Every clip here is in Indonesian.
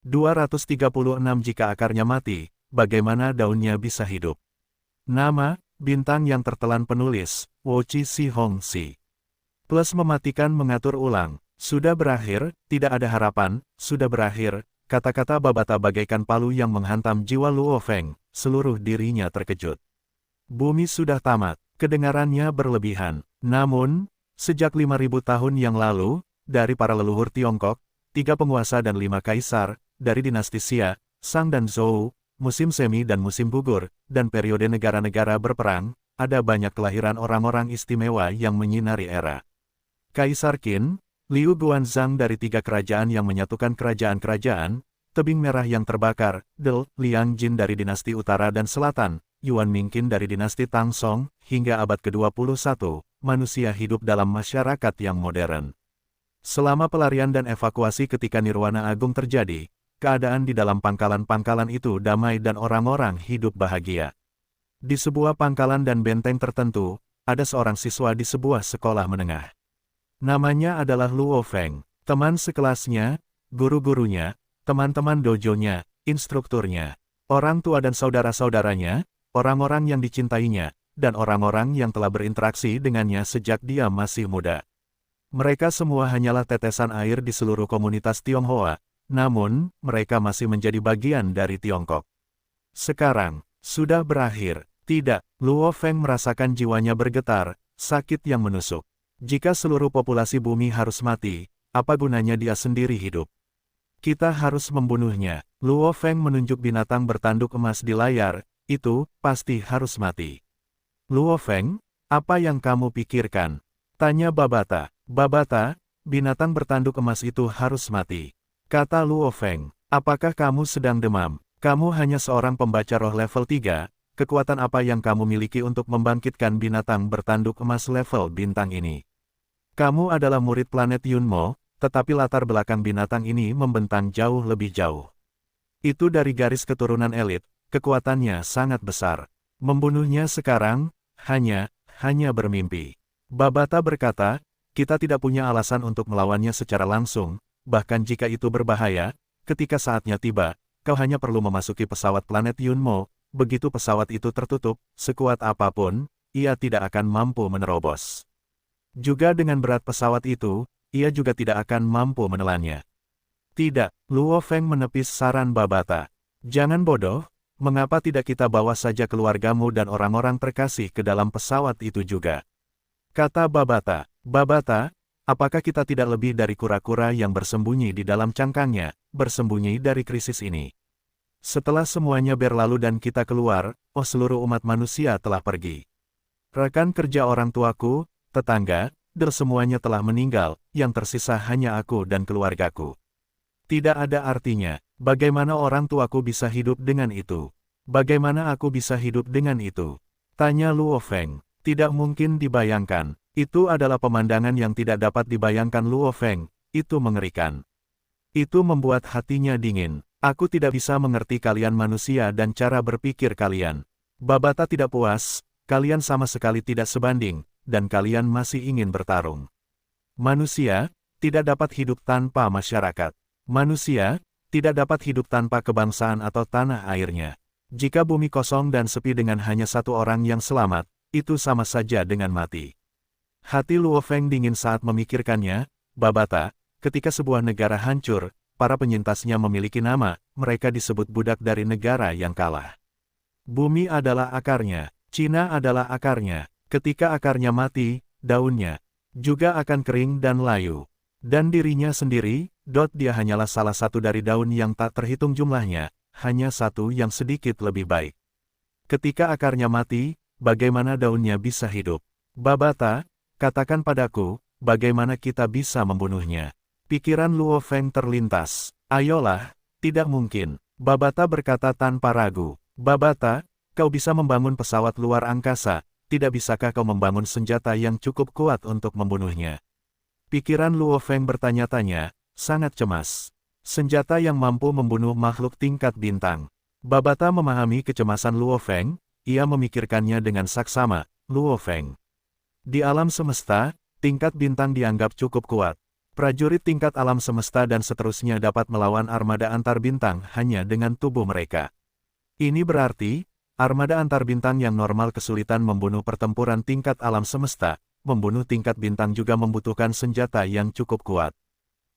236 Jika akarnya mati, bagaimana daunnya bisa hidup? Nama, bintang yang tertelan penulis, Wochi Si Hong Si. Plus mematikan mengatur ulang. Sudah berakhir, tidak ada harapan, sudah berakhir. Kata-kata Babata bagaikan palu yang menghantam jiwa Luo Feng, seluruh dirinya terkejut. Bumi sudah tamat, kedengarannya berlebihan. Namun, sejak 5.000 tahun yang lalu, dari para leluhur Tiongkok, 3 penguasa dan 5 kaisar, dari dinasti Xia, Shang dan Zhou, musim semi dan musim gugur, dan periode negara-negara berperang, ada banyak kelahiran orang-orang istimewa yang menyinari era. Kaisar Qin, Liu Guanzhang dari 3 kerajaan yang menyatukan kerajaan-kerajaan, tebing merah yang terbakar, Del, Liang Jin dari dinasti utara dan selatan, Yuan Mingqin dari dinasti Tang Song, hingga abad ke-21, manusia hidup dalam masyarakat yang modern. Selama pelarian dan evakuasi ketika Nirwana Agung terjadi, keadaan di dalam pangkalan-pangkalan itu damai dan orang-orang hidup bahagia. Di sebuah pangkalan dan benteng tertentu, ada seorang siswa di sebuah sekolah menengah. Namanya adalah Luo Feng. Teman sekelasnya, guru-gurunya, teman-teman dojonya, instrukturnya, orang tua dan saudara-saudaranya, orang-orang yang dicintainya, dan orang-orang yang telah berinteraksi dengannya sejak dia masih muda. Mereka semua hanyalah tetesan air di seluruh komunitas Tionghoa, namun, mereka masih menjadi bagian dari Tiongkok. Sekarang, sudah berakhir. Tidak, Luo Feng merasakan jiwanya bergetar, sakit yang menusuk. Jika seluruh populasi bumi harus mati, apa gunanya dia sendiri hidup? Kita harus membunuhnya. Luo Feng menunjuk binatang bertanduk emas di layar, itu pasti harus mati. Luo Feng, apa yang kamu pikirkan? Tanya Babata. Babata, binatang bertanduk emas itu harus mati. Kata Luo Feng, apakah kamu sedang demam? Kamu hanya seorang pembaca roh level 3, kekuatan apa yang kamu miliki untuk membangkitkan binatang bertanduk emas level bintang ini? Kamu adalah murid planet Yunmo, tetapi latar belakang binatang ini membentang jauh lebih jauh. Itu dari garis keturunan elit, kekuatannya sangat besar. Membunuhnya sekarang, hanya bermimpi. Babata berkata, kita tidak punya alasan untuk melawannya secara langsung, bahkan jika itu berbahaya, ketika saatnya tiba, kau hanya perlu memasuki pesawat planet Yunmo, begitu pesawat itu tertutup, sekuat apapun, ia tidak akan mampu menerobos. Juga dengan berat pesawat itu, ia juga tidak akan mampu menelannya. Tidak, Luo Feng menepis saran Babata. Jangan bodoh, mengapa tidak kita bawa saja keluargamu dan orang-orang terkasih ke dalam pesawat itu juga? Kata Babata. Babata, apakah kita tidak lebih dari kura-kura yang bersembunyi di dalam cangkangnya, bersembunyi dari krisis ini? Setelah semuanya berlalu dan kita keluar, seluruh umat manusia telah pergi. Rekan kerja orang tuaku, tetangga, dan semuanya telah meninggal, yang tersisa hanya aku dan keluargaku. Tidak ada artinya, bagaimana orang tuaku bisa hidup dengan itu? Bagaimana aku bisa hidup dengan itu? Tanya Luo Feng. Tidak mungkin dibayangkan. Itu adalah pemandangan yang tidak dapat dibayangkan Luo Feng. Itu mengerikan. Itu membuat hatinya dingin. Aku tidak bisa mengerti kalian manusia dan cara berpikir kalian. Babata tidak puas, kalian sama sekali tidak sebanding, dan kalian masih ingin bertarung. Manusia tidak dapat hidup tanpa masyarakat. Manusia tidak dapat hidup tanpa kebangsaan atau tanah airnya. Jika bumi kosong dan sepi dengan hanya satu orang yang selamat, itu sama saja dengan mati. Hati Luo Feng dingin saat memikirkannya. Babata, ketika sebuah negara hancur, para penyintasnya memiliki nama, mereka disebut budak dari negara yang kalah. Bumi adalah akarnya, Cina adalah akarnya. Ketika akarnya mati, daunnya juga akan kering dan layu. Dan dirinya sendiri, dia hanyalah salah satu dari daun yang tak terhitung jumlahnya, hanya satu yang sedikit lebih baik. Ketika akarnya mati, bagaimana daunnya bisa hidup? Babata, katakan padaku, bagaimana kita bisa membunuhnya? Pikiran Luo Feng terlintas. Ayolah, tidak mungkin. Babata berkata tanpa ragu. Babata, kau bisa membangun pesawat luar angkasa. Tidak bisakah kau membangun senjata yang cukup kuat untuk membunuhnya? Pikiran Luo Feng bertanya-tanya, sangat cemas. Senjata yang mampu membunuh makhluk tingkat bintang. Babata memahami kecemasan Luo Feng, ia memikirkannya dengan saksama. Luo Feng. Di alam semesta, tingkat bintang dianggap cukup kuat. Prajurit tingkat alam semesta dan seterusnya dapat melawan armada antar bintang hanya dengan tubuh mereka. Ini berarti, armada antar bintang yang normal kesulitan membunuh pertempuran tingkat alam semesta, membunuh tingkat bintang juga membutuhkan senjata yang cukup kuat.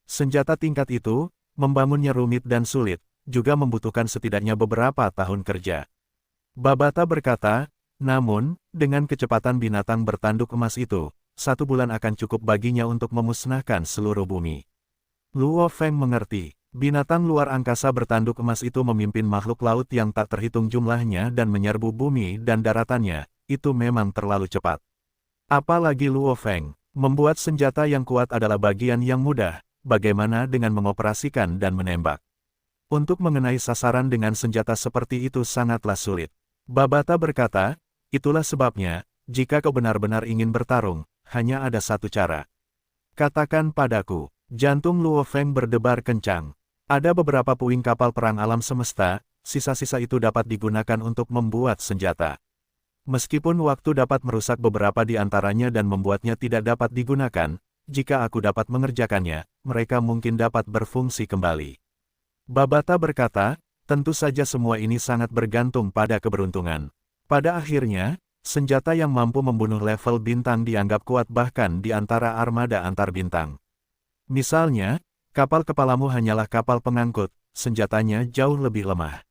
Senjata tingkat itu, membangunnya rumit dan sulit, juga membutuhkan setidaknya beberapa tahun kerja. Babata berkata, namun, dengan kecepatan binatang bertanduk emas itu, 1 bulan akan cukup baginya untuk memusnahkan seluruh bumi. Luo Feng mengerti, binatang luar angkasa bertanduk emas itu memimpin makhluk laut yang tak terhitung jumlahnya dan menyerbu bumi dan daratannya, itu memang terlalu cepat. Apalagi Luo Feng, membuat senjata yang kuat adalah bagian yang mudah, bagaimana dengan mengoperasikan dan menembak. Untuk mengenai sasaran dengan senjata seperti itu sangatlah sulit. Babata berkata, itulah sebabnya, jika kau benar-benar ingin bertarung, hanya ada satu cara. Katakan padaku. Jantung Luo Feng berdebar kencang. Ada beberapa puing kapal perang alam semesta, sisa-sisa itu dapat digunakan untuk membuat senjata. Meskipun waktu dapat merusak beberapa di antaranya dan membuatnya tidak dapat digunakan, jika aku dapat mengerjakannya, mereka mungkin dapat berfungsi kembali. Babata berkata, tentu saja semua ini sangat bergantung pada keberuntungan. Pada akhirnya, senjata yang mampu membunuh level bintang dianggap kuat bahkan di antara armada antar bintang. Misalnya, kapal kepalamu hanyalah kapal pengangkut, senjatanya jauh lebih lemah.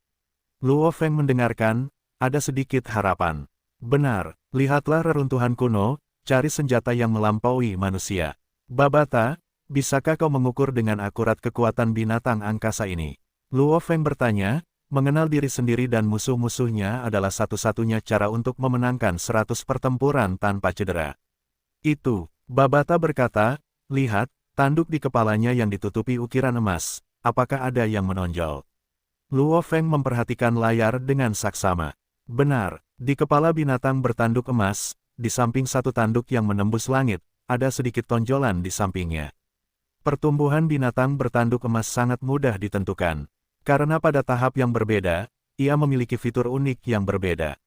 Luo Feng mendengarkan, ada sedikit harapan. Benar, lihatlah reruntuhan kuno, cari senjata yang melampaui manusia. Babata, bisakah kau mengukur dengan akurat kekuatan binatang angkasa ini? Luo Feng bertanya, mengenal diri sendiri dan musuh-musuhnya adalah satu-satunya cara untuk memenangkan 100 pertempuran tanpa cedera. Itu, Babata berkata, lihat, tanduk di kepalanya yang ditutupi ukiran emas, apakah ada yang menonjol? Luo Feng memperhatikan layar dengan saksama. Benar, di kepala binatang bertanduk emas, di samping satu tanduk yang menembus langit, ada sedikit tonjolan di sampingnya. Pertumbuhan binatang bertanduk emas sangat mudah ditentukan. Karena pada tahap yang berbeda, ia memiliki fitur unik yang berbeda.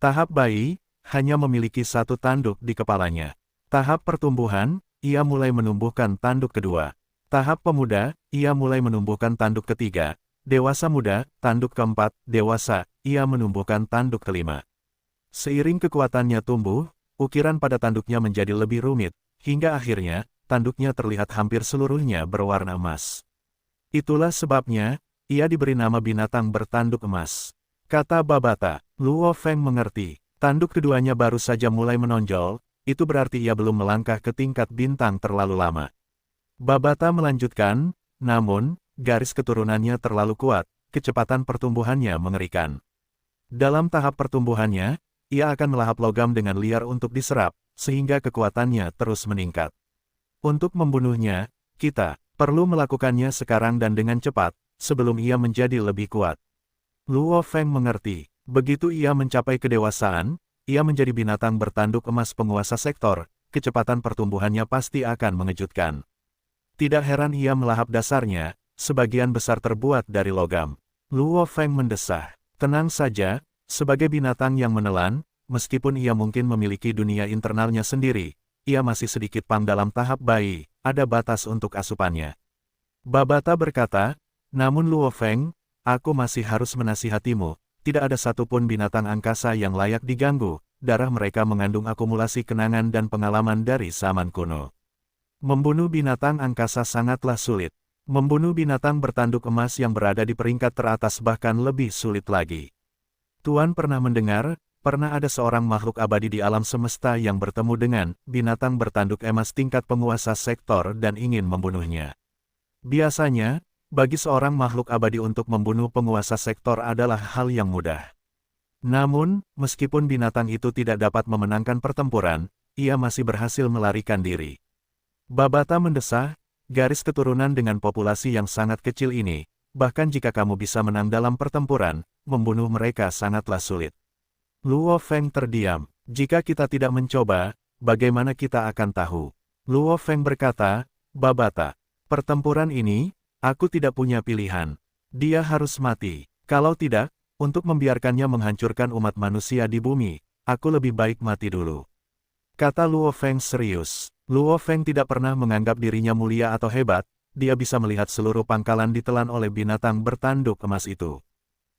Tahap bayi, hanya memiliki satu tanduk di kepalanya. Tahap pertumbuhan, ia mulai menumbuhkan tanduk kedua. Tahap pemuda, ia mulai menumbuhkan tanduk ketiga. Dewasa muda, tanduk keempat. Dewasa, ia menumbuhkan tanduk kelima. Seiring kekuatannya tumbuh, ukiran pada tanduknya menjadi lebih rumit, hingga akhirnya, tanduknya terlihat hampir seluruhnya berwarna emas. Itulah sebabnya, ia diberi nama binatang bertanduk emas. Kata Babata, Luo Feng mengerti, tanduk keduanya baru saja mulai menonjol, itu berarti ia belum melangkah ke tingkat bintang terlalu lama. Babata melanjutkan, namun, garis keturunannya terlalu kuat, kecepatan pertumbuhannya mengerikan. Dalam tahap pertumbuhannya, ia akan melahap logam dengan liar untuk diserap, sehingga kekuatannya terus meningkat. Untuk membunuhnya, kita perlu melakukannya sekarang dan dengan cepat, sebelum ia menjadi lebih kuat. Luo Feng mengerti, begitu ia mencapai kedewasaan, ia menjadi binatang bertanduk emas penguasa sektor, kecepatan pertumbuhannya pasti akan mengejutkan. Tidak heran ia melahap dasarnya, sebagian besar terbuat dari logam. Luo Feng mendesah, tenang saja, sebagai binatang yang menelan, meskipun ia mungkin memiliki dunia internalnya sendiri, ia masih sedikit pang dalam tahap bayi, ada batas untuk asupannya. Babata berkata, namun Luo Feng, aku masih harus menasihatimu, tidak ada satupun binatang angkasa yang layak diganggu, darah mereka mengandung akumulasi kenangan dan pengalaman dari zaman kuno. Membunuh binatang angkasa sangatlah sulit. Membunuh binatang bertanduk emas yang berada di peringkat teratas bahkan lebih sulit lagi. Tuan pernah mendengar, pernah ada seorang makhluk abadi di alam semesta yang bertemu dengan binatang bertanduk emas tingkat penguasa sektor dan ingin membunuhnya. Biasanya, bagi seorang makhluk abadi untuk membunuh penguasa sektor adalah hal yang mudah. Namun, meskipun binatang itu tidak dapat memenangkan pertempuran, ia masih berhasil melarikan diri. Babata mendesah, garis keturunan dengan populasi yang sangat kecil ini, bahkan jika kamu bisa menang dalam pertempuran, membunuh mereka sangatlah sulit. Luo Feng terdiam, jika kita tidak mencoba, bagaimana kita akan tahu? Luo Feng berkata, Babata, pertempuran ini, aku tidak punya pilihan. Dia harus mati. Kalau tidak, untuk membiarkannya menghancurkan umat manusia di bumi, aku lebih baik mati dulu. Kata Luo Feng serius. Luo Feng tidak pernah menganggap dirinya mulia atau hebat, dia bisa melihat seluruh pangkalan ditelan oleh binatang bertanduk emas itu.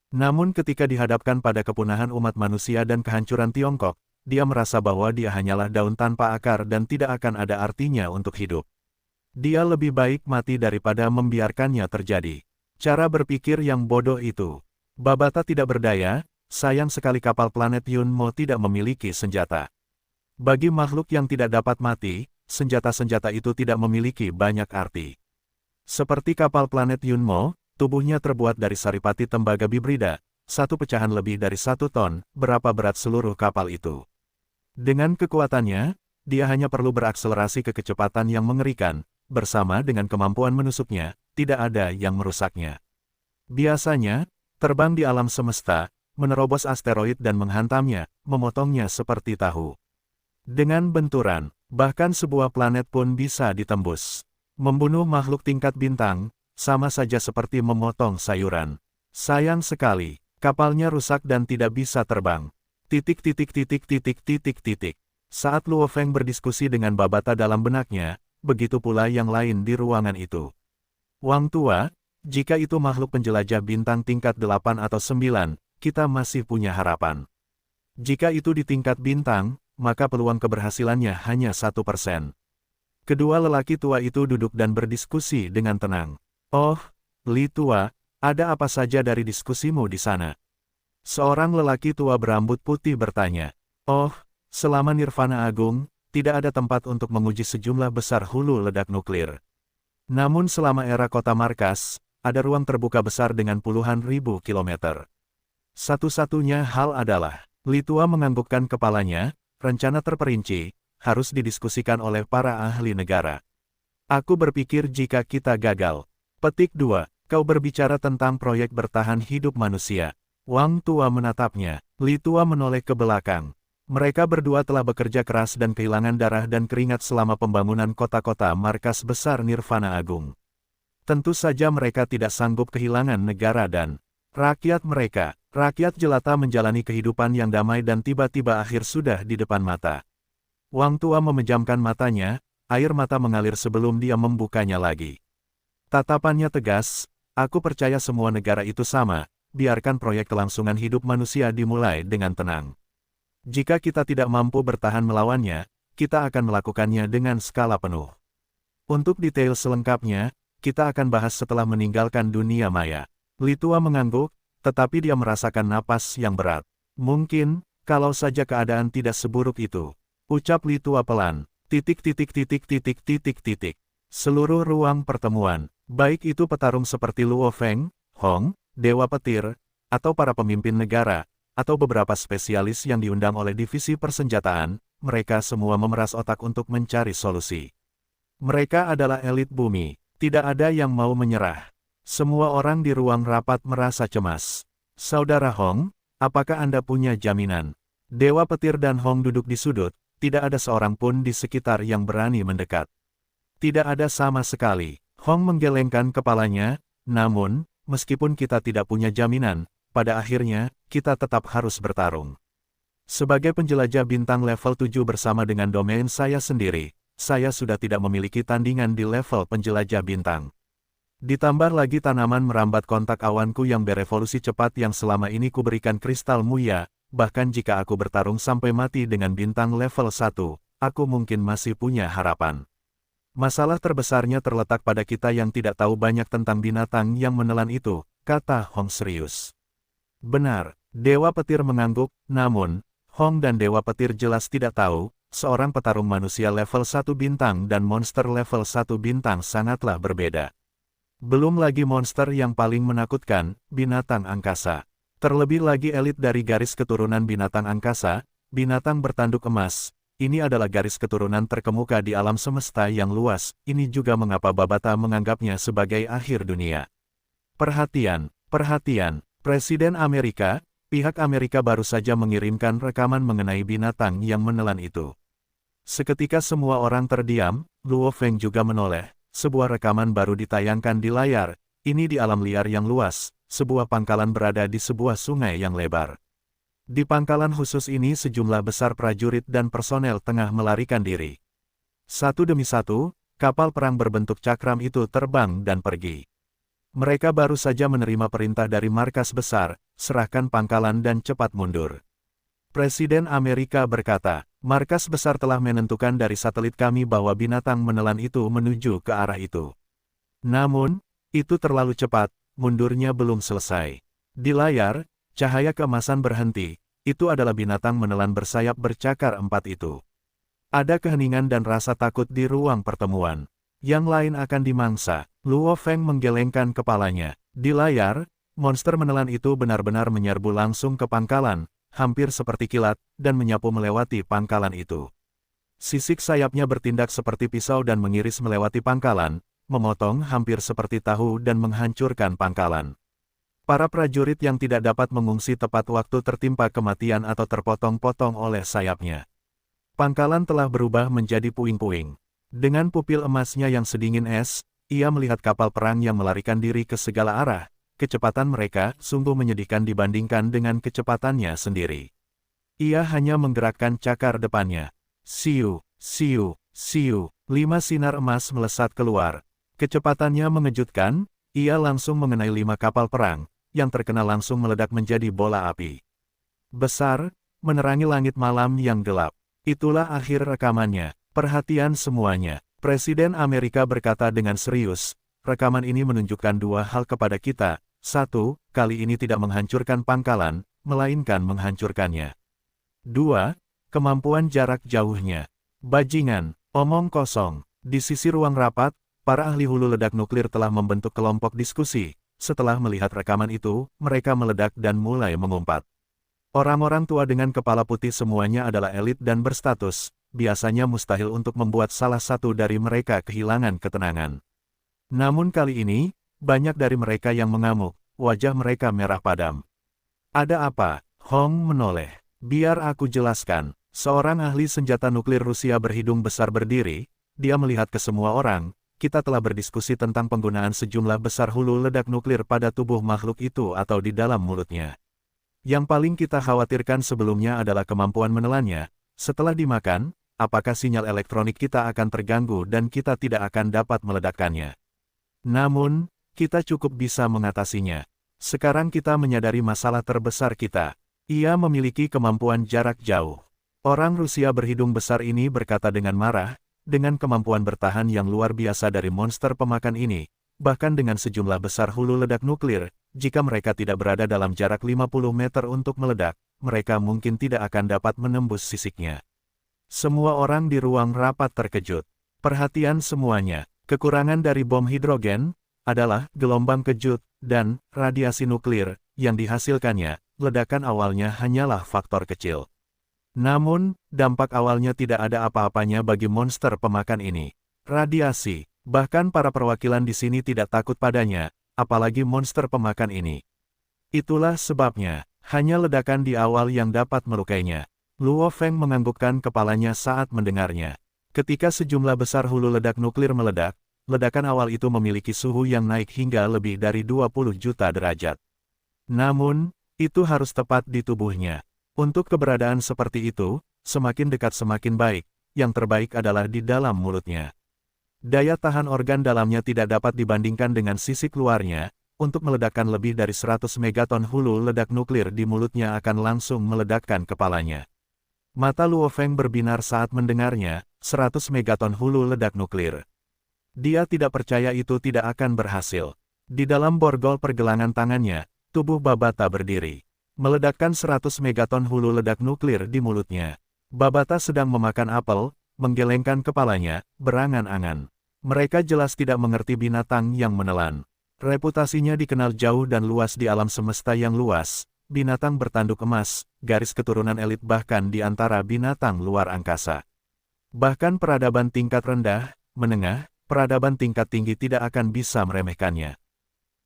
Namun ketika dihadapkan pada kepunahan umat manusia dan kehancuran Tiongkok, dia merasa bahwa dia hanyalah daun tanpa akar dan tidak akan ada artinya untuk hidup. Dia lebih baik mati daripada membiarkannya terjadi. Cara berpikir yang bodoh itu. Babata tidak berdaya, sayang sekali kapal planet Yunmo tidak memiliki senjata. Bagi makhluk yang tidak dapat mati, senjata-senjata itu tidak memiliki banyak arti. Seperti kapal planet Yunmo, tubuhnya terbuat dari saripati tembaga bibrida, satu pecahan lebih dari 1 ton, berapa berat seluruh kapal itu. Dengan kekuatannya, dia hanya perlu berakselerasi ke kecepatan yang mengerikan, bersama dengan kemampuan menusuknya, tidak ada yang merusaknya. Biasanya, terbang di alam semesta, menerobos asteroid dan menghantamnya, memotongnya seperti tahu. Dengan benturan, bahkan sebuah planet pun bisa ditembus. Membunuh makhluk tingkat bintang, sama saja seperti memotong sayuran. Sayang sekali, kapalnya rusak dan tidak bisa terbang. Saat Luo Feng berdiskusi dengan Babata dalam benaknya, begitu pula yang lain di ruangan itu. Wang Tua, jika itu makhluk penjelajah bintang tingkat 8 atau 9, kita masih punya harapan. Jika itu di tingkat bintang, maka peluang keberhasilannya hanya 1%. Kedua lelaki tua itu duduk dan berdiskusi dengan tenang. Oh, Li Tua, ada apa saja dari diskusimu di sana? Seorang lelaki tua berambut putih bertanya. Oh, selama Nirvana Agung, tidak ada tempat untuk menguji sejumlah besar hulu ledak nuklir. Namun selama era kota markas, ada ruang terbuka besar dengan puluhan ribu kilometer. Satu-satunya hal adalah, Li Tua menganggukkan kepalanya, rencana terperinci, harus didiskusikan oleh para ahli negara. Aku berpikir jika kita gagal. Petik 2, kau berbicara tentang proyek bertahan hidup manusia. Wang Tua menatapnya, Li Tua menoleh ke belakang. Mereka berdua telah bekerja keras dan kehilangan darah dan keringat selama pembangunan kota-kota markas besar Nirvana Agung. Tentu saja mereka tidak sanggup kehilangan negara dan rakyat mereka. Rakyat jelata menjalani kehidupan yang damai dan tiba-tiba akhir sudah di depan mata. Wang Tua memejamkan matanya, air mata mengalir sebelum dia membukanya lagi. Tatapannya tegas, aku percaya semua negara itu sama, biarkan proyek kelangsungan hidup manusia dimulai dengan tenang. Jika kita tidak mampu bertahan melawannya, kita akan melakukannya dengan skala penuh. Untuk detail selengkapnya, kita akan bahas setelah meninggalkan dunia maya. Li Tua mengangguk, tetapi dia merasakan napas yang berat. Mungkin, kalau saja keadaan tidak seburuk itu. Ucap Li Tua pelan. Seluruh ruang pertemuan, baik itu petarung seperti Luo Feng, Hong, Dewa Petir, atau para pemimpin negara, atau beberapa spesialis yang diundang oleh divisi persenjataan, mereka semua memeras otak untuk mencari solusi. Mereka adalah elit bumi, tidak ada yang mau menyerah. Semua orang di ruang rapat merasa cemas. Saudara Hong, apakah Anda punya jaminan? Dewa Petir dan Hong duduk di sudut, tidak ada seorang pun di sekitar yang berani mendekat. Tidak ada sama sekali. Hong menggelengkan kepalanya, namun, meskipun kita tidak punya jaminan, pada akhirnya, kita tetap harus bertarung. Sebagai penjelajah bintang level 7 bersama dengan domain saya sendiri, saya sudah tidak memiliki tandingan di level penjelajah bintang. Ditambah lagi tanaman merambat kontak awanku yang berevolusi cepat yang selama ini kuberikan kristal muya, bahkan jika aku bertarung sampai mati dengan bintang level 1, aku mungkin masih punya harapan. Masalah terbesarnya terletak pada kita yang tidak tahu banyak tentang binatang yang menelan itu, kata Hong serius. Benar, Dewa Petir mengangguk, namun, Hong dan Dewa Petir jelas tidak tahu, seorang petarung manusia level 1 bintang dan monster level 1 bintang sangatlah berbeda. Belum lagi monster yang paling menakutkan, binatang angkasa. Terlebih lagi elit dari garis keturunan binatang angkasa, binatang bertanduk emas. Ini adalah garis keturunan terkemuka di alam semesta yang luas. Ini juga mengapa Babata menganggapnya sebagai akhir dunia. Perhatian, perhatian, Presiden Amerika, pihak Amerika baru saja mengirimkan rekaman mengenai binatang yang menelan itu. Seketika semua orang terdiam, Luo Feng juga menoleh. Sebuah rekaman baru ditayangkan di layar, ini di alam liar yang luas, sebuah pangkalan berada di sebuah sungai yang lebar. Di pangkalan khusus ini sejumlah besar prajurit dan personel tengah melarikan diri. Satu demi satu, kapal perang berbentuk cakram itu terbang dan pergi. Mereka baru saja menerima perintah dari markas besar, serahkan pangkalan dan cepat mundur. Presiden Amerika berkata, markas besar telah menentukan dari satelit kami bahwa binatang menelan itu menuju ke arah itu. Namun, itu terlalu cepat, mundurnya belum selesai. Di layar, cahaya keemasan berhenti, itu adalah binatang menelan bersayap bercakar 4 itu. Ada keheningan dan rasa takut di ruang pertemuan. Yang lain akan dimangsa. Luo Feng menggelengkan kepalanya. Di layar, monster menelan itu benar-benar menyerbu langsung ke pangkalan, hampir seperti kilat, dan menyapu melewati pangkalan itu. Sisik sayapnya bertindak seperti pisau dan mengiris melewati pangkalan, memotong hampir seperti tahu dan menghancurkan pangkalan. Para prajurit yang tidak dapat mengungsi tepat waktu tertimpa kematian atau terpotong-potong oleh sayapnya. Pangkalan telah berubah menjadi puing-puing. Dengan pupil emasnya yang sedingin es, ia melihat kapal perang yang melarikan diri ke segala arah. Kecepatan mereka sungguh menyedihkan dibandingkan dengan kecepatannya sendiri. Ia hanya menggerakkan cakar depannya. Siu, siu, siu, 5 sinar emas melesat keluar. Kecepatannya mengejutkan, ia langsung mengenai 5 kapal perang, yang terkena langsung meledak menjadi bola api. Besar, menerangi langit malam yang gelap. Itulah akhir rekamannya. Perhatian semuanya. Presiden Amerika berkata dengan serius, rekaman ini menunjukkan 2 hal kepada kita. 1, kali ini tidak menghancurkan pangkalan, melainkan menghancurkannya. 2, kemampuan jarak jauhnya. Bajingan, omong kosong. Di sisi ruang rapat, para ahli hulu ledak nuklir telah membentuk kelompok diskusi. Setelah melihat rekaman itu, mereka meledak dan mulai mengumpat. Orang-orang tua dengan kepala putih semuanya adalah elit dan berstatus, biasanya mustahil untuk membuat salah satu dari mereka kehilangan ketenangan. Namun kali ini, banyak dari mereka yang mengamuk, wajah mereka merah padam. Ada apa? Hong menoleh. Biar aku jelaskan. Seorang ahli senjata nuklir Rusia berhidung besar berdiri, dia melihat ke semua orang. Kita telah berdiskusi tentang penggunaan sejumlah besar hulu ledak nuklir pada tubuh makhluk itu atau di dalam mulutnya. Yang paling kita khawatirkan sebelumnya adalah kemampuan menelannya. Setelah dimakan, apakah sinyal elektronik kita akan terganggu dan kita tidak akan dapat meledakkannya. Namun, kita cukup bisa mengatasinya. Sekarang kita menyadari masalah terbesar kita. Ia memiliki kemampuan jarak jauh. Orang Rusia berhidung besar ini berkata dengan marah, dengan kemampuan bertahan yang luar biasa dari monster pemakan ini, bahkan dengan sejumlah besar hulu ledak nuklir, jika mereka tidak berada dalam jarak 50 meter untuk meledak, mereka mungkin tidak akan dapat menembus sisiknya. Semua orang di ruang rapat terkejut. Perhatian semuanya, kekurangan dari bom hidrogen adalah gelombang kejut dan radiasi nuklir yang dihasilkannya. Ledakan awalnya hanyalah faktor kecil. Namun, dampak awalnya tidak ada apa-apanya bagi monster pemakan ini. Radiasi, bahkan para perwakilan di sini tidak takut padanya, apalagi monster pemakan ini. Itulah sebabnya, hanya ledakan di awal yang dapat melukainya. Luo Feng menganggukkan kepalanya saat mendengarnya. Ketika sejumlah besar hulu ledak nuklir meledak, ledakan awal itu memiliki suhu yang naik hingga lebih dari 20 juta derajat. Namun, itu harus tepat di tubuhnya. Untuk keberadaan seperti itu, semakin dekat semakin baik, yang terbaik adalah di dalam mulutnya. Daya tahan organ dalamnya tidak dapat dibandingkan dengan sisik luarnya, untuk meledakkan lebih dari 100 megaton hulu ledak nuklir di mulutnya akan langsung meledakkan kepalanya. Mata Luo Feng berbinar saat mendengarnya, 100 megaton hulu ledak nuklir. Dia tidak percaya itu tidak akan berhasil. Di dalam borgol pergelangan tangannya, tubuh Babata berdiri. Meledakkan 100 megaton hulu ledak nuklir di mulutnya. Babata sedang memakan apel, menggelengkan kepalanya, berangan-angan. Mereka jelas tidak mengerti binatang yang menelan. Reputasinya dikenal jauh dan luas di alam semesta yang luas. Binatang bertanduk emas, garis keturunan elit bahkan di antara binatang luar angkasa. Bahkan peradaban tingkat rendah, menengah, peradaban tingkat tinggi tidak akan bisa meremehkannya.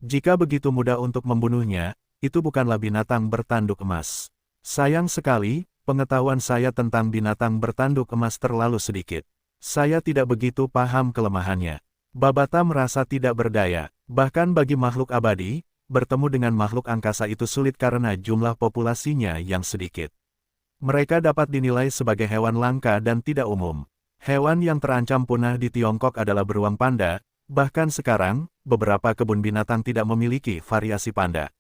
Jika begitu mudah untuk membunuhnya, itu bukanlah binatang bertanduk emas. Sayang sekali, pengetahuan saya tentang binatang bertanduk emas terlalu sedikit. Saya tidak begitu paham kelemahannya. Babata merasa tidak berdaya. Bahkan bagi makhluk abadi, bertemu dengan makhluk angkasa itu sulit karena jumlah populasinya yang sedikit. Mereka dapat dinilai sebagai hewan langka dan tidak umum. Hewan yang terancam punah di Tiongkok adalah beruang panda, bahkan sekarang, beberapa kebun binatang tidak memiliki variasi panda.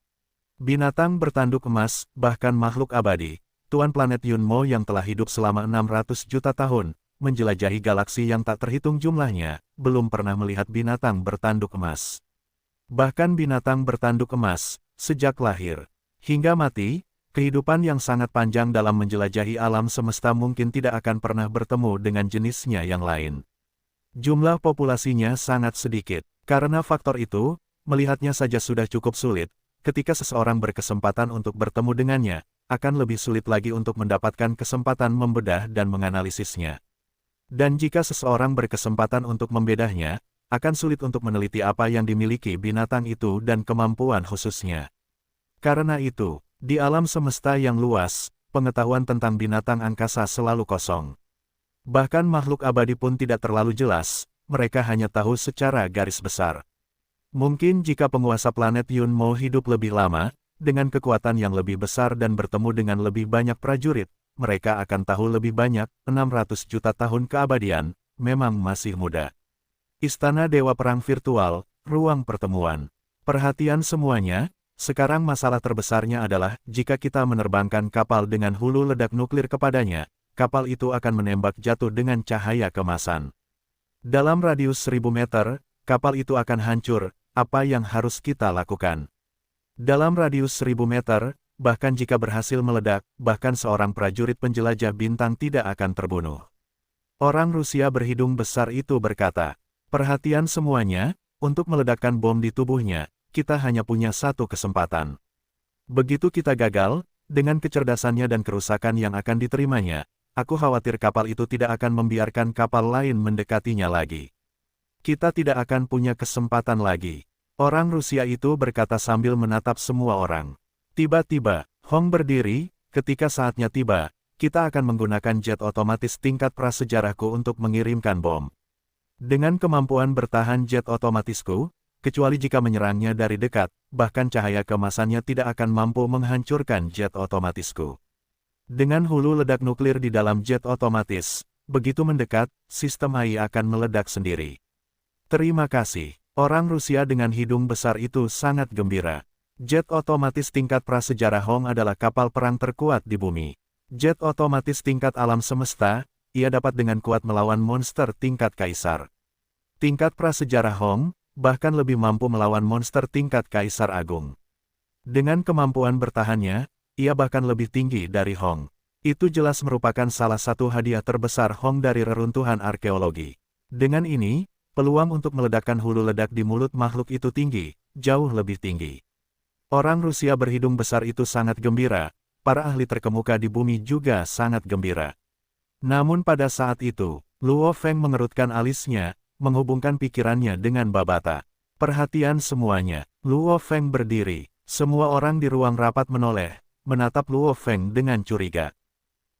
Binatang bertanduk emas, bahkan makhluk abadi, tuan planet Yunmo yang telah hidup selama 600 juta tahun, menjelajahi galaksi yang tak terhitung jumlahnya, belum pernah melihat binatang bertanduk emas. Bahkan binatang bertanduk emas, sejak lahir hingga mati, kehidupan yang sangat panjang dalam menjelajahi alam semesta mungkin tidak akan pernah bertemu dengan jenisnya yang lain. Jumlah populasinya sangat sedikit. Karena faktor itu, melihatnya saja sudah cukup sulit. Ketika seseorang berkesempatan untuk bertemu dengannya, akan lebih sulit lagi untuk mendapatkan kesempatan membedah dan menganalisisnya. Dan jika seseorang berkesempatan untuk membedahnya, akan sulit untuk meneliti apa yang dimiliki binatang itu dan kemampuan khususnya. Karena itu, di alam semesta yang luas, pengetahuan tentang binatang angkasa selalu kosong. Bahkan makhluk abadi pun tidak terlalu jelas, mereka hanya tahu secara garis besar. Mungkin jika penguasa planet Yunmo hidup lebih lama, dengan kekuatan yang lebih besar dan bertemu dengan lebih banyak prajurit, mereka akan tahu lebih banyak. 600 juta tahun keabadian, memang masih muda. Istana Dewa Perang Virtual, ruang pertemuan. Perhatian semuanya. Sekarang masalah terbesarnya adalah, jika kita menerbangkan kapal dengan hulu ledak nuklir kepadanya, kapal itu akan menembak jatuh dengan cahaya kemasan. Dalam radius 1000 meter, kapal itu akan hancur. Apa yang harus kita lakukan? Dalam radius 1000 meter, bahkan jika berhasil meledak, bahkan seorang prajurit penjelajah bintang tidak akan terbunuh. Orang Rusia berhidung besar itu berkata, perhatian semuanya, untuk meledakkan bom di tubuhnya, kita hanya punya satu kesempatan. Begitu kita gagal, dengan kecerdasannya dan kerusakan yang akan diterimanya, aku khawatir kapal itu tidak akan membiarkan kapal lain mendekatinya lagi. Kita tidak akan punya kesempatan lagi. Orang Rusia itu berkata sambil menatap semua orang. Tiba-tiba, Hong berdiri, ketika saatnya tiba, kita akan menggunakan jet otomatis tingkat prasejarahku untuk mengirimkan bom. Dengan kemampuan bertahan jet otomatisku, kecuali jika menyerangnya dari dekat, bahkan cahaya kemasannya tidak akan mampu menghancurkan jet otomatisku. Dengan hulu ledak nuklir di dalam jet otomatis, begitu mendekat, sistem AI akan meledak sendiri. Terima kasih. Orang Rusia dengan hidung besar itu sangat gembira. Jet otomatis tingkat prasejarah Hong adalah kapal perang terkuat di bumi. Jet otomatis tingkat alam semesta, ia dapat dengan kuat melawan monster tingkat kaisar. Tingkat prasejarah Hong, bahkan lebih mampu melawan monster tingkat Kaisar Agung. Dengan kemampuan bertahannya, ia bahkan lebih tinggi dari Hong. Itu jelas merupakan salah satu hadiah terbesar Hong dari reruntuhan arkeologi. Dengan ini, peluang untuk meledakkan hulu ledak di mulut makhluk itu tinggi, jauh lebih tinggi. Orang Rusia berhidung besar itu sangat gembira, para ahli terkemuka di bumi juga sangat gembira. Namun pada saat itu, Luo Feng mengerutkan alisnya, menghubungkan pikirannya dengan Babata. Perhatian semuanya, Luo Feng berdiri. Semua orang di ruang rapat menoleh, menatap Luo Feng dengan curiga.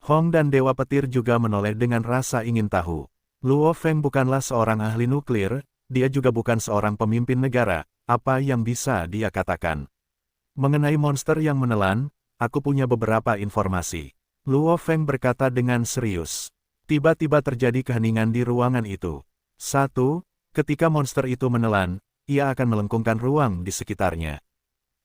Hong dan Dewa Petir juga menoleh dengan rasa ingin tahu. Luo Feng bukanlah seorang ahli nuklir, dia juga bukan seorang pemimpin negara, apa yang bisa dia katakan? Mengenai monster yang menelan, aku punya beberapa informasi. Luo Feng berkata dengan serius. Tiba-tiba terjadi keheningan di ruangan itu. 1. Ketika monster itu menelan, ia akan melengkungkan ruang di sekitarnya.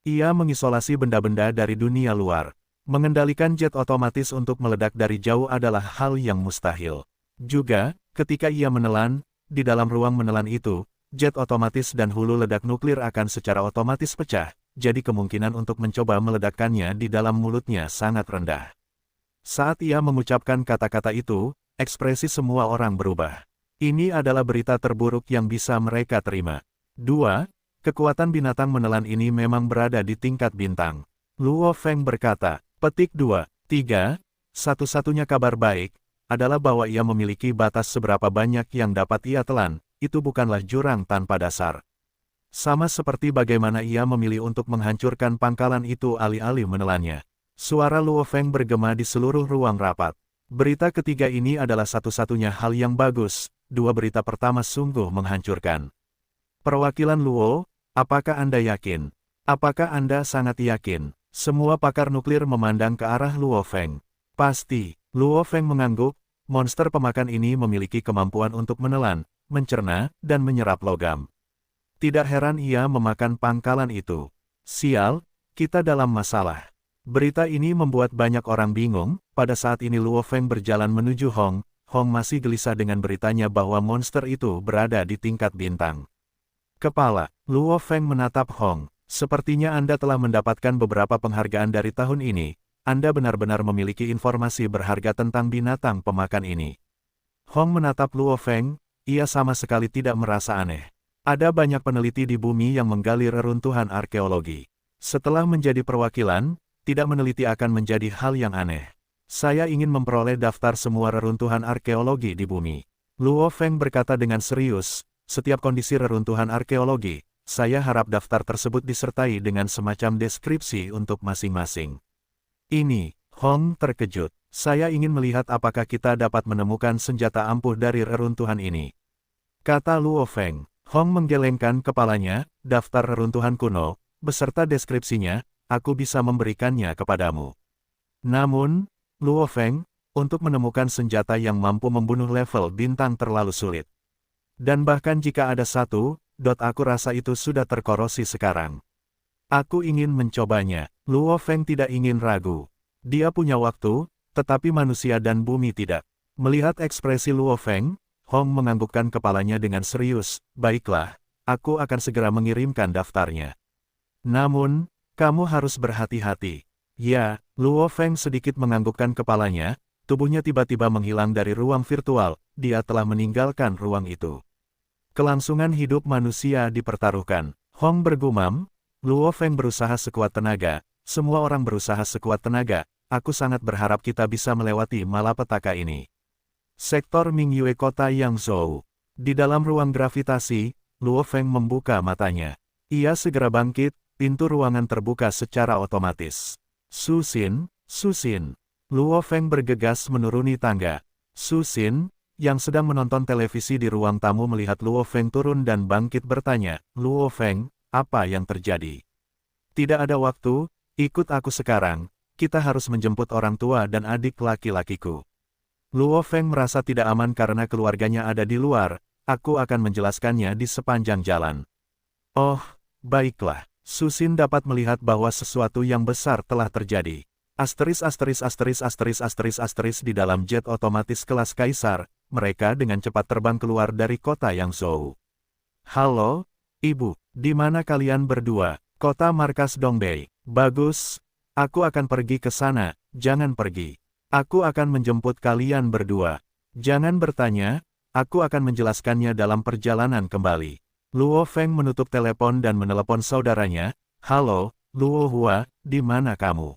Ia mengisolasi benda-benda dari dunia luar. Mengendalikan jet otomatis untuk meledak dari jauh adalah hal yang mustahil. Juga, ketika ia menelan, di dalam ruang menelan itu, jet otomatis dan hulu ledak nuklir akan secara otomatis pecah, jadi kemungkinan untuk mencoba meledakkannya di dalam mulutnya sangat rendah. Saat ia mengucapkan kata-kata itu, ekspresi semua orang berubah. Ini adalah berita terburuk yang bisa mereka terima. 2. Kekuatan binatang menelan ini memang berada di tingkat bintang. Luo Feng berkata, petik 2. 3. Satu-satunya kabar baik, adalah bahwa ia memiliki batas seberapa banyak yang dapat ia telan, itu bukanlah jurang tanpa dasar. Sama seperti bagaimana ia memilih untuk menghancurkan pangkalan itu alih-alih menelannya. Suara Luo Feng bergema di seluruh ruang rapat. Berita ketiga ini adalah satu-satunya hal yang bagus. 2 berita pertama sungguh menghancurkan. Perwakilan Luo, apakah Anda yakin? Apakah Anda sangat yakin? Semua pakar nuklir memandang ke arah Luo Feng. Pasti, Luo Feng mengangguk, monster pemakan ini memiliki kemampuan untuk menelan, mencerna, dan menyerap logam. Tidak heran ia memakan pangkalan itu. Sial, kita dalam masalah. Berita ini membuat banyak orang bingung. Pada saat ini Luo Feng berjalan menuju Hong. Hong masih gelisah dengan beritanya bahwa monster itu berada di tingkat bintang. Kepala, Luo Feng menatap Hong. Sepertinya Anda telah mendapatkan beberapa penghargaan dari tahun ini. Anda benar-benar memiliki informasi berharga tentang binatang pemakan ini. Hong menatap Luo Feng, ia sama sekali tidak merasa aneh. Ada banyak peneliti di bumi yang menggali reruntuhan arkeologi. Setelah menjadi perwakilan, tidak meneliti akan menjadi hal yang aneh. Saya ingin memperoleh daftar semua reruntuhan arkeologi di bumi. Luo Feng berkata dengan serius, setiap kondisi reruntuhan arkeologi, saya harap daftar tersebut disertai dengan semacam deskripsi untuk masing-masing. Ini, Hong terkejut. Saya ingin melihat apakah kita dapat menemukan senjata ampuh dari reruntuhan ini. Kata Luo Feng. Hong menggelengkan kepalanya, daftar reruntuhan kuno, beserta deskripsinya, aku bisa memberikannya kepadamu. Namun, Luo Feng, untuk menemukan senjata yang mampu membunuh level bintang terlalu sulit. Dan bahkan jika ada satu, aku rasa itu sudah terkorosi sekarang. Aku ingin mencobanya. Luo Feng tidak ingin ragu. Dia punya waktu, tetapi manusia dan bumi tidak. Melihat ekspresi Luo Feng, Hong menganggukkan kepalanya dengan serius, baiklah, aku akan segera mengirimkan daftarnya. Namun, kamu harus berhati-hati. Ya, Luo Feng sedikit menganggukkan kepalanya, tubuhnya tiba-tiba menghilang dari ruang virtual, dia telah meninggalkan ruang itu. Kelangsungan hidup manusia dipertaruhkan. Hong bergumam, Luo Feng berusaha sekuat tenaga, semua orang berusaha sekuat tenaga, aku sangat berharap kita bisa melewati malapetaka ini. Sektor Mingyue Kota Yangzhou. Di dalam ruang gravitasi, Luo Feng membuka matanya. Ia segera bangkit, pintu ruangan terbuka secara otomatis. Susin, Susin. Luo Feng bergegas menuruni tangga. Susin, yang sedang menonton televisi di ruang tamu melihat Luo Feng turun dan bangkit bertanya, Luo Feng, apa yang terjadi? Tidak ada waktu, ikut aku sekarang, kita harus menjemput orang tua dan adik laki-lakiku. Luo Feng merasa tidak aman karena keluarganya ada di luar, aku akan menjelaskannya di sepanjang jalan. Oh, baiklah, Susin dapat melihat bahwa sesuatu yang besar telah terjadi. Asteris di dalam jet otomatis kelas Kaisar, mereka dengan cepat terbang keluar dari kota Yangzhou. Halo, Ibu, di mana kalian berdua? Kota markas Dongbei. Bagus, aku akan pergi ke sana, jangan pergi. Aku akan menjemput kalian berdua. Jangan bertanya, aku akan menjelaskannya dalam perjalanan kembali. Luo Feng menutup telepon dan menelepon saudaranya. Halo, Luo Hua, di mana kamu?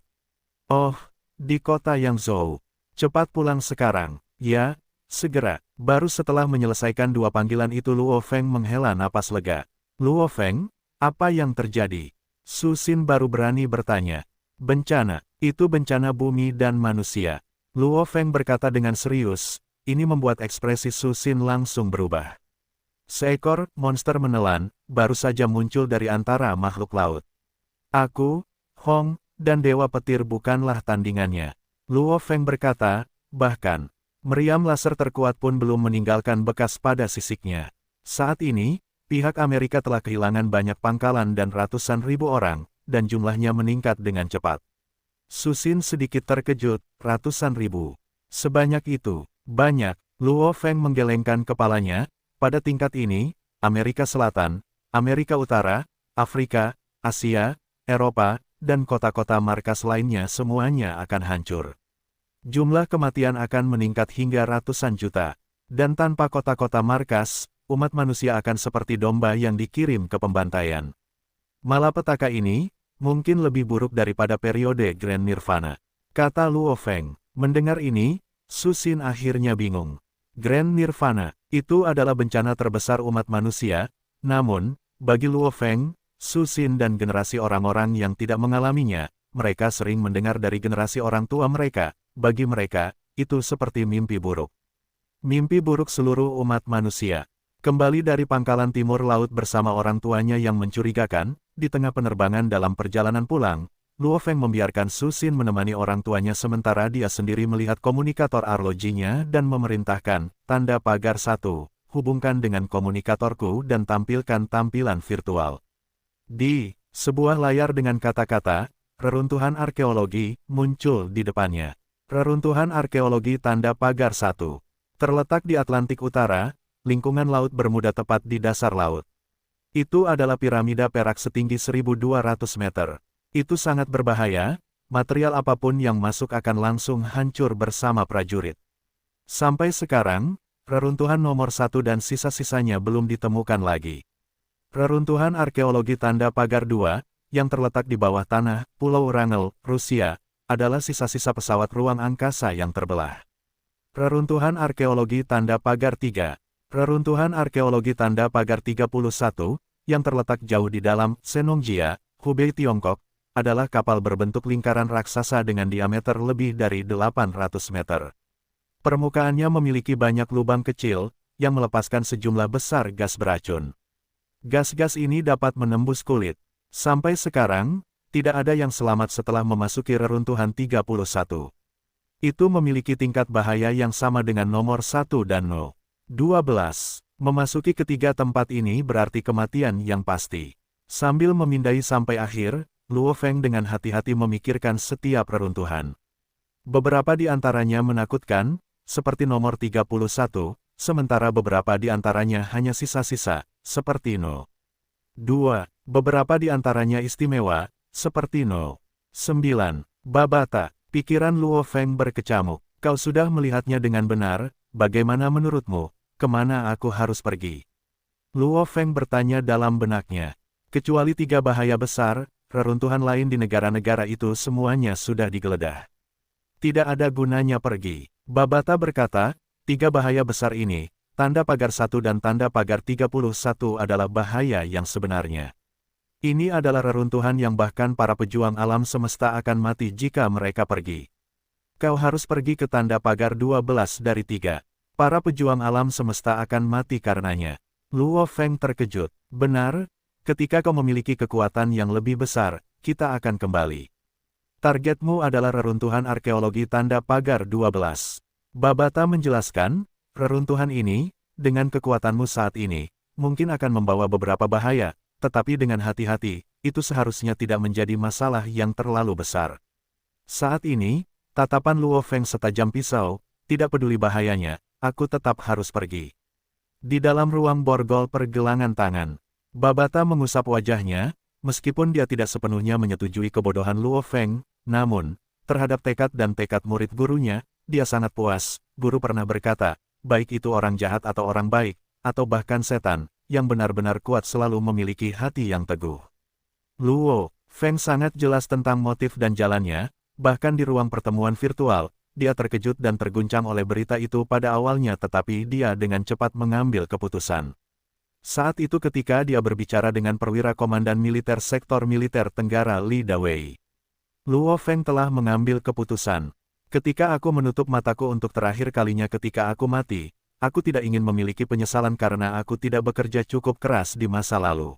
Oh, di kota Yangzhou. Cepat pulang sekarang. Ya, segera. Baru setelah menyelesaikan dua panggilan itu Luo Feng menghela napas lega. Luo Feng, apa yang terjadi? Susin baru berani bertanya. Bencana, itu bencana bumi dan manusia. Luo Feng berkata dengan serius, ini membuat ekspresi Susin langsung berubah. Seekor monster menelan, baru saja muncul dari antara makhluk laut. Aku, Hong, dan Dewa Petir bukanlah tandingannya. Luo Feng berkata, bahkan, meriam laser terkuat pun belum meninggalkan bekas pada sisiknya. Saat ini, pihak Amerika telah kehilangan banyak pangkalan dan ratusan ribu orang, dan jumlahnya meningkat dengan cepat. Susin sedikit terkejut, ratusan ribu. Sebanyak itu, banyak. Luo Feng menggelengkan kepalanya, pada tingkat ini, Amerika Selatan, Amerika Utara, Afrika, Asia, Eropa, dan kota-kota markas lainnya semuanya akan hancur. Jumlah kematian akan meningkat hingga ratusan juta. Dan tanpa kota-kota markas, umat manusia akan seperti domba yang dikirim ke pembantaian. Malapetaka ini, mungkin lebih buruk daripada periode Grand Nirvana. Kata Luo Feng. Mendengar ini, Susin akhirnya bingung. Grand Nirvana, itu adalah bencana terbesar umat manusia, namun, bagi Luo Feng, Susin dan generasi orang-orang yang tidak mengalaminya, mereka sering mendengar dari generasi orang tua mereka, bagi mereka, itu seperti mimpi buruk. Mimpi buruk seluruh umat manusia. Kembali dari pangkalan timur laut bersama orang tuanya yang mencurigakan, di tengah penerbangan dalam perjalanan pulang, Luo Feng membiarkan Su Xin menemani orang tuanya sementara dia sendiri melihat komunikator arlojinya dan memerintahkan, tanda pagar 1, hubungkan dengan komunikatorku dan tampilkan tampilan virtual. Di sebuah layar dengan kata-kata, reruntuhan arkeologi, muncul di depannya. Reruntuhan arkeologi tanda pagar 1. Terletak di Atlantik Utara, lingkungan laut Bermuda tepat di dasar laut. Itu adalah piramida perak setinggi 1.200 meter. Itu sangat berbahaya, material apapun yang masuk akan langsung hancur bersama prajurit. Sampai sekarang, reruntuhan nomor 1 dan sisa-sisanya belum ditemukan lagi. Reruntuhan arkeologi tanda pagar 2, yang terletak di bawah tanah, Pulau Wrangel, Rusia, adalah sisa-sisa pesawat ruang angkasa yang terbelah. Reruntuhan arkeologi tanda pagar 3. Reruntuhan arkeologi tanda pagar 31, yang terletak jauh di dalam Senongjia, Hubei, Tiongkok, adalah kapal berbentuk lingkaran raksasa dengan diameter lebih dari 800 meter. Permukaannya memiliki banyak lubang kecil, yang melepaskan sejumlah besar gas beracun. Gas-gas ini dapat menembus kulit. Sampai sekarang, tidak ada yang selamat setelah memasuki reruntuhan 31. Itu memiliki tingkat bahaya yang sama dengan nomor 1 dan 0. 12. Memasuki ketiga tempat ini berarti kematian yang pasti. Sambil memindai sampai akhir, Luo Feng dengan hati-hati memikirkan setiap reruntuhan. Beberapa di antaranya menakutkan, seperti nomor 31, sementara beberapa di antaranya hanya sisa-sisa, seperti 0. 2. Beberapa di antaranya istimewa, seperti 0. 9. Babata, pikiran Luo Feng berkecamuk. Kau sudah melihatnya dengan benar, bagaimana menurutmu, kemana aku harus pergi? Luo Feng bertanya dalam benaknya. Kecuali 3 bahaya besar, reruntuhan lain di negara-negara itu semuanya sudah digeledah. Tidak ada gunanya pergi. Babata berkata, 3 bahaya besar ini, tanda pagar 1 dan tanda pagar 31 adalah bahaya yang sebenarnya. Ini adalah reruntuhan yang bahkan para pejuang alam semesta akan mati jika mereka pergi. Kau harus pergi ke tanda pagar 12 dari 3. Para pejuang alam semesta akan mati karenanya. Luo Feng terkejut. Benar? Ketika kau memiliki kekuatan yang lebih besar, kita akan kembali. Targetmu adalah reruntuhan arkeologi tanda pagar 12. Babata menjelaskan, reruntuhan ini, dengan kekuatanmu saat ini, mungkin akan membawa beberapa bahaya, tetapi dengan hati-hati, itu seharusnya tidak menjadi masalah yang terlalu besar. Saat ini, tatapan Luo Feng setajam pisau, tidak peduli bahayanya, aku tetap harus pergi. Di dalam ruang borgol pergelangan tangan, Babata mengusap wajahnya, meskipun dia tidak sepenuhnya menyetujui kebodohan Luo Feng, namun, terhadap tekad dan tekad murid gurunya, dia sangat puas. Guru pernah berkata, baik itu orang jahat atau orang baik, atau bahkan setan, yang benar-benar kuat selalu memiliki hati yang teguh. Luo Feng sangat jelas tentang motif dan jalannya, bahkan di ruang pertemuan virtual, dia terkejut dan terguncang oleh berita itu pada awalnya tetapi dia dengan cepat mengambil keputusan. Saat itu ketika dia berbicara dengan perwira komandan militer sektor militer Tenggara Li Dawei. Luo Feng telah mengambil keputusan. Ketika aku menutup mataku untuk terakhir kalinya ketika aku mati, aku tidak ingin memiliki penyesalan karena aku tidak bekerja cukup keras di masa lalu.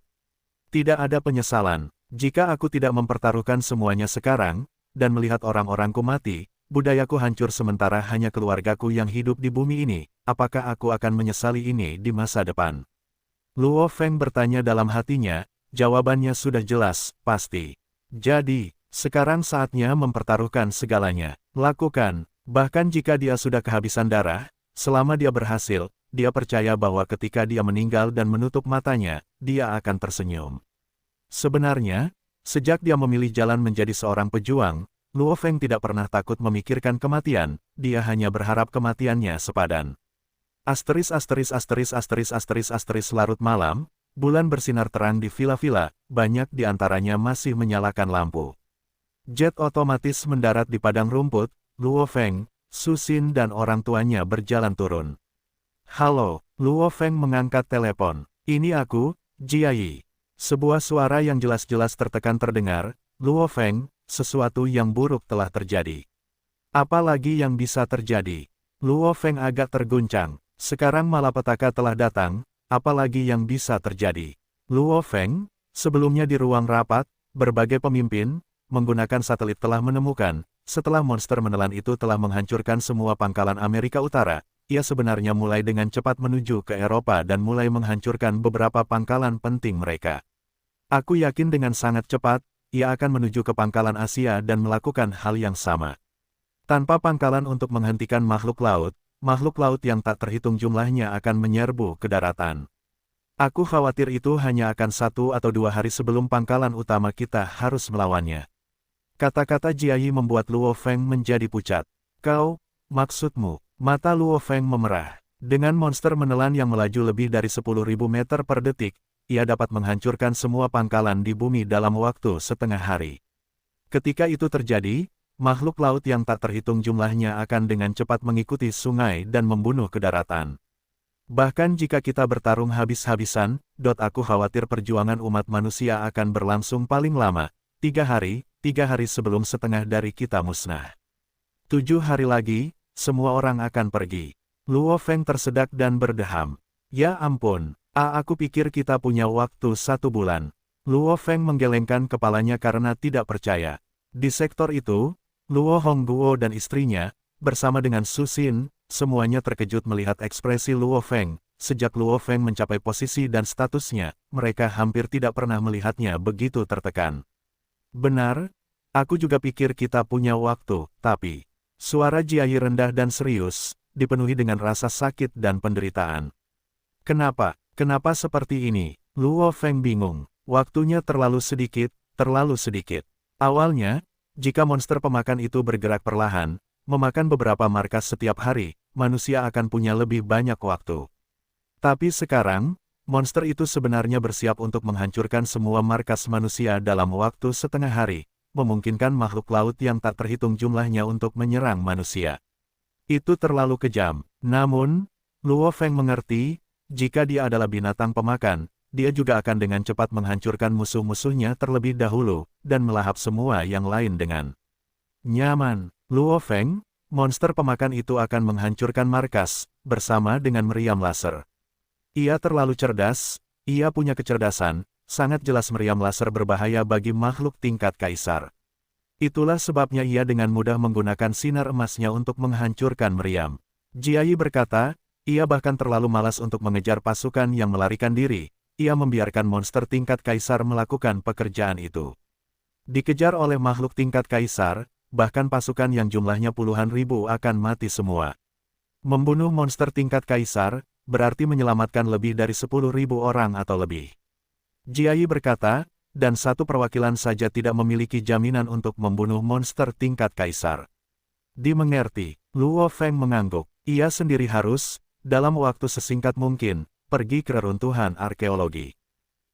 Tidak ada penyesalan, jika aku tidak mempertaruhkan semuanya sekarang, dan melihat orang-orangku mati, budayaku hancur sementara hanya keluargaku yang hidup di bumi ini, apakah aku akan menyesali ini di masa depan? Luo Feng bertanya dalam hatinya, jawabannya sudah jelas, pasti. Jadi, sekarang saatnya mempertaruhkan segalanya. Lakukan, bahkan jika dia sudah kehabisan darah, selama dia berhasil, dia percaya bahwa ketika dia meninggal dan menutup matanya, dia akan tersenyum. Sebenarnya, sejak dia memilih jalan menjadi seorang pejuang, Luo Feng tidak pernah takut memikirkan kematian, dia hanya berharap kematiannya sepadan. Larut malam, bulan bersinar terang di villa-villa, banyak di antaranya masih menyalakan lampu. Jet otomatis mendarat di padang rumput, Luo Feng, Su Xin dan orang tuanya berjalan turun. Halo, Luo Feng mengangkat telepon. Ini aku, Jia Yi. Sebuah suara yang jelas-jelas tertekan terdengar, Luo Feng, sesuatu yang buruk telah terjadi. Apa lagi yang bisa terjadi? Luo Feng agak terguncang. Sekarang malapetaka telah datang, apalagi yang bisa terjadi? Luo Feng, sebelumnya di ruang rapat, berbagai pemimpin, menggunakan satelit telah menemukan, setelah monster menelan itu telah menghancurkan semua pangkalan Amerika Utara, ia sebenarnya mulai dengan cepat menuju ke Eropa dan mulai menghancurkan beberapa pangkalan penting mereka. Aku yakin dengan sangat cepat, ia akan menuju ke pangkalan Asia dan melakukan hal yang sama. Tanpa pangkalan untuk menghentikan makhluk laut yang tak terhitung jumlahnya akan menyerbu ke daratan. Aku khawatir itu hanya akan 1 atau 2 hari sebelum pangkalan utama kita harus melawannya. Kata-kata Jiayi membuat Luo Feng menjadi pucat. Kau, maksudmu? Mata Luo Feng memerah. Dengan monster menelan yang melaju lebih dari 10.000 meter per detik, ia dapat menghancurkan semua pangkalan di bumi dalam waktu setengah hari. Ketika itu terjadi, makhluk laut yang tak terhitung jumlahnya akan dengan cepat mengikuti sungai dan membunuh ke daratan. Bahkan jika kita bertarung habis-habisan, aku khawatir perjuangan umat manusia akan berlangsung paling lama, 3 hari sebelum setengah dari kita musnah. 7 hari lagi, semua orang akan pergi. Luo Feng tersedak dan berdeham. Ya ampun, aku pikir kita punya waktu 1 bulan. Luo Feng menggelengkan kepalanya karena tidak percaya. Di sektor itu, Luo Hongguo dan istrinya, bersama dengan Su Xin, semuanya terkejut melihat ekspresi Luo Feng. Sejak Luo Feng mencapai posisi dan statusnya, mereka hampir tidak pernah melihatnya begitu tertekan. Benar, aku juga pikir kita punya waktu, tapi... Suara Jiayi rendah dan serius, dipenuhi dengan rasa sakit dan penderitaan. Kenapa seperti ini? Luo Feng bingung. Waktunya terlalu sedikit. Awalnya, jika monster pemakan itu bergerak perlahan, memakan beberapa markas setiap hari, manusia akan punya lebih banyak waktu. Tapi sekarang, monster itu sebenarnya bersiap untuk menghancurkan semua markas manusia dalam waktu setengah hari, memungkinkan makhluk laut yang tak terhitung jumlahnya untuk menyerang manusia. Itu terlalu kejam. Namun, Luo Feng mengerti, jika dia adalah binatang pemakan, dia juga akan dengan cepat menghancurkan musuh-musuhnya terlebih dahulu, dan melahap semua yang lain dengan nyaman. Luo Feng, monster pemakan itu akan menghancurkan markas, bersama dengan meriam laser. Ia terlalu cerdas, ia punya kecerdasan, sangat jelas meriam laser berbahaya bagi makhluk tingkat kaisar. Itulah sebabnya ia dengan mudah menggunakan sinar emasnya untuk menghancurkan meriam. Jiayi berkata, ia bahkan terlalu malas untuk mengejar pasukan yang melarikan diri, ia membiarkan monster tingkat kaisar melakukan pekerjaan itu. Dikejar oleh makhluk tingkat kaisar, bahkan pasukan yang jumlahnya puluhan ribu akan mati semua. Membunuh monster tingkat kaisar, berarti menyelamatkan lebih dari 10.000 orang atau lebih. Jiayi berkata, dan 1 perwakilan saja tidak memiliki jaminan untuk membunuh monster tingkat kaisar. Dimengerti, Luo Feng mengangguk. Ia sendiri harus, dalam waktu sesingkat mungkin, pergi ke reruntuhan arkeologi.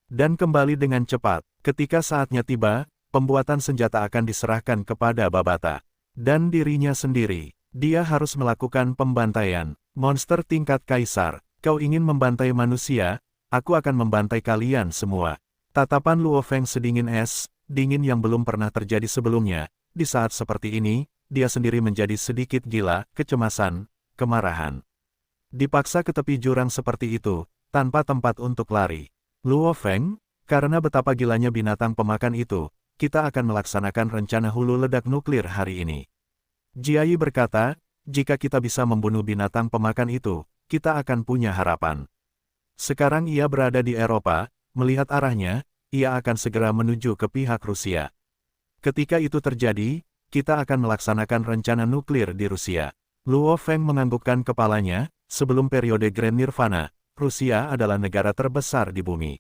Dan kembali dengan cepat. Ketika saatnya tiba, pembuatan senjata akan diserahkan kepada Babata. Dan dirinya sendiri, dia harus melakukan pembantaian. Monster tingkat kaisar, kau ingin membantai manusia? Aku akan membantai kalian semua. Tatapan Luo Feng sedingin es, dingin yang belum pernah terjadi sebelumnya. Di saat seperti ini, dia sendiri menjadi sedikit gila, kecemasan, kemarahan. Dipaksa ke tepi jurang seperti itu, tanpa tempat untuk lari. Luo Feng, karena betapa gilanya binatang pemakan itu, kita akan melaksanakan rencana hulu ledak nuklir hari ini. Jiayi berkata, jika kita bisa membunuh binatang pemakan itu, kita akan punya harapan. Sekarang ia berada di Eropa, melihat arahnya, ia akan segera menuju ke pihak Rusia. Ketika itu terjadi, kita akan melaksanakan rencana nuklir di Rusia. Luo Feng menganggukkan kepalanya, sebelum periode Grand Nirvana, Rusia adalah negara terbesar di bumi.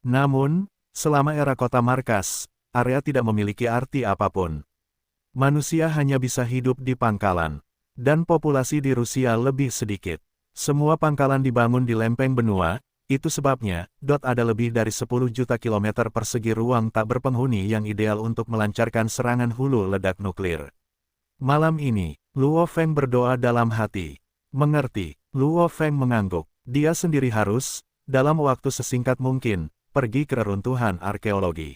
Namun, selama era kota markas, area tidak memiliki arti apapun. Manusia hanya bisa hidup di pangkalan, dan populasi di Rusia lebih sedikit. Semua pangkalan dibangun di lempeng benua, itu sebabnya, ada lebih dari 10 juta kilometer persegi ruang tak berpenghuni yang ideal untuk melancarkan serangan hulu ledak nuklir. Malam ini, Luo Feng berdoa dalam hati. Mengerti, Luo Feng mengangguk. Dia sendiri harus, dalam waktu sesingkat mungkin, pergi ke reruntuhan arkeologi.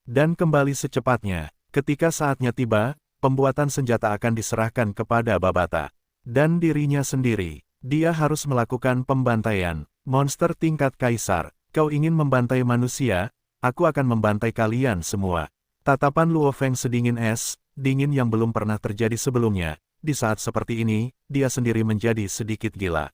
Dan kembali secepatnya, ketika saatnya tiba, pembuatan senjata akan diserahkan kepada Babata. Dan dirinya sendiri. Dia harus melakukan pembantaian. Monster tingkat kaisar, kau ingin membantai manusia, aku akan membantai kalian semua. Tatapan Luo Feng sedingin es, dingin yang belum pernah terjadi sebelumnya. Di saat seperti ini, dia sendiri menjadi sedikit gila.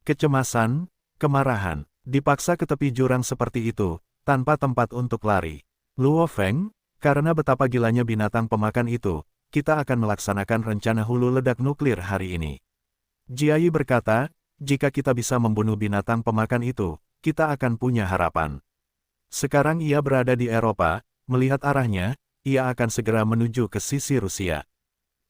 Kecemasan, kemarahan, dipaksa ke tepi jurang seperti itu, tanpa tempat untuk lari. Luo Feng, karena betapa gilanya binatang pemakan itu, kita akan melaksanakan rencana hulu ledak nuklir hari ini. Jiayi berkata, jika kita bisa membunuh binatang pemakan itu, kita akan punya harapan. Sekarang ia berada di Eropa, melihat arahnya, ia akan segera menuju ke sisi Rusia.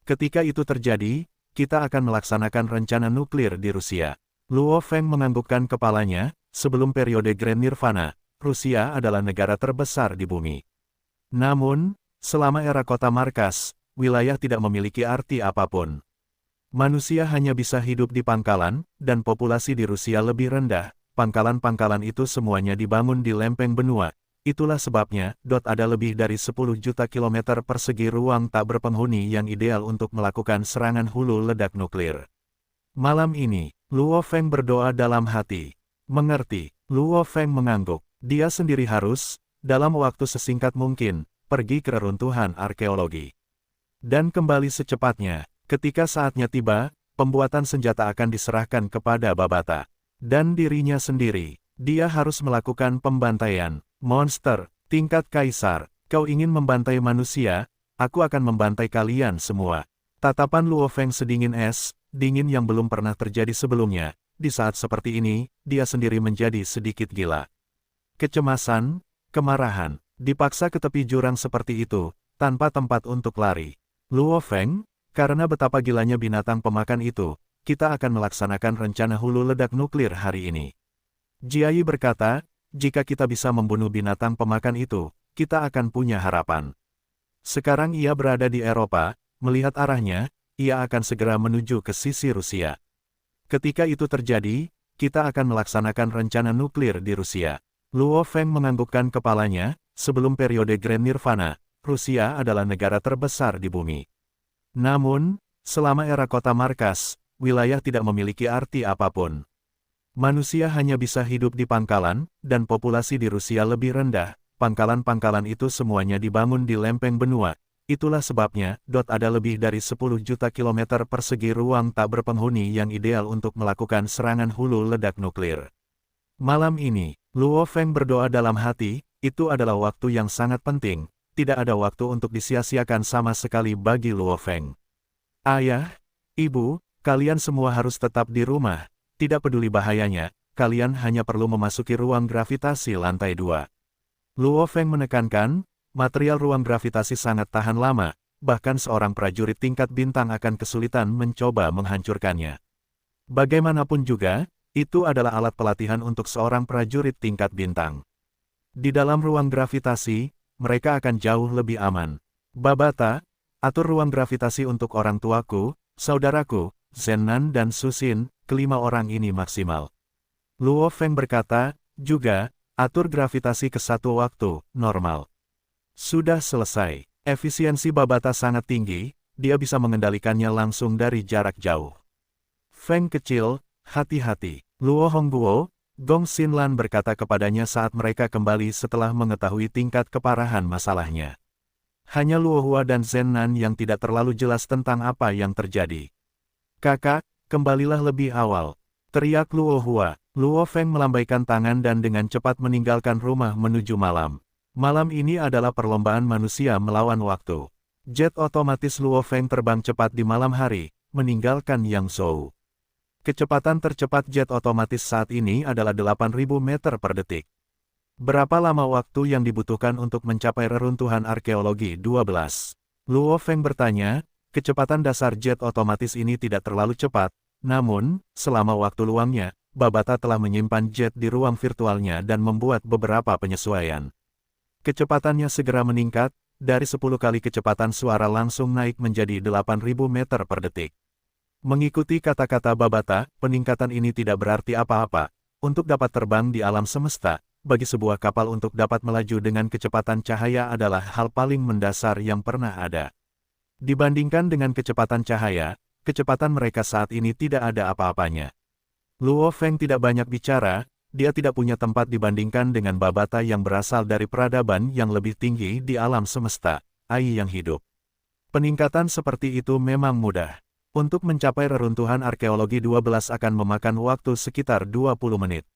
Ketika itu terjadi, kita akan melaksanakan rencana nuklir di Rusia. Luo Feng menganggukkan kepalanya, sebelum periode Grand Nirvana, Rusia adalah negara terbesar di bumi. Namun, selama era kota markas, wilayah tidak memiliki arti apapun. Manusia hanya bisa hidup di pangkalan, dan populasi di Rusia lebih rendah. Pangkalan-pangkalan itu semuanya dibangun di lempeng benua. Itulah sebabnya, ada lebih dari 10 juta kilometer persegi ruang tak berpenghuni yang ideal untuk melakukan serangan hulu ledak nuklir. Malam ini, Luo Feng berdoa dalam hati. Mengerti, Luo Feng mengangguk. Dia sendiri harus, dalam waktu sesingkat mungkin, pergi ke reruntuhan arkeologi. Dan kembali secepatnya, ketika saatnya tiba, pembuatan senjata akan diserahkan kepada Babata. Dan dirinya sendiri, dia harus melakukan pembantaian. Monster, tingkat kaisar, kau ingin membantai manusia, aku akan membantai kalian semua. Tatapan Luo Feng sedingin es, dingin yang belum pernah terjadi sebelumnya. Di saat seperti ini, dia sendiri menjadi sedikit gila. Kecemasan, kemarahan, dipaksa ke tepi jurang seperti itu, tanpa tempat untuk lari. Luo Feng, karena betapa gilanya binatang pemakan itu, kita akan melaksanakan rencana hulu ledak nuklir hari ini. Jiayi berkata, jika kita bisa membunuh binatang pemakan itu, kita akan punya harapan. Sekarang ia berada di Eropa, melihat arahnya, ia akan segera menuju ke sisi Rusia. Ketika itu terjadi, kita akan melaksanakan rencana nuklir di Rusia. Luo Feng menganggukkan kepalanya, sebelum periode Grand Nirvana, Rusia adalah negara terbesar di bumi. Namun, selama era kota markas, wilayah tidak memiliki arti apapun. Manusia hanya bisa hidup di pangkalan, dan populasi di Rusia lebih rendah. Pangkalan-pangkalan itu semuanya dibangun di lempeng benua. Itulah sebabnya, ada lebih dari 10 juta kilometer persegi ruang tak berpenghuni yang ideal untuk melakukan serangan hulu ledak nuklir. Malam ini, Luo Feng berdoa dalam hati, itu adalah waktu yang sangat penting. Tidak ada waktu untuk disia-siakan sama sekali bagi Luo Feng. Ayah, ibu, kalian semua harus tetap di rumah. Tidak peduli bahayanya, kalian hanya perlu memasuki ruang gravitasi lantai 2. Luo Feng menekankan, material ruang gravitasi sangat tahan lama, bahkan seorang prajurit tingkat bintang akan kesulitan mencoba menghancurkannya. Bagaimanapun juga, itu adalah alat pelatihan untuk seorang prajurit tingkat bintang. Di dalam ruang gravitasi, mereka akan jauh lebih aman. Babata, atur ruang gravitasi untuk orang tuaku, saudaraku, Zenan dan Susin, kelima orang ini maksimal. Luo Feng berkata, juga, atur gravitasi ke satu waktu, normal. Sudah selesai. Efisiensi Babata sangat tinggi, dia bisa mengendalikannya langsung dari jarak jauh. Feng kecil, hati-hati. Luo Hongguo, Gong Xinlan berkata kepadanya saat mereka kembali setelah mengetahui tingkat keparahan masalahnya. Hanya Luo Hua dan Zenan yang tidak terlalu jelas tentang apa yang terjadi. Kakak, kembalilah lebih awal. Teriak Luo Hua. Luo Feng melambaikan tangan dan dengan cepat meninggalkan rumah menuju malam. Malam ini adalah perlombaan manusia melawan waktu. Jet otomatis Luo Feng terbang cepat di malam hari, meninggalkan Yangzhou. Kecepatan tercepat jet otomatis saat ini adalah 8.000 meter per detik. Berapa lama waktu yang dibutuhkan untuk mencapai reruntuhan arkeologi 12? Luo Feng bertanya. Kecepatan dasar jet otomatis ini tidak terlalu cepat, namun, selama waktu luangnya, Babata telah menyimpan jet di ruang virtualnya dan membuat beberapa penyesuaian. Kecepatannya segera meningkat, dari 10 kali kecepatan suara langsung naik menjadi 8.000 meter per detik. Mengikuti kata-kata Babata, peningkatan ini tidak berarti apa-apa. Untuk dapat terbang di alam semesta, bagi sebuah kapal untuk dapat melaju dengan kecepatan cahaya adalah hal paling mendasar yang pernah ada. Dibandingkan dengan kecepatan cahaya, kecepatan mereka saat ini tidak ada apa-apanya. Luo Feng tidak banyak bicara, dia tidak punya tempat dibandingkan dengan Babata yang berasal dari peradaban yang lebih tinggi di alam semesta, AI yang hidup. Peningkatan seperti itu memang mudah. Untuk mencapai reruntuhan arkeologi 12 akan memakan waktu sekitar 20 menit.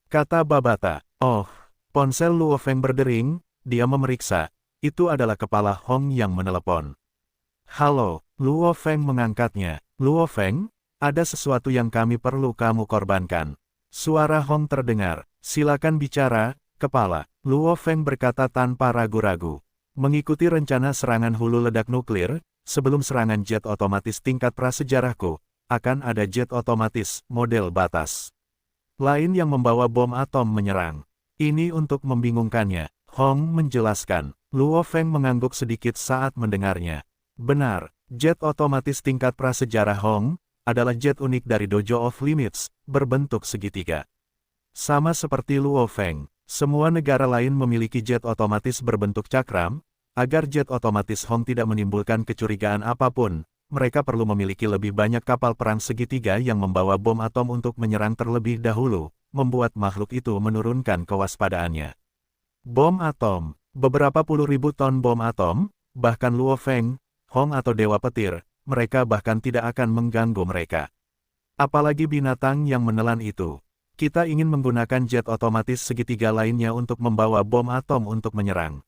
Kata Babata. Oh, ponsel Luo Feng berdering, dia memeriksa. Itu adalah kepala Hong yang menelepon. Halo, Luo Feng mengangkatnya. Luo Feng, ada sesuatu yang kami perlu kamu korbankan. Suara Hong terdengar. Silakan bicara, kepala. Luo Feng berkata tanpa ragu-ragu. Mengikuti rencana serangan hulu ledak nuklir, sebelum serangan jet otomatis tingkat prasejarahku, akan ada jet otomatis model batas lain yang membawa bom atom menyerang. Ini untuk membingungkannya, Hong menjelaskan. Luo Feng mengangguk sedikit saat mendengarnya. Benar, jet otomatis tingkat prasejarah Hong adalah jet unik dari Dojo of Limits, berbentuk segitiga. Sama seperti Luo Feng, semua negara lain memiliki jet otomatis berbentuk cakram. Agar jet otomatis Hong tidak menimbulkan kecurigaan apapun, mereka perlu memiliki lebih banyak kapal perang segitiga yang membawa bom atom untuk menyerang terlebih dahulu, membuat makhluk itu menurunkan kewaspadaannya. Bom atom, beberapa puluh ribu ton bom atom, bahkan Luo Feng, Hong atau Dewa Petir, mereka bahkan tidak akan mengganggu mereka. Apalagi binatang yang menelan itu. Kita ingin menggunakan jet otomatis segitiga lainnya untuk membawa bom atom untuk menyerang.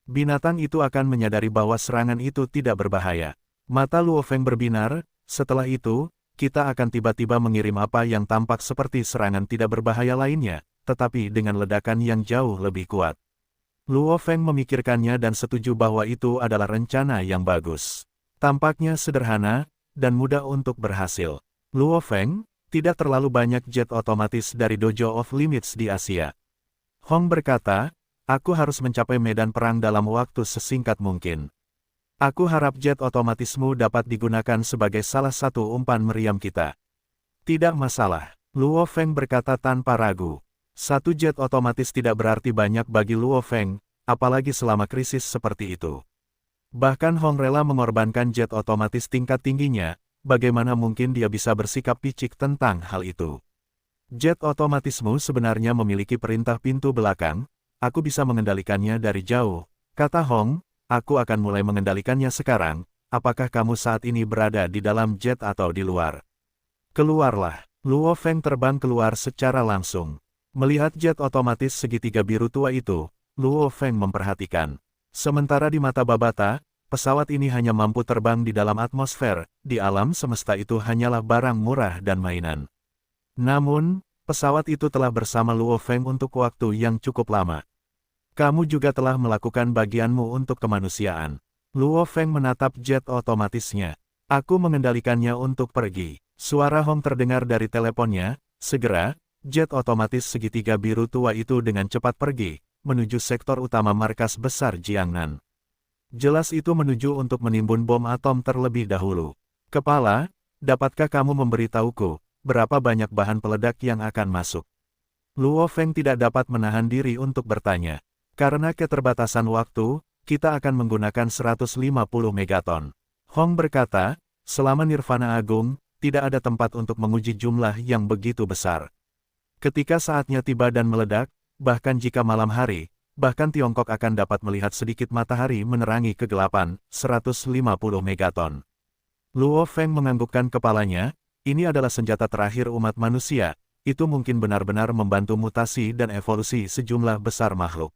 Binatang itu akan menyadari bahwa serangan itu tidak berbahaya. Mata Luo Feng berbinar, setelah itu, kita akan tiba-tiba mengirim apa yang tampak seperti serangan tidak berbahaya lainnya, tetapi dengan ledakan yang jauh lebih kuat. Luo Feng memikirkannya dan setuju bahwa itu adalah rencana yang bagus. Tampaknya sederhana, dan mudah untuk berhasil. Luo Feng, tidak terlalu banyak jet otomatis dari Dojo of Limits di Asia. Hong berkata, aku harus mencapai medan perang dalam waktu sesingkat mungkin. Aku harap jet otomatismu dapat digunakan sebagai salah satu umpan meriam kita. Tidak masalah, Luo Feng berkata tanpa ragu. Satu jet otomatis tidak berarti banyak bagi Luo Feng, apalagi selama krisis seperti itu. Bahkan Hong rela mengorbankan jet otomatis tingkat tingginya, bagaimana mungkin dia bisa bersikap picik tentang hal itu. Jet otomatismu sebenarnya memiliki perintah pintu belakang, aku bisa mengendalikannya dari jauh, kata Hong, aku akan mulai mengendalikannya sekarang, apakah kamu saat ini berada di dalam jet atau di luar? Keluarlah, Luo Feng terbang keluar secara langsung. Melihat jet otomatis segitiga biru tua itu, Luo Feng memperhatikan. Sementara di mata Babata, pesawat ini hanya mampu terbang di dalam atmosfer, di alam semesta itu hanyalah barang murah dan mainan. Namun, pesawat itu telah bersama Luo Feng untuk waktu yang cukup lama. Kamu juga telah melakukan bagianmu untuk kemanusiaan. Luo Feng menatap jet otomatisnya. Aku mengendalikannya untuk pergi. Suara Hong terdengar dari teleponnya, segera, jet otomatis segitiga biru tua itu dengan cepat pergi, menuju sektor utama markas besar Jiangnan. Jelas itu menuju untuk menimbun bom atom terlebih dahulu. Kepala, dapatkah kamu memberitahuku, berapa banyak bahan peledak yang akan masuk? Luo Feng tidak dapat menahan diri untuk bertanya. Karena keterbatasan waktu, kita akan menggunakan 150 megaton. Hong berkata, selama Nirvana Agung, tidak ada tempat untuk menguji jumlah yang begitu besar. Ketika saatnya tiba dan meledak, bahkan jika malam hari, bahkan Tiongkok akan dapat melihat sedikit matahari menerangi kegelapan, 150 megaton. Luo Feng menganggukkan kepalanya, ini adalah senjata terakhir umat manusia, itu mungkin benar-benar membantu mutasi dan evolusi sejumlah besar makhluk.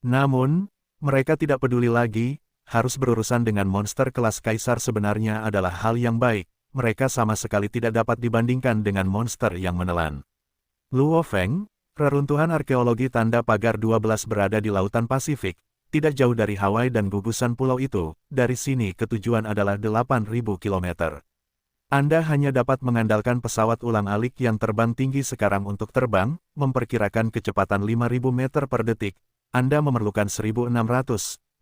Namun, mereka tidak peduli lagi, harus berurusan dengan monster kelas kaisar sebenarnya adalah hal yang baik, mereka sama sekali tidak dapat dibandingkan dengan monster yang menelan. Luo Feng, reruntuhan arkeologi tanda pagar 12 berada di Lautan Pasifik, tidak jauh dari Hawaii dan gugusan pulau itu, dari sini ke tujuan adalah 8.000 km. Anda hanya dapat mengandalkan pesawat ulang-alik yang terbang tinggi sekarang untuk terbang, memperkirakan kecepatan 5.000 meter per detik, Anda memerlukan 1.600,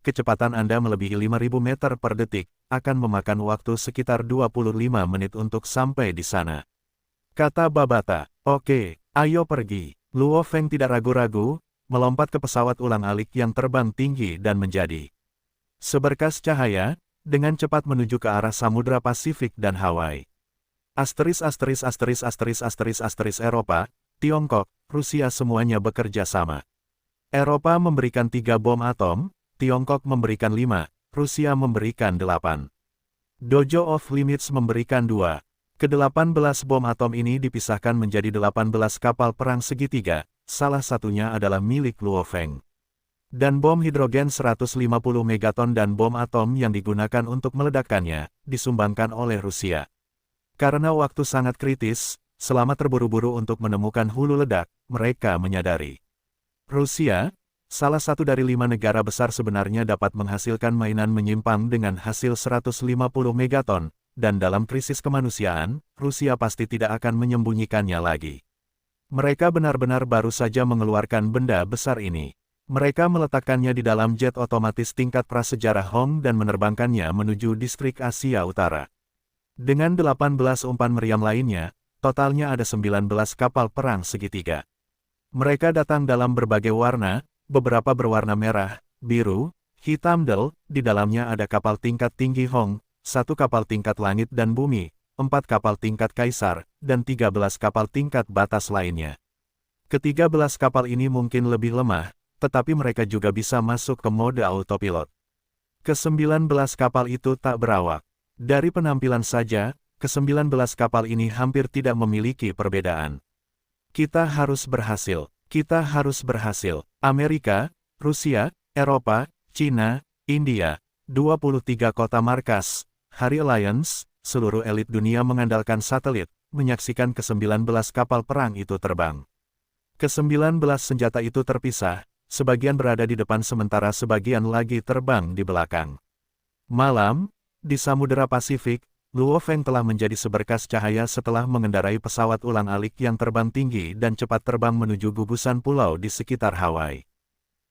kecepatan Anda melebihi 5.000 meter per detik, akan memakan waktu sekitar 25 menit untuk sampai di sana. Kata Babata, oke. Ayo pergi. Luo Feng tidak ragu-ragu, melompat ke pesawat ulang-alik yang terbang tinggi dan menjadi seberkas cahaya, dengan cepat menuju ke arah Samudra Pasifik dan Hawaii. Eropa, Tiongkok, Rusia semuanya bekerja sama. Eropa memberikan 3 bom atom, Tiongkok memberikan 5, Rusia memberikan 8. Dojo of Limits memberikan 2. Ke-18 bom atom ini dipisahkan menjadi 18 kapal perang segitiga, salah satunya adalah milik Luo Feng. Dan bom hidrogen 150 megaton dan bom atom yang digunakan untuk meledakkannya, disumbangkan oleh Rusia. Karena waktu sangat kritis, selama terburu-buru untuk menemukan hulu ledak, mereka menyadari. Rusia, salah satu dari 5 negara besar sebenarnya dapat menghasilkan mainan menyimpang dengan hasil 150 megaton, dan dalam krisis kemanusiaan, Rusia pasti tidak akan menyembunyikannya lagi. Mereka benar-benar baru saja mengeluarkan benda besar ini. Mereka meletakkannya di dalam jet otomatis tingkat prasejarah Hong dan menerbangkannya menuju distrik Asia Utara. Dengan 18 umpan meriam lainnya, totalnya ada 19 kapal perang segitiga. Mereka datang dalam berbagai warna, beberapa berwarna merah, biru, hitam del, di dalamnya ada kapal tingkat tinggi Hong, 1 kapal tingkat langit dan bumi, 4 kapal tingkat kaisar, dan 13 kapal tingkat batas lainnya. Ke-13 kapal ini mungkin lebih lemah, tetapi mereka juga bisa masuk ke mode autopilot. Ke-19 kapal itu tak berawak. Dari penampilan saja, ke-19 kapal ini hampir tidak memiliki perbedaan. Kita harus berhasil. Kita harus berhasil. Amerika, Rusia, Eropa, Cina, India, 23 kota markas, Hari Alliance, seluruh elit dunia mengandalkan satelit, menyaksikan ke-19 kapal perang itu terbang. Ke-19 senjata itu terpisah, sebagian berada di depan sementara sebagian lagi terbang di belakang. Malam, di Samudera Pasifik, Luo Feng telah menjadi seberkas cahaya setelah mengendarai pesawat ulang-alik yang terbang tinggi dan cepat terbang menuju gugusan pulau di sekitar Hawaii.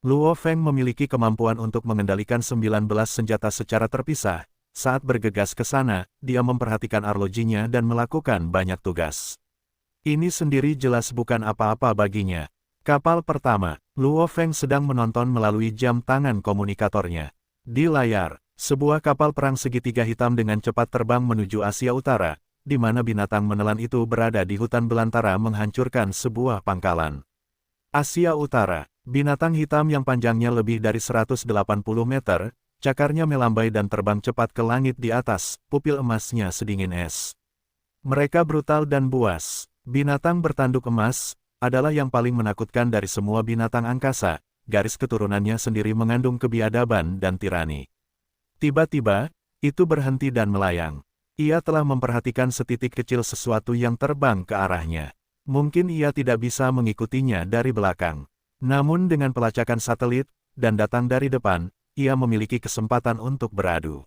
Luo Feng memiliki kemampuan untuk mengendalikan 19 senjata secara terpisah. Saat bergegas ke sana, dia memperhatikan arlojinya dan melakukan banyak tugas. Ini sendiri jelas bukan apa-apa baginya. Kapal pertama, Luo Feng sedang menonton melalui jam tangan komunikatornya. Di layar, sebuah kapal perang segitiga hitam dengan cepat terbang menuju Asia Utara, di mana binatang menelan itu berada di hutan belantara menghancurkan sebuah pangkalan. Asia Utara, binatang hitam yang panjangnya lebih dari 180 meter, cakarnya melambai dan terbang cepat ke langit di atas, pupil emasnya sedingin es. Mereka brutal dan buas. Binatang bertanduk emas adalah yang paling menakutkan dari semua binatang angkasa, garis keturunannya sendiri mengandung kebiadaban dan tirani. Tiba-tiba, itu berhenti dan melayang. Ia telah memperhatikan setitik kecil sesuatu yang terbang ke arahnya. Mungkin ia tidak bisa mengikutinya dari belakang. Namun dengan pelacakan satelit, dan datang dari depan, ia memiliki kesempatan untuk beradu.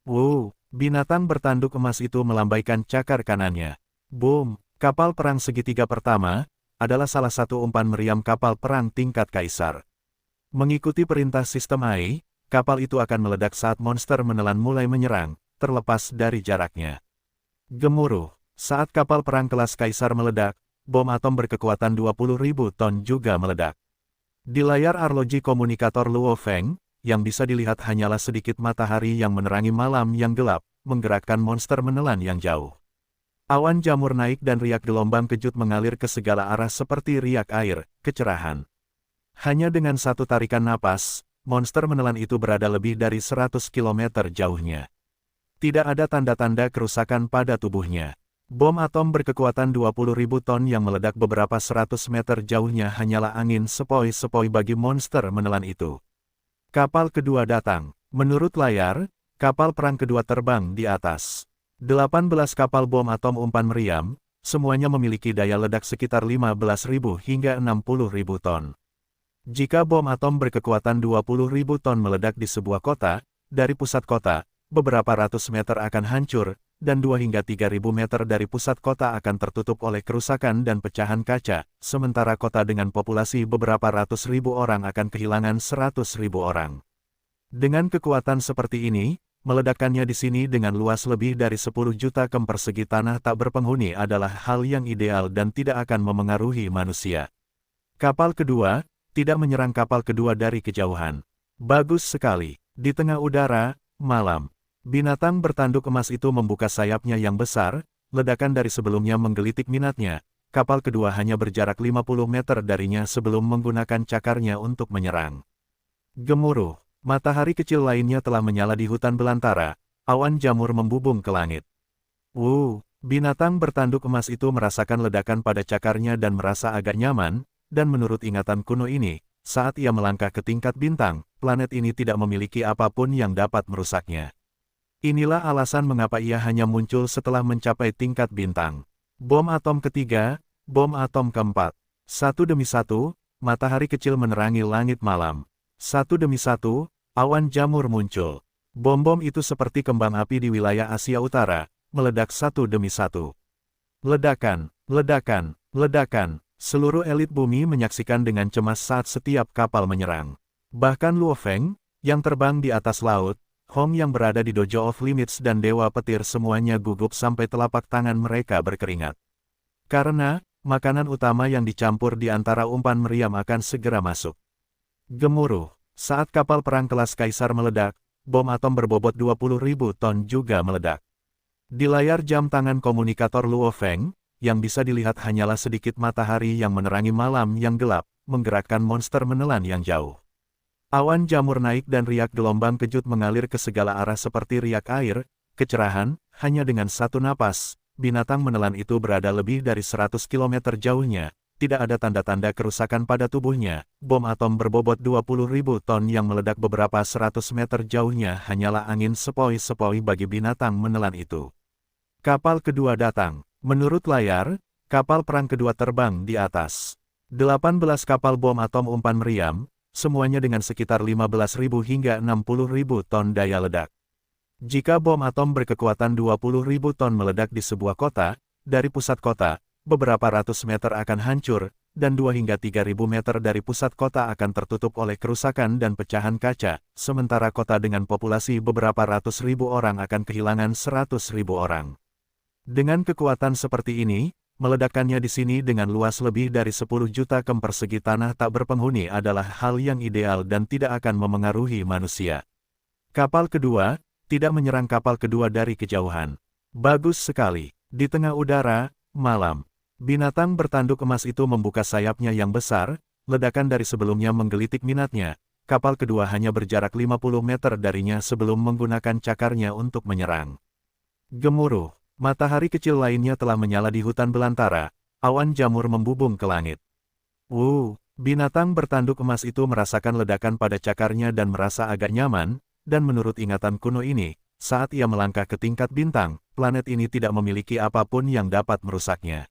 Wow, binatang bertanduk emas itu melambaikan cakar kanannya. Boom, kapal perang segitiga pertama, adalah salah satu umpan meriam kapal perang tingkat kaisar. Mengikuti perintah sistem AI, kapal itu akan meledak saat monster menelan mulai menyerang, terlepas dari jaraknya. Gemuruh, saat kapal perang kelas kaisar meledak, bom atom berkekuatan 20.000 ton juga meledak. Di layar arloji komunikator Luo Feng, yang bisa dilihat hanyalah sedikit matahari yang menerangi malam yang gelap, menggerakkan monster menelan yang jauh. Awan jamur naik dan riak gelombang kejut mengalir ke segala arah seperti riak air, kecerahan. Hanya dengan satu tarikan napas, monster menelan itu berada lebih dari 100 km jauhnya. Tidak ada tanda-tanda kerusakan pada tubuhnya. Bom atom berkekuatan 20.000 ton yang meledak beberapa 100 meter jauhnya hanyalah angin sepoi-sepoi bagi monster menelan itu. Kapal kedua datang. Menurut layar, kapal perang kedua terbang di atas. 18 kapal bom atom umpan meriam, semuanya memiliki daya ledak sekitar 15.000 hingga 60.000 ton. Jika bom atom berkekuatan 20.000 ton meledak di sebuah kota, dari pusat kota, beberapa ratus meter akan hancur, dan 2 hingga 3.000 meter dari pusat kota akan tertutup oleh kerusakan dan pecahan kaca, sementara kota dengan populasi beberapa ratus ribu orang akan kehilangan 100.000 orang. Dengan kekuatan seperti ini, meledakkannya di sini dengan luas lebih dari 10 juta km persegi tanah tak berpenghuni adalah hal yang ideal dan tidak akan memengaruhi manusia. Kapal kedua, tidak menyerang kapal kedua dari kejauhan. Bagus sekali. Di tengah udara, malam. Binatang bertanduk emas itu membuka sayapnya yang besar, ledakan dari sebelumnya menggelitik minatnya, kapal kedua hanya berjarak 50 meter darinya sebelum menggunakan cakarnya untuk menyerang. Gemuruh, matahari kecil lainnya telah menyala di hutan belantara, awan jamur membubung ke langit. Binatang bertanduk emas itu merasakan ledakan pada cakarnya dan merasa agak nyaman, dan menurut ingatan kuno ini, saat ia melangkah ke tingkat bintang, planet ini tidak memiliki apapun yang dapat merusaknya. Inilah alasan mengapa ia hanya muncul setelah mencapai tingkat bintang. Bom atom ketiga, bom atom keempat. Satu demi satu, matahari kecil menerangi langit malam. Satu demi satu, awan jamur muncul. Bom-bom itu seperti kembang api di wilayah Asia Utara, meledak satu demi satu. Ledakan, ledakan, ledakan. Seluruh elit bumi menyaksikan dengan cemas saat setiap kapal menyerang. Bahkan Luo Feng, yang terbang di atas laut, Hong yang berada di Dojo of Limits dan Dewa Petir semuanya gugup sampai telapak tangan mereka berkeringat. Karena, makanan utama yang dicampur di antara umpan meriam akan segera masuk. Gemuruh, saat kapal perang kelas Kaisar meledak, bom atom berbobot 20.000 ton juga meledak. Di layar jam tangan komunikator Luo Feng, yang bisa dilihat hanyalah sedikit matahari yang menerangi malam yang gelap, menggerakkan monster menelan yang jauh. Awan jamur naik dan riak gelombang kejut mengalir ke segala arah seperti riak air, kecerahan, hanya dengan satu napas, binatang menelan itu berada lebih dari 100 km jauhnya, tidak ada tanda-tanda kerusakan pada tubuhnya, bom atom berbobot 20.000 ton yang meledak beberapa 100 meter jauhnya hanyalah angin sepoi-sepoi bagi binatang menelan itu. Kapal kedua datang. Menurut layar, kapal perang kedua terbang di atas. 18 kapal bom atom umpan meriam, semuanya dengan sekitar 15.000 hingga 60.000 ton daya ledak. Jika bom atom berkekuatan 20.000 ton meledak di sebuah kota, dari pusat kota, beberapa ratus meter akan hancur, dan 2 hingga 3.000 meter dari pusat kota akan tertutup oleh kerusakan dan pecahan kaca, sementara kota dengan populasi beberapa ratus ribu orang akan kehilangan 100.000 orang. Dengan kekuatan seperti ini, meledakannya di sini dengan luas lebih dari 10 juta km persegi tanah tak berpenghuni adalah hal yang ideal dan tidak akan memengaruhi manusia. Kapal kedua, tidak menyerang kapal kedua dari kejauhan. Bagus sekali. Di tengah udara, malam. Binatang bertanduk emas itu membuka sayapnya yang besar, ledakan dari sebelumnya menggelitik minatnya. Kapal kedua hanya berjarak 50 meter darinya sebelum menggunakan cakarnya untuk menyerang. Gemuruh. Matahari kecil lainnya telah menyala di hutan belantara, awan jamur membubung ke langit. Binatang bertanduk emas itu merasakan ledakan pada cakarnya dan merasa agak nyaman, dan menurut ingatan kuno ini, saat ia melangkah ke tingkat bintang, planet ini tidak memiliki apapun yang dapat merusaknya.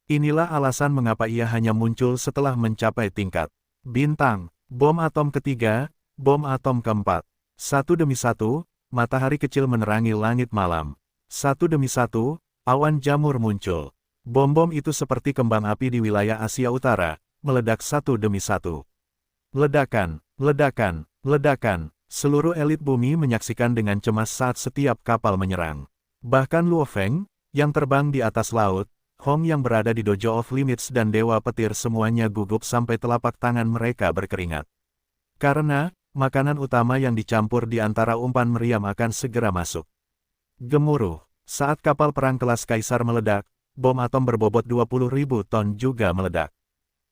Inilah alasan mengapa ia hanya muncul setelah mencapai tingkat bintang. Bom atom ketiga, bom atom keempat. Satu demi satu, matahari kecil menerangi langit malam. Satu demi satu, awan jamur muncul. Bom-bom itu seperti kembang api di wilayah Asia Utara, meledak satu demi satu. Ledakan, ledakan, ledakan. Seluruh elit bumi menyaksikan dengan cemas saat setiap kapal menyerang. Bahkan Luo Feng, yang terbang di atas laut, Hong yang berada di Dojo of Limits dan Dewa Petir semuanya gugup sampai telapak tangan mereka berkeringat. Karena, makanan utama yang dicampur di antara umpan meriam akan segera masuk. Gemuruh, saat kapal perang kelas Kaisar meledak, bom atom berbobot 20.000 ton juga meledak.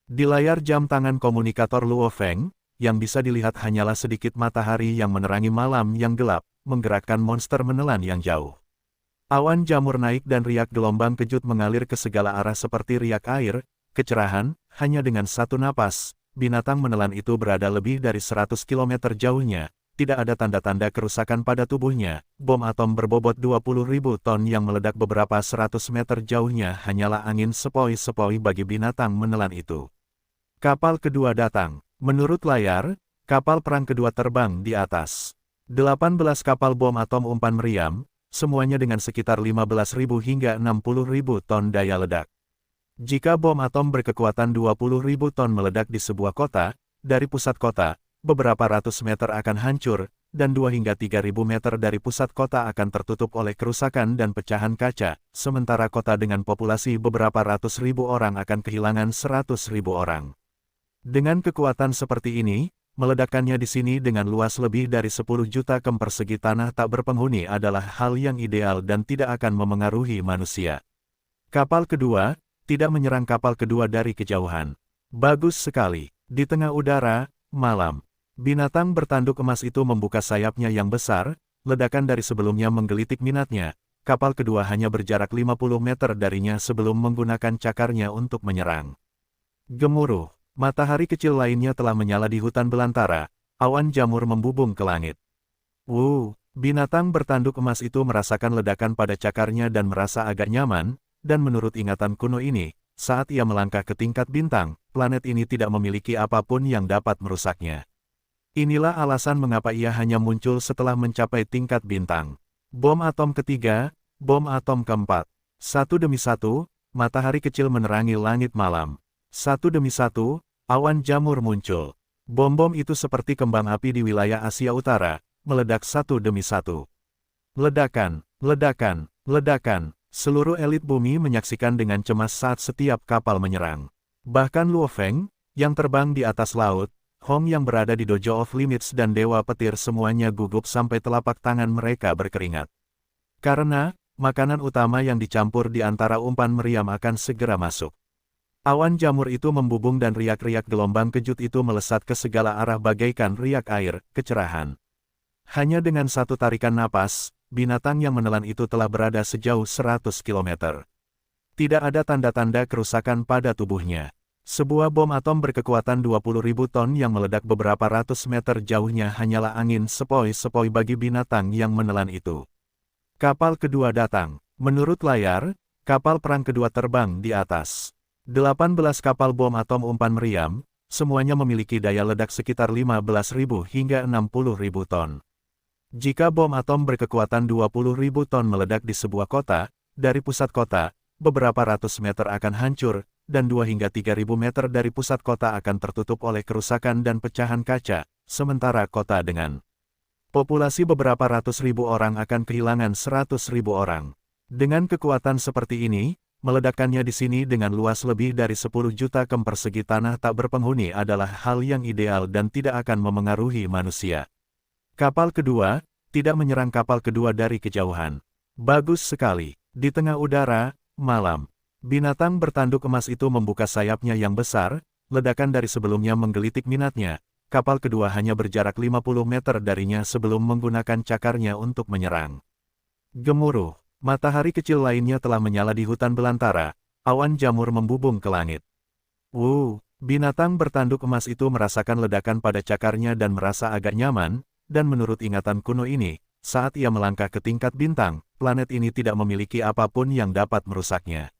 Di layar jam tangan komunikator Luo Feng, yang bisa dilihat hanyalah sedikit matahari yang menerangi malam yang gelap, menggerakkan monster menelan yang jauh. Awan jamur naik dan riak gelombang kejut mengalir ke segala arah seperti riak air, kecerahan, hanya dengan satu napas, binatang menelan itu berada lebih dari 100 km jauhnya. Tidak ada tanda-tanda kerusakan pada tubuhnya, bom atom berbobot 20.000 ton yang meledak beberapa 100 meter jauhnya hanyalah angin sepoi-sepoi bagi binatang menelan itu. Kapal kedua datang. Menurut layar, kapal perang kedua terbang di atas. 18 kapal bom atom umpan meriam, semuanya dengan sekitar 15.000 hingga 60.000 ton daya ledak. Jika bom atom berkekuatan 20.000 ton meledak di sebuah kota, dari pusat kota, beberapa ratus meter akan hancur, dan 2 hingga 3.000 meter dari pusat kota akan tertutup oleh kerusakan dan pecahan kaca, sementara kota dengan populasi beberapa ratus ribu orang akan kehilangan 100.000 orang. Dengan kekuatan seperti ini, meledakannya di sini dengan luas lebih dari 10 juta km persegi tanah tak berpenghuni adalah hal yang ideal dan tidak akan memengaruhi manusia. Kapal kedua, tidak menyerang kapal kedua dari kejauhan. Bagus sekali. Di tengah udara, malam. Binatang bertanduk emas itu membuka sayapnya yang besar, ledakan dari sebelumnya menggelitik minatnya. Kapal kedua hanya berjarak 50 meter darinya sebelum menggunakan cakarnya untuk menyerang. Gemuruh. Matahari kecil lainnya telah menyala di hutan belantara. Awan jamur membubung ke langit. Binatang bertanduk emas itu merasakan ledakan pada cakarnya dan merasa agak nyaman, dan menurut ingatan kuno ini, saat ia melangkah ke tingkat bintang, planet ini tidak memiliki apapun yang dapat merusaknya. Inilah alasan mengapa ia hanya muncul setelah mencapai tingkat bintang. Bom atom ketiga, bom atom keempat. Satu demi satu, matahari kecil menerangi langit malam. Satu demi satu, awan jamur muncul. Bom-bom itu seperti kembang api di wilayah Asia Utara, meledak satu demi satu. Ledakan, ledakan, ledakan. Seluruh elit bumi menyaksikan dengan cemas saat setiap kapal menyerang. Bahkan Luo Feng, yang terbang di atas laut, Hong yang berada di Dojo of Limits dan Dewa Petir semuanya gugup sampai telapak tangan mereka berkeringat. Karena, makanan utama yang dicampur di antara umpan meriam akan segera masuk. Awan jamur itu membubung dan riak-riak gelombang kejut itu melesat ke segala arah bagaikan riak air, kecerahan. Hanya dengan satu tarikan napas, binatang yang menelan itu telah berada sejauh 100 km. Tidak ada tanda-tanda kerusakan pada tubuhnya. Sebuah bom atom berkekuatan 20.000 ton yang meledak beberapa ratus meter jauhnya hanyalah angin sepoi-sepoi bagi binatang yang menelan itu. Kapal kedua datang. Menurut layar, kapal perang kedua terbang di atas. 18 kapal bom atom umpan meriam, semuanya memiliki daya ledak sekitar 15.000 hingga 60.000 ton. Jika bom atom berkekuatan 20.000 ton meledak di sebuah kota, dari pusat kota, beberapa ratus meter akan hancur, dan 2 hingga 3.000 meter dari pusat kota akan tertutup oleh kerusakan dan pecahan kaca, sementara kota dengan populasi beberapa ratus ribu orang akan kehilangan 100.000 orang. Dengan kekuatan seperti ini, meledakannya di sini dengan luas lebih dari 10 juta km persegi tanah tak berpenghuni adalah hal yang ideal dan tidak akan memengaruhi manusia. Kapal kedua, tidak menyerang kapal kedua dari kejauhan. Bagus sekali. Di tengah udara, malam. Binatang bertanduk emas itu membuka sayapnya yang besar, ledakan dari sebelumnya menggelitik minatnya. Kapal kedua hanya berjarak 50 meter darinya sebelum menggunakan cakarnya untuk menyerang. Gemuruh. Matahari kecil lainnya telah menyala di hutan belantara. Awan jamur membubung ke langit. Binatang bertanduk emas itu merasakan ledakan pada cakarnya dan merasa agak nyaman, dan menurut ingatan kuno ini, saat ia melangkah ke tingkat bintang, planet ini tidak memiliki apapun yang dapat merusaknya.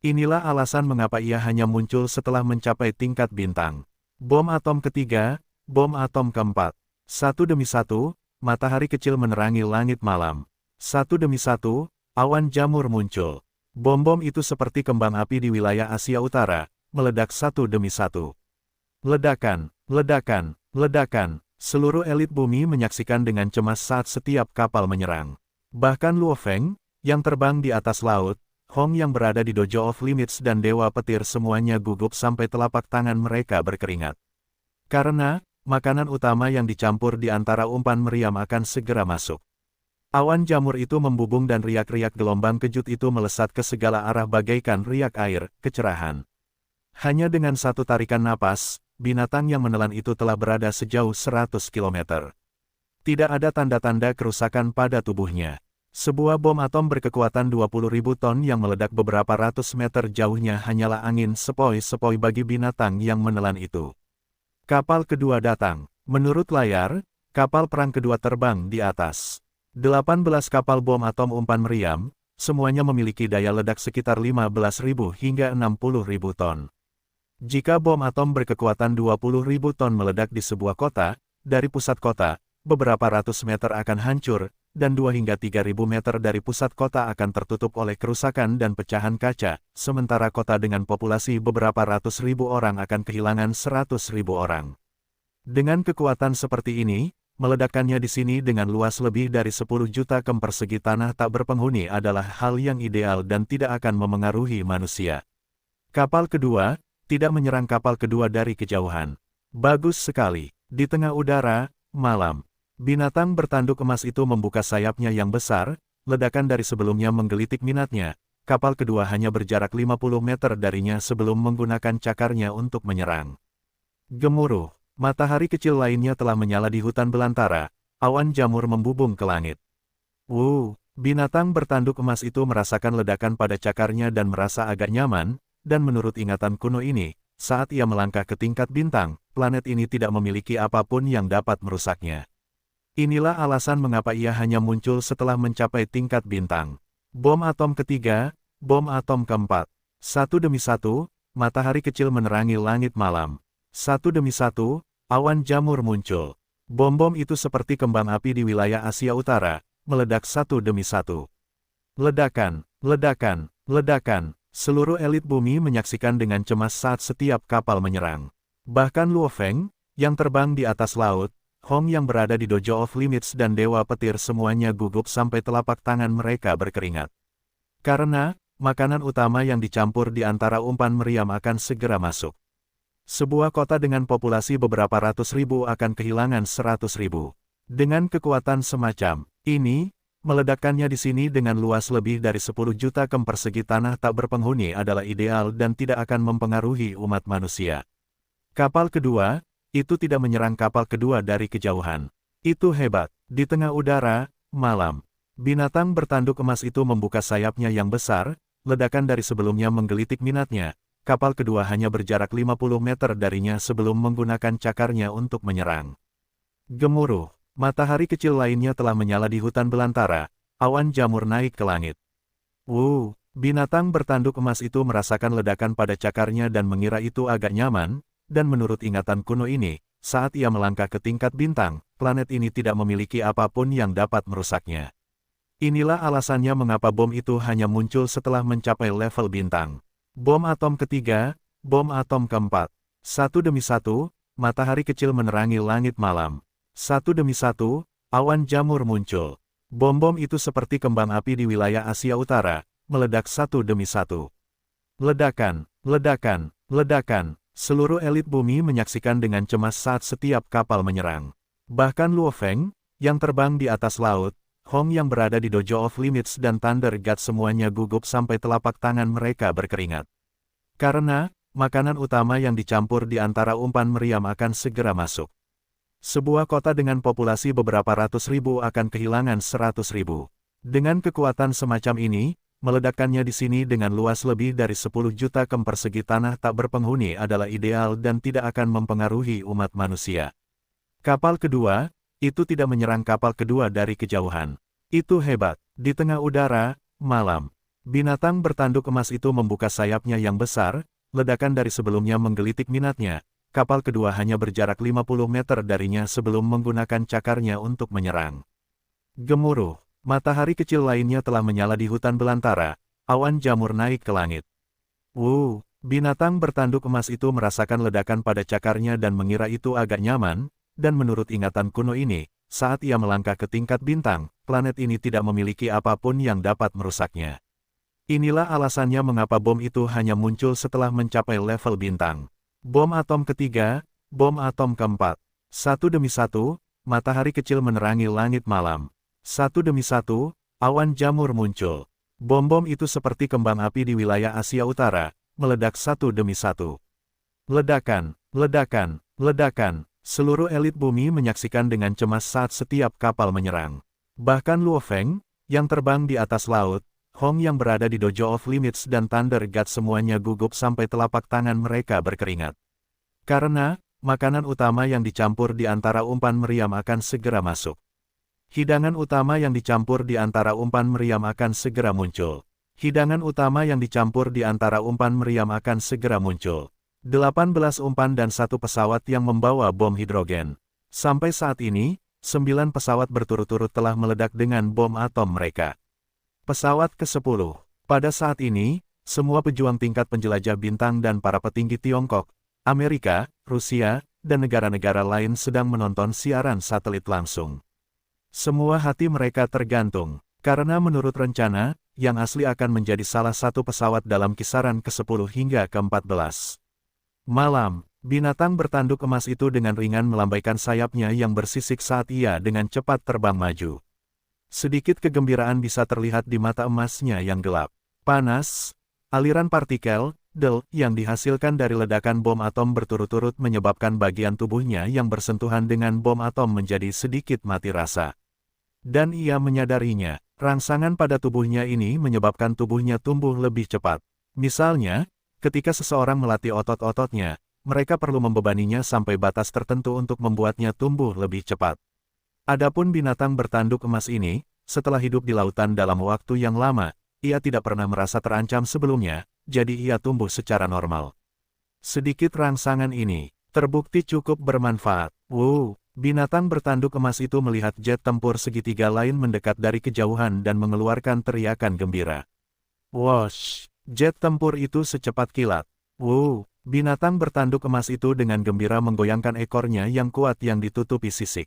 Inilah alasan mengapa ia hanya muncul setelah mencapai tingkat bintang. Bom atom ketiga, bom atom keempat. Satu demi satu, matahari kecil menerangi langit malam. Satu demi satu, awan jamur muncul. Bom-bom itu seperti kembang api di wilayah Asia Utara, meledak satu demi satu. Ledakan, ledakan, ledakan. Seluruh elit bumi menyaksikan dengan cemas saat setiap kapal menyerang. Bahkan Luo Feng, yang terbang di atas laut, Hong yang berada di Dojo of Limits dan Dewa Petir semuanya gugup sampai telapak tangan mereka berkeringat. Karena, makanan utama yang dicampur di antara umpan meriam akan segera masuk. Awan jamur itu membubung dan riak-riak gelombang kejut itu melesat ke segala arah bagaikan riak air, kecerahan. Hanya dengan satu tarikan napas, binatang yang menelan itu telah berada sejauh 100 km. Tidak ada tanda-tanda kerusakan pada tubuhnya. Sebuah bom atom berkekuatan 20.000 ton yang meledak beberapa ratus meter jauhnya hanyalah angin sepoi-sepoi bagi binatang yang menelan itu. Kapal kedua datang. Menurut layar, kapal perang kedua terbang di atas. 18 kapal bom atom umpan meriam, semuanya memiliki daya ledak sekitar 15.000 hingga 60.000 ton. Jika bom atom berkekuatan 20.000 ton meledak di sebuah kota, dari pusat kota, beberapa ratus meter akan hancur, dan 2 hingga 3.000 meter dari pusat kota akan tertutup oleh kerusakan dan pecahan kaca, sementara kota dengan populasi beberapa ratus ribu orang akan kehilangan 100.000 orang. Dengan kekuatan seperti ini, meledakannya di sini dengan luas lebih dari 10 juta km persegi tanah tak berpenghuni adalah hal yang ideal dan tidak akan memengaruhi manusia. Kapal kedua, tidak menyerang kapal kedua dari kejauhan. Bagus sekali. Di tengah udara, malam. Binatang bertanduk emas itu membuka sayapnya yang besar, ledakan dari sebelumnya menggelitik minatnya. kapal kedua hanya berjarak 50 meter darinya sebelum menggunakan cakarnya untuk menyerang. Gemuruh, matahari kecil lainnya telah menyala di hutan belantara, awan jamur membubung ke langit. Binatang bertanduk emas itu merasakan ledakan pada cakarnya dan merasa agak nyaman, dan menurut ingatan kuno ini, saat ia melangkah ke tingkat bintang, planet ini tidak memiliki apapun yang dapat merusaknya. Inilah alasan mengapa ia hanya muncul setelah mencapai tingkat bintang. Bom atom ketiga, bom atom keempat. Satu demi satu, matahari kecil menerangi langit malam. Satu demi satu, awan jamur muncul. Bom-bom itu seperti kembang api di wilayah Asia Utara, meledak satu demi satu. Ledakan, ledakan, ledakan. Seluruh elit bumi menyaksikan dengan cemas saat setiap kapal menyerang. Bahkan Luo Feng, yang terbang di atas laut, Hong yang berada di Dojo of Limits dan Dewa Petir semuanya gugup sampai telapak tangan mereka berkeringat. Karena, makanan utama yang dicampur di antara umpan meriam akan segera masuk. Sebuah kota dengan populasi beberapa ratus ribu akan kehilangan 100.000. Dengan kekuatan semacam ini, meledakkannya di sini dengan luas lebih dari 10 juta km persegi tanah tak berpenghuni adalah ideal dan tidak akan mempengaruhi umat manusia. Kapal kedua, itu tidak menyerang kapal kedua dari kejauhan. Itu hebat. Di tengah udara, malam, binatang bertanduk emas itu membuka sayapnya yang besar, ledakan dari sebelumnya menggelitik minatnya. Kapal kedua hanya berjarak 50 meter darinya sebelum menggunakan cakarnya untuk menyerang. Gemuruh. Matahari kecil lainnya telah menyala di hutan belantara, awan jamur naik ke langit. Binatang bertanduk emas itu merasakan ledakan pada cakarnya dan mengira itu agak nyaman, dan menurut ingatan kuno ini, saat ia melangkah ke tingkat bintang, planet ini tidak memiliki apapun yang dapat merusaknya. Inilah alasannya mengapa bom itu hanya muncul setelah mencapai level bintang. Bom atom ketiga, bom atom keempat. Satu demi satu, matahari kecil menerangi langit malam. Satu demi satu, awan jamur muncul. Bom-bom itu seperti kembang api di wilayah Asia Utara, meledak satu demi satu. Ledakan, ledakan, ledakan. Seluruh elit bumi menyaksikan dengan cemas saat setiap kapal menyerang. Bahkan Luo Feng, yang terbang di atas laut, Hong yang berada di Dojo of Limits dan Thunder God semuanya gugup sampai telapak tangan mereka berkeringat. Karena, makanan utama yang dicampur di antara umpan meriam akan segera masuk. Sebuah kota dengan populasi beberapa ratus ribu akan kehilangan 100.000. Dengan kekuatan semacam ini, meledakkannya di sini dengan luas lebih dari 10 juta km persegi tanah tak berpenghuni adalah ideal dan tidak akan mempengaruhi umat manusia. Kapal kedua, itu tidak menyerang kapal kedua dari kejauhan. Itu hebat. Di tengah udara, malam, binatang bertanduk emas itu membuka sayapnya yang besar, ledakan dari sebelumnya menggelitik minatnya. Kapal kedua hanya berjarak 50 meter darinya sebelum menggunakan cakarnya untuk menyerang. Gemuruh, matahari kecil lainnya telah menyala di hutan belantara, awan jamur naik ke langit. Binatang bertanduk emas itu merasakan ledakan pada cakarnya dan mengira itu agak nyaman, dan menurut ingatan kuno ini, saat ia melangkah ke tingkat bintang, planet ini tidak memiliki apapun yang dapat merusaknya. Inilah alasannya mengapa bom itu hanya muncul setelah mencapai level bintang. Bom atom ketiga, bom atom keempat. Satu demi satu, matahari kecil menerangi langit malam. Satu demi satu, awan jamur muncul. Bom-bom itu seperti kembang api di wilayah Asia Utara, meledak satu demi satu. Ledakan, ledakan, ledakan. Seluruh elit bumi menyaksikan dengan cemas saat setiap kapal menyerang. Bahkan Luo Feng, yang terbang di atas laut, Hong yang berada di Dojo of Limits dan Thunder God semuanya gugup sampai telapak tangan mereka berkeringat. Karena, makanan utama yang dicampur di antara umpan meriam akan segera masuk. Hidangan utama yang dicampur di antara umpan meriam akan segera muncul. Hidangan utama yang dicampur di antara umpan meriam akan segera muncul. 18 umpan dan 1 pesawat yang membawa bom hidrogen. Sampai saat ini, 9 pesawat berturut-turut telah meledak dengan bom atom mereka. Pesawat ke-10. Pada saat ini, semua pejuang tingkat penjelajah bintang dan para petinggi Tiongkok, Amerika, Rusia, dan negara-negara lain sedang menonton siaran satelit langsung. Semua hati mereka tergantung, karena menurut rencana, yang asli akan menjadi salah satu pesawat dalam kisaran ke-10 hingga ke-14. Malam, binatang bertanduk emas itu dengan ringan melambaikan sayapnya yang bersisik saat ia dengan cepat terbang maju. Sedikit kegembiraan bisa terlihat di mata emasnya yang gelap. Panas, aliran partikel, yang dihasilkan dari ledakan bom atom berturut-turut menyebabkan bagian tubuhnya yang bersentuhan dengan bom atom menjadi sedikit mati rasa. Dan ia menyadarinya, rangsangan pada tubuhnya ini menyebabkan tubuhnya tumbuh lebih cepat. Misalnya, ketika seseorang melatih otot-ototnya, mereka perlu membebaninya sampai batas tertentu untuk membuatnya tumbuh lebih cepat. Adapun binatang bertanduk emas ini, setelah hidup di lautan dalam waktu yang lama, ia tidak pernah merasa terancam sebelumnya, jadi ia tumbuh secara normal. Sedikit rangsangan ini, terbukti cukup bermanfaat. Wow, binatang bertanduk emas itu melihat jet tempur segitiga lain mendekat dari kejauhan dan mengeluarkan teriakan gembira. Wosh, jet tempur itu secepat kilat. Wow, binatang bertanduk emas itu dengan gembira menggoyangkan ekornya yang kuat yang ditutupi sisik.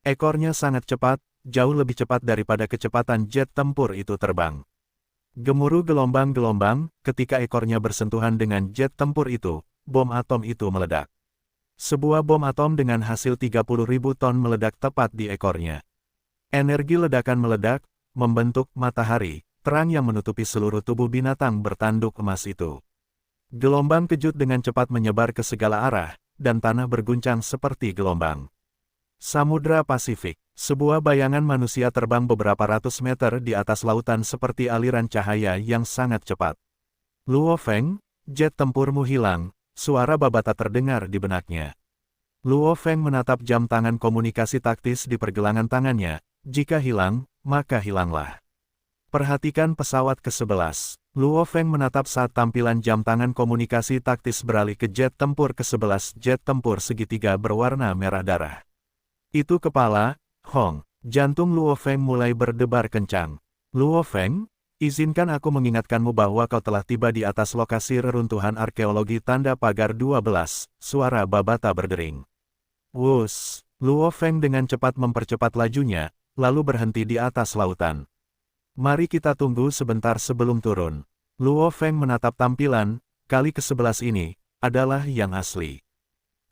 Ekornya sangat cepat, jauh lebih cepat daripada kecepatan jet tempur itu terbang. Gemuruh gelombang-gelombang, ketika ekornya bersentuhan dengan jet tempur itu, bom atom itu meledak. Sebuah bom atom dengan hasil 30.000 ton meledak tepat di ekornya. Energi ledakan meledak, membentuk matahari, terang yang menutupi seluruh tubuh binatang bertanduk emas itu. Gelombang kejut dengan cepat menyebar ke segala arah, dan tanah berguncang seperti gelombang. Samudra Pasifik, sebuah bayangan manusia terbang beberapa ratus meter di atas lautan seperti aliran cahaya yang sangat cepat. Luo Feng, jet tempurmu hilang, suara Babata terdengar di benaknya. Luo Feng menatap jam tangan komunikasi taktis di pergelangan tangannya, jika hilang, maka hilanglah. Perhatikan pesawat ke-11. Luo Feng menatap saat tampilan jam tangan komunikasi taktis beralih ke jet tempur ke-11, jet tempur segitiga berwarna merah darah. Itu kepala, Hong. Jantung Luo Feng mulai berdebar kencang. Luo Feng, izinkan aku mengingatkanmu bahwa kau telah tiba di atas lokasi reruntuhan arkeologi tanda pagar 12, suara Babata berdering. Wus, Luo Feng dengan cepat mempercepat lajunya, lalu berhenti di atas lautan. Mari kita tunggu sebentar sebelum turun. Luo Feng menatap tampilan, kali ke-11 ini, adalah yang asli.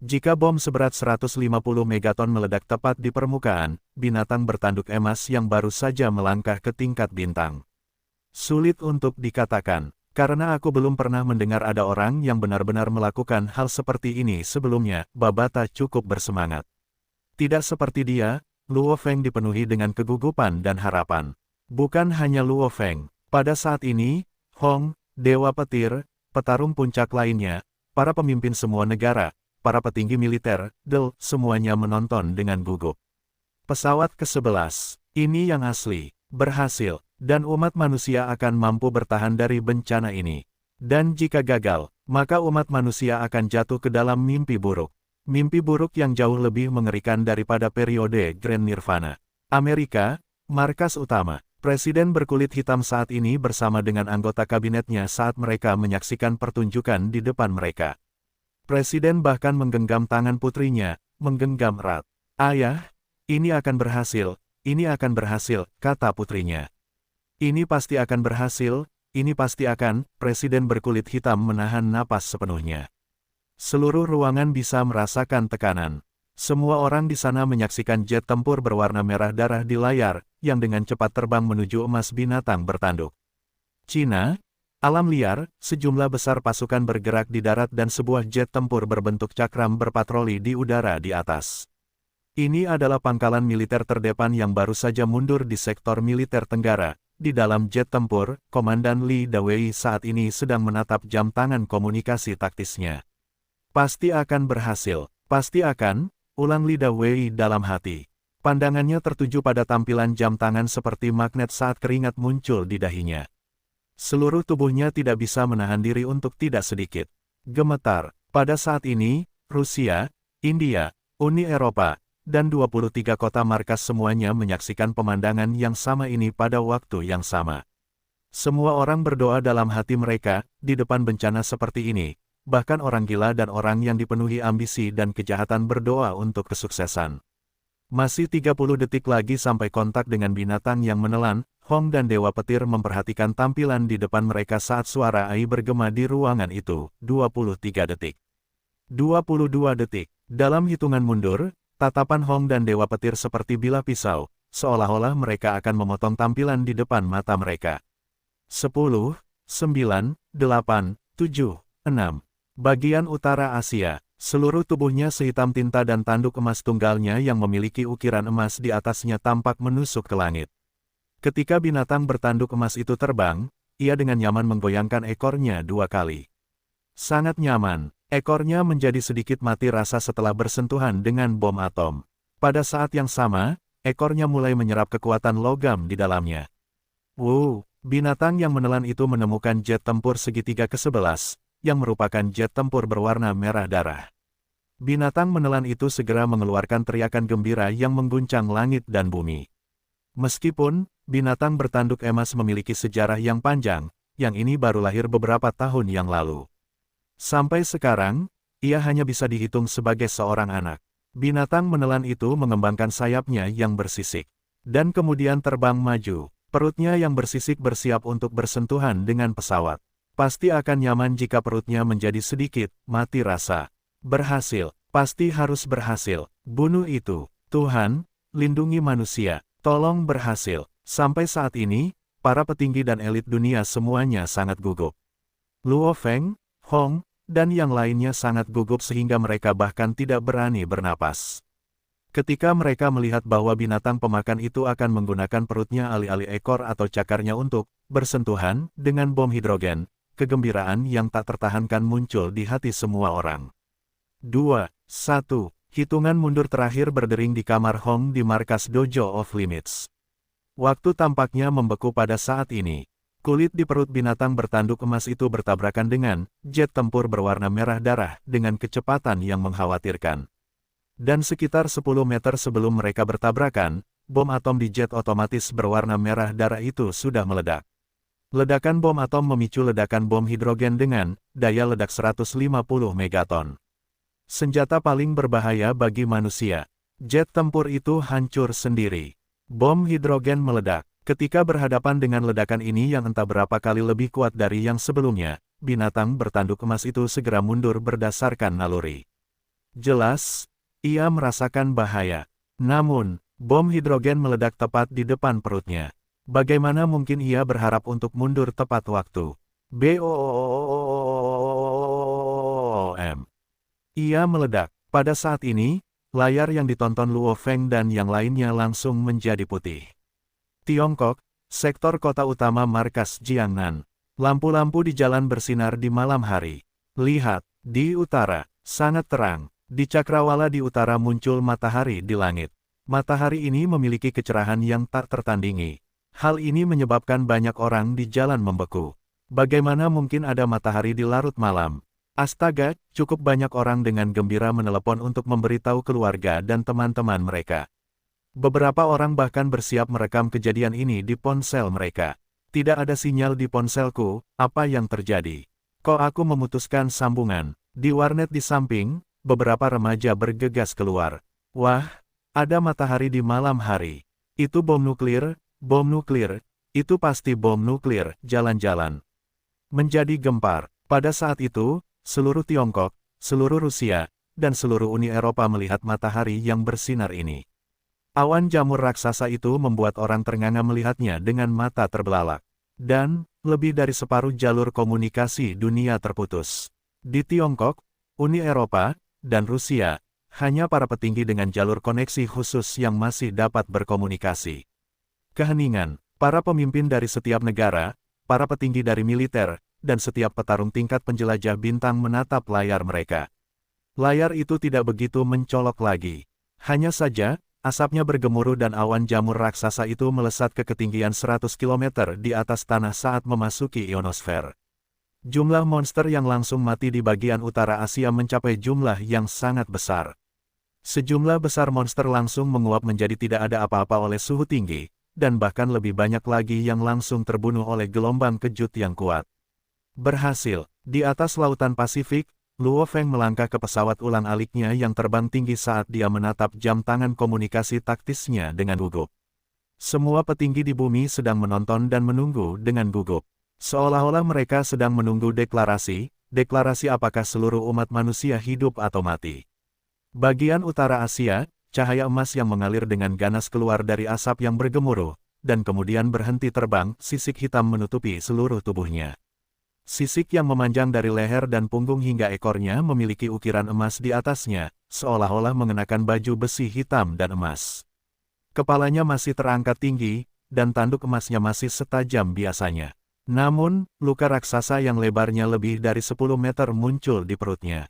Jika bom seberat 150 megaton meledak tepat di permukaan, binatang bertanduk emas yang baru saja melangkah ke tingkat bintang. Sulit untuk dikatakan, karena aku belum pernah mendengar ada orang yang benar-benar melakukan hal seperti ini sebelumnya, Babata cukup bersemangat. Tidak seperti dia, Luo Feng dipenuhi dengan kegugupan dan harapan. Bukan hanya Luo Feng, pada saat ini, Hong, Dewa Petir, petarung puncak lainnya, para pemimpin semua negara, para petinggi militer, semuanya menonton dengan gugup. Pesawat ke-11, ini yang asli, berhasil, dan umat manusia akan mampu bertahan dari bencana ini. Dan jika gagal, maka umat manusia akan jatuh ke dalam mimpi buruk. Mimpi buruk yang jauh lebih mengerikan daripada periode Grand Nirvana. Amerika, markas utama. Presiden berkulit hitam saat ini bersama dengan anggota kabinetnya saat mereka menyaksikan pertunjukan di depan mereka. Presiden bahkan menggenggam tangan putrinya, menggenggam erat. Ayah, ini akan berhasil, kata putrinya. Ini pasti akan berhasil, ini pasti akan, Presiden berkulit hitam menahan napas sepenuhnya. Seluruh ruangan bisa merasakan tekanan. Semua orang di sana menyaksikan jet tempur berwarna merah darah di layar, yang dengan cepat terbang menuju emas binatang bertanduk. Cina, alam liar, sejumlah besar pasukan bergerak di darat dan sebuah jet tempur berbentuk cakram berpatroli di udara di atas. Ini adalah pangkalan militer terdepan yang baru saja mundur di sektor militer Tenggara. Di dalam jet tempur, Komandan Li Dawei saat ini sedang menatap jam tangan komunikasi taktisnya. Pasti akan berhasil, pasti akan, ulang Li Dawei dalam hati. Pandangannya tertuju pada tampilan jam tangan seperti magnet saat keringat muncul di dahinya. Seluruh tubuhnya tidak bisa menahan diri untuk tidak sedikit gemetar. Pada saat ini, Rusia, India, Uni Eropa, dan 23 kota markas semuanya menyaksikan pemandangan yang sama ini pada waktu yang sama. Semua orang berdoa dalam hati mereka, di depan bencana seperti ini, bahkan orang gila dan orang yang dipenuhi ambisi dan kejahatan berdoa untuk kesuksesan. Masih 30 detik lagi sampai kontak dengan binatang yang menelan. Hong dan Dewa Petir memperhatikan tampilan di depan mereka saat suara AI bergema di ruangan itu. 23 detik. 22 detik. Dalam hitungan mundur, tatapan Hong dan Dewa Petir seperti bilah pisau, seolah-olah mereka akan memotong tampilan di depan mata mereka. 10, 9, 8, 7, 6. Bagian utara Asia, seluruh tubuhnya sehitam tinta dan tanduk emas tunggalnya yang memiliki ukiran emas di atasnya tampak menusuk ke langit. Ketika binatang bertanduk emas itu terbang, ia dengan nyaman menggoyangkan ekornya 2 kali. Sangat nyaman, ekornya menjadi sedikit mati rasa setelah bersentuhan dengan bom atom. Pada saat yang sama, ekornya mulai menyerap kekuatan logam di dalamnya. Wow, binatang yang menelan itu menemukan jet tempur segitiga ke-11, yang merupakan jet tempur berwarna merah darah. Binatang menelan itu segera mengeluarkan teriakan gembira yang mengguncang langit dan bumi. Meskipun binatang bertanduk emas memiliki sejarah yang panjang, yang ini baru lahir beberapa tahun yang lalu. Sampai sekarang, ia hanya bisa dihitung sebagai seorang anak. Binatang menelan itu mengembangkan sayapnya yang bersisik, dan kemudian terbang maju. Perutnya yang bersisik bersiap untuk bersentuhan dengan pesawat. Pasti akan nyaman jika perutnya menjadi sedikit mati rasa. Berhasil, pasti harus berhasil. Bunuh itu. Tuhan, lindungi manusia. Tolong berhasil. Sampai saat ini, para petinggi dan elit dunia semuanya sangat gugup. Luo Feng, Hong, dan yang lainnya sangat gugup sehingga mereka bahkan tidak berani bernapas. Ketika mereka melihat bahwa binatang pemakan itu akan menggunakan perutnya alih-alih ekor atau cakarnya untuk bersentuhan dengan bom hidrogen, kegembiraan yang tak tertahankan muncul di hati semua orang. 2, 1, hitungan mundur terakhir berdering di kamar Hong di markas Dojo of Limits. Waktu tampaknya membeku pada saat ini. Kulit di perut binatang bertanduk emas itu bertabrakan dengan jet tempur berwarna merah darah dengan kecepatan yang mengkhawatirkan. Dan sekitar 10 meter sebelum mereka bertabrakan, bom atom di jet otomatis berwarna merah darah itu sudah meledak. Ledakan bom atom memicu ledakan bom hidrogen dengan daya ledak 150 megaton. Senjata paling berbahaya bagi manusia. Jet tempur itu hancur sendiri. Bom hidrogen meledak. Ketika berhadapan dengan ledakan ini yang entah berapa kali lebih kuat dari yang sebelumnya, binatang bertanduk emas itu segera mundur berdasarkan naluri. Jelas, ia merasakan bahaya. Namun, bom hidrogen meledak tepat di depan perutnya. Bagaimana mungkin ia berharap untuk mundur tepat waktu? BOOM. Ia meledak. Pada saat ini, layar yang ditonton Luo Feng dan yang lainnya langsung menjadi putih. Tiongkok, sektor kota utama markas Jiangnan. Lampu-lampu di jalan bersinar di malam hari. Lihat, di utara, sangat terang. Di cakrawala di utara muncul matahari di langit. Matahari ini memiliki kecerahan yang tak tertandingi. Hal ini menyebabkan banyak orang di jalan membeku. Bagaimana mungkin ada matahari di larut malam? Astaga, cukup banyak orang dengan gembira menelepon untuk memberitahu keluarga dan teman-teman mereka. Beberapa orang bahkan bersiap merekam kejadian ini di ponsel mereka. Tidak ada sinyal di ponselku, apa yang terjadi? Kok aku memutuskan sambungan? Di warnet di samping, beberapa remaja bergegas keluar. Wah, ada matahari di malam hari. Itu bom nuklir, itu pasti bom nuklir, jalan-jalan. Menjadi gempar. Pada saat itu, seluruh Tiongkok, seluruh Rusia, dan seluruh Uni Eropa melihat matahari yang bersinar ini. Awan jamur raksasa itu membuat orang ternganga melihatnya dengan mata terbelalak. Dan, lebih dari separuh jalur komunikasi dunia terputus. Di Tiongkok, Uni Eropa, dan Rusia, hanya para petinggi dengan jalur koneksi khusus yang masih dapat berkomunikasi. Keheningan, para pemimpin dari setiap negara, para petinggi dari militer, dan setiap petarung tingkat penjelajah bintang menatap layar mereka. Layar itu tidak begitu mencolok lagi. Hanya saja, asapnya bergemuruh dan awan jamur raksasa itu melesat ke ketinggian 100 km di atas tanah saat memasuki ionosfer. Jumlah monster yang langsung mati di bagian utara Asia mencapai jumlah yang sangat besar. Sejumlah besar monster langsung menguap menjadi tidak ada apa-apa oleh suhu tinggi, dan bahkan lebih banyak lagi yang langsung terbunuh oleh gelombang kejut yang kuat. Berhasil, di atas lautan Pasifik, Luo Feng melangkah ke pesawat ulang-aliknya yang terbang tinggi saat dia menatap jam tangan komunikasi taktisnya dengan gugup. Semua petinggi di bumi sedang menonton dan menunggu dengan gugup. Seolah-olah mereka sedang menunggu deklarasi apakah seluruh umat manusia hidup atau mati. Bagian utara Asia, cahaya emas yang mengalir dengan ganas keluar dari asap yang bergemuruh, dan kemudian berhenti terbang, sisik hitam menutupi seluruh tubuhnya. Sisik yang memanjang dari leher dan punggung hingga ekornya memiliki ukiran emas di atasnya, seolah-olah mengenakan baju besi hitam dan emas. Kepalanya masih terangkat tinggi, dan tanduk emasnya masih setajam biasanya. Namun, luka raksasa yang lebarnya lebih dari 10 meter muncul di perutnya.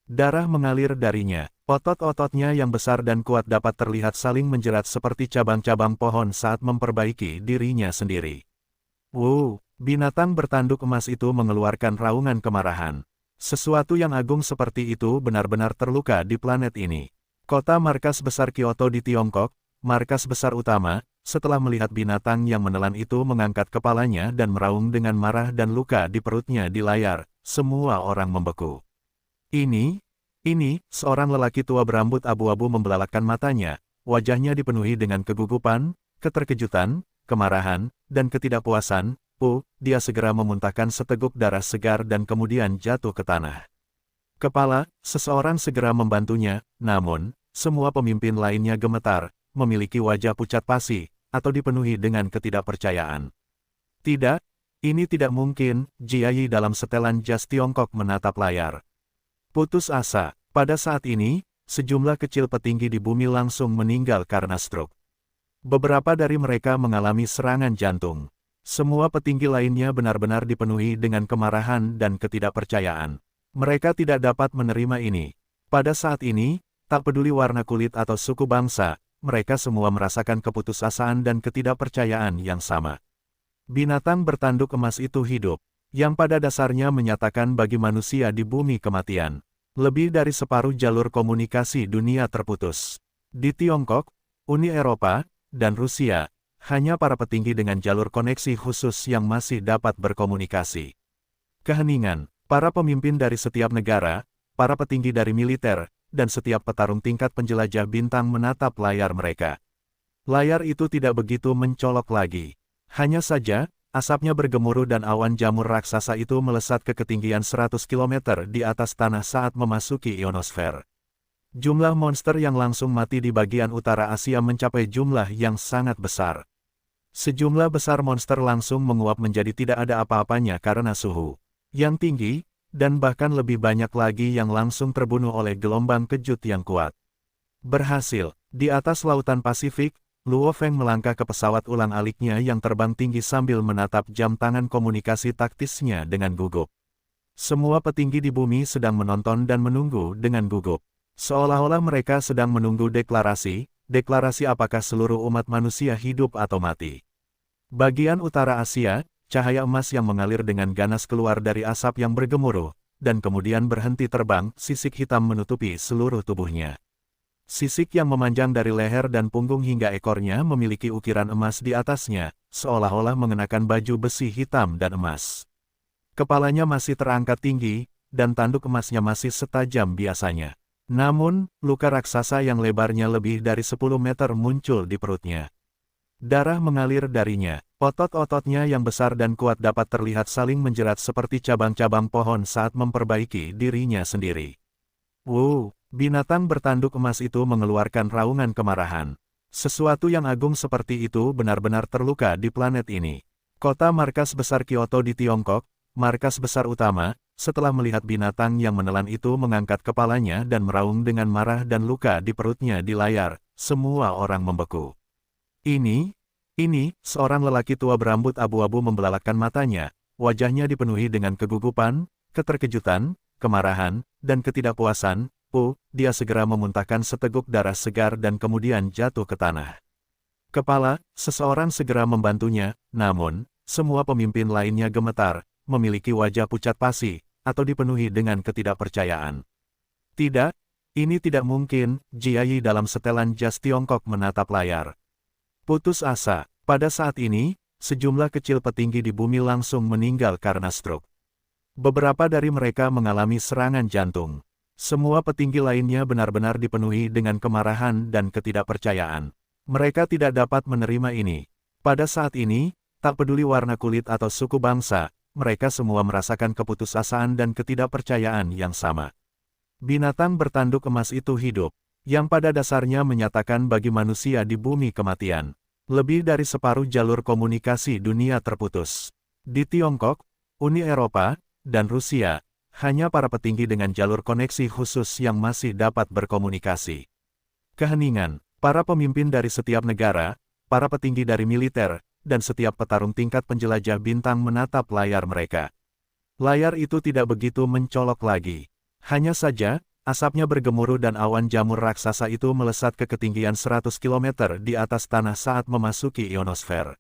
Darah mengalir darinya, otot-ototnya yang besar dan kuat dapat terlihat saling menjerat seperti cabang-cabang pohon saat memperbaiki dirinya sendiri. Wow! Binatang bertanduk emas itu mengeluarkan raungan kemarahan. Sesuatu yang agung seperti itu benar-benar terluka di planet ini. Kota markas besar Kyoto di Tiongkok, markas besar utama, setelah melihat binatang yang menelan itu mengangkat kepalanya dan meraung dengan marah dan luka di perutnya di layar, semua orang membeku. Ini, seorang lelaki tua berambut abu-abu membelalakkan matanya, wajahnya dipenuhi dengan kegugupan, keterkejutan, kemarahan, dan ketidakpuasan. Dia segera memuntahkan seteguk darah segar dan kemudian jatuh ke tanah. Seseorang segera membantunya, namun, semua pemimpin lainnya gemetar, memiliki wajah pucat pasi, atau dipenuhi dengan ketidakpercayaan. Tidak, ini tidak mungkin, Jiayi dalam setelan jas Tiongkok menatap layar. Putus asa, pada saat ini, sejumlah kecil petinggi di bumi langsung meninggal karena stroke. Beberapa dari mereka mengalami serangan jantung. Semua petinggi lainnya benar-benar dipenuhi dengan kemarahan dan ketidakpercayaan. Mereka tidak dapat menerima ini. Pada saat ini, tak peduli warna kulit atau suku bangsa, mereka semua merasakan keputusasaan dan ketidakpercayaan yang sama. Binatang bertanduk emas itu hidup, yang pada dasarnya menyatakan bagi manusia di bumi kematian. Lebih dari separuh jalur komunikasi dunia terputus. Di Tiongkok, Uni Eropa, dan Rusia, hanya para petinggi dengan jalur koneksi khusus yang masih dapat berkomunikasi. Keheningan, para pemimpin dari setiap negara, para petinggi dari militer, dan setiap petarung tingkat penjelajah bintang menatap layar mereka. Layar itu tidak begitu mencolok lagi. Hanya saja, asapnya bergemuruh dan awan jamur raksasa itu melesat ke ketinggian 100 km di atas tanah saat memasuki ionosfer. Jumlah monster yang langsung mati di bagian utara Asia mencapai jumlah yang sangat besar. Sejumlah besar monster langsung menguap menjadi tidak ada apa-apanya karena suhu yang tinggi, dan bahkan lebih banyak lagi yang langsung terbunuh oleh gelombang kejut yang kuat. Berhasil, di atas lautan Pasifik, Luo Feng melangkah ke pesawat ulang-aliknya yang terbang tinggi sambil menatap jam tangan komunikasi taktisnya dengan gugup. Semua petinggi di bumi sedang menonton dan menunggu dengan gugup. Seolah-olah mereka sedang menunggu deklarasi apakah seluruh umat manusia hidup atau mati. Bagian utara Asia, cahaya emas yang mengalir dengan ganas keluar dari asap yang bergemuruh, dan kemudian berhenti terbang, sisik hitam menutupi seluruh tubuhnya. Sisik yang memanjang dari leher dan punggung hingga ekornya memiliki ukiran emas di atasnya, seolah-olah mengenakan baju besi hitam dan emas. Kepalanya masih terangkat tinggi, dan tanduk emasnya masih setajam biasanya. Namun, luka raksasa yang lebarnya lebih dari 10 meter muncul di perutnya. Darah mengalir darinya, otot-ototnya yang besar dan kuat dapat terlihat saling menjerat seperti cabang-cabang pohon saat memperbaiki dirinya sendiri. Wow, binatang bertanduk emas itu mengeluarkan raungan kemarahan. Sesuatu yang agung seperti itu benar-benar terluka di planet ini. Kota markas besar Kyoto di Tiongkok, markas besar utama, setelah melihat binatang yang menelan itu mengangkat kepalanya dan meraung dengan marah dan luka di perutnya di layar, semua orang membeku. Ini, seorang lelaki tua berambut abu-abu membelalakkan matanya, wajahnya dipenuhi dengan kegugupan, keterkejutan, kemarahan, dan ketidakpuasan. Dia segera memuntahkan seteguk darah segar dan kemudian jatuh ke tanah. Seseorang segera membantunya, namun, semua pemimpin lainnya gemetar, memiliki wajah pucat pasi, atau dipenuhi dengan ketidakpercayaan. Tidak, ini tidak mungkin, Jiayi dalam setelan jas Tiongkok menatap layar. Putus asa, pada saat ini, sejumlah kecil petinggi di bumi langsung meninggal karena stroke. Beberapa dari mereka mengalami serangan jantung. Semua petinggi lainnya benar-benar dipenuhi dengan kemarahan dan ketidakpercayaan. Mereka tidak dapat menerima ini. Pada saat ini, tak peduli warna kulit atau suku bangsa, mereka semua merasakan keputusasaan dan ketidakpercayaan yang sama. Binatang bertanduk emas itu hidup, yang pada dasarnya menyatakan bagi manusia di bumi kematian. Lebih dari separuh jalur komunikasi dunia terputus. Di Tiongkok, Uni Eropa, dan Rusia, hanya para petinggi dengan jalur koneksi khusus yang masih dapat berkomunikasi. Keheningan, para pemimpin dari setiap negara, para petinggi dari militer, dan setiap petarung tingkat penjelajah bintang menatap layar mereka. Layar itu tidak begitu mencolok lagi. Hanya saja, asapnya bergemuruh dan awan jamur raksasa itu melesat ke ketinggian 100 km di atas tanah saat memasuki ionosfer.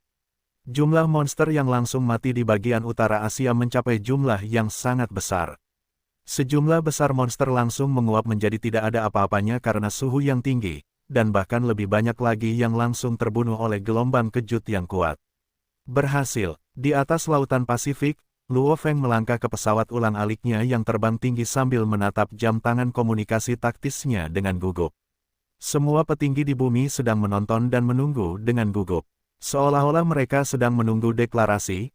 Jumlah monster yang langsung mati di bagian utara Asia mencapai jumlah yang sangat besar. Sejumlah besar monster langsung menguap menjadi tidak ada apa-apanya karena suhu yang tinggi, dan bahkan lebih banyak lagi yang langsung terbunuh oleh gelombang kejut yang kuat. Berhasil, di atas lautan Pasifik, Luo Feng melangkah ke pesawat ulang-aliknya yang terbang tinggi sambil menatap jam tangan komunikasi taktisnya dengan gugup. Semua petinggi di bumi sedang menonton dan menunggu dengan gugup. Seolah-olah mereka sedang menunggu deklarasi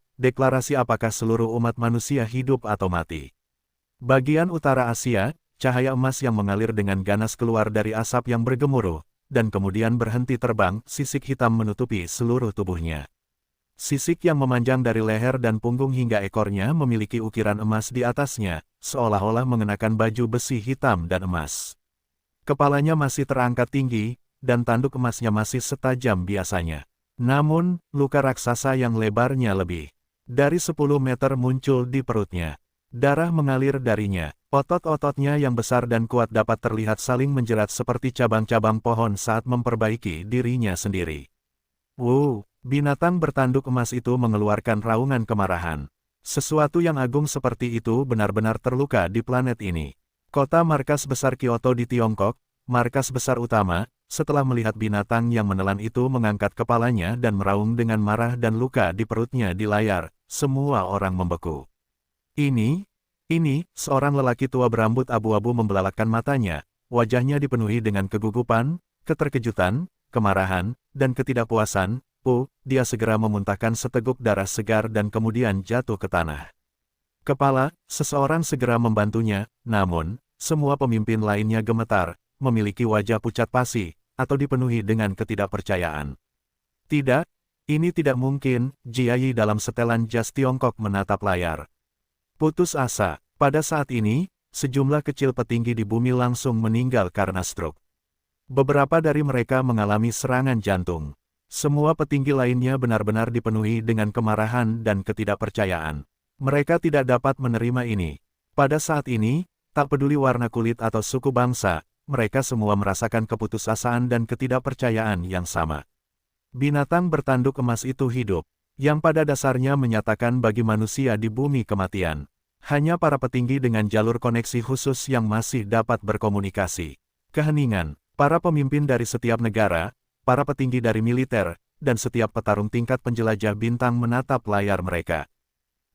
apakah seluruh umat manusia hidup atau mati. Bagian utara Asia, cahaya emas yang mengalir dengan ganas keluar dari asap yang bergemuruh, dan kemudian berhenti terbang, sisik hitam menutupi seluruh tubuhnya. Sisik yang memanjang dari leher dan punggung hingga ekornya memiliki ukiran emas di atasnya, seolah-olah mengenakan baju besi hitam dan emas. Kepalanya masih terangkat tinggi, dan tanduk emasnya masih setajam biasanya. Namun, luka raksasa yang lebarnya lebih dari 10 meter muncul di perutnya. Darah mengalir darinya. Otot-ototnya yang besar dan kuat dapat terlihat saling menjerat seperti cabang-cabang pohon saat memperbaiki dirinya sendiri. Wow! Binatang bertanduk emas itu mengeluarkan raungan kemarahan. Sesuatu yang agung seperti itu benar-benar terluka di planet ini. Kota markas besar Kyoto di Tiongkok, markas besar utama, setelah melihat binatang yang menelan itu mengangkat kepalanya dan meraung dengan marah dan luka di perutnya di layar, semua orang membeku. Ini, seorang lelaki tua berambut abu-abu membelalakkan matanya, wajahnya dipenuhi dengan kegugupan, keterkejutan, kemarahan, dan ketidakpuasan. Dia segera memuntahkan seteguk darah segar dan kemudian jatuh ke tanah. Seseorang segera membantunya, namun, semua pemimpin lainnya gemetar, memiliki wajah pucat pasi, atau dipenuhi dengan ketidakpercayaan. Tidak, ini tidak mungkin, Jiayi dalam setelan jas Tiongkok menatap layar. Putus asa, pada saat ini, sejumlah kecil petinggi di bumi langsung meninggal karena stroke. Beberapa dari mereka mengalami serangan jantung. Semua petinggi lainnya benar-benar dipenuhi dengan kemarahan dan ketidakpercayaan. Mereka tidak dapat menerima ini. Pada saat ini, tak peduli warna kulit atau suku bangsa, mereka semua merasakan keputusasaan dan ketidakpercayaan yang sama. Binatang bertanduk emas itu hidup, yang pada dasarnya menyatakan bagi manusia di bumi kematian. Hanya para petinggi dengan jalur koneksi khusus yang masih dapat berkomunikasi. Keheningan, para pemimpin dari setiap negara, para petinggi dari militer, dan setiap petarung tingkat penjelajah bintang menatap layar mereka.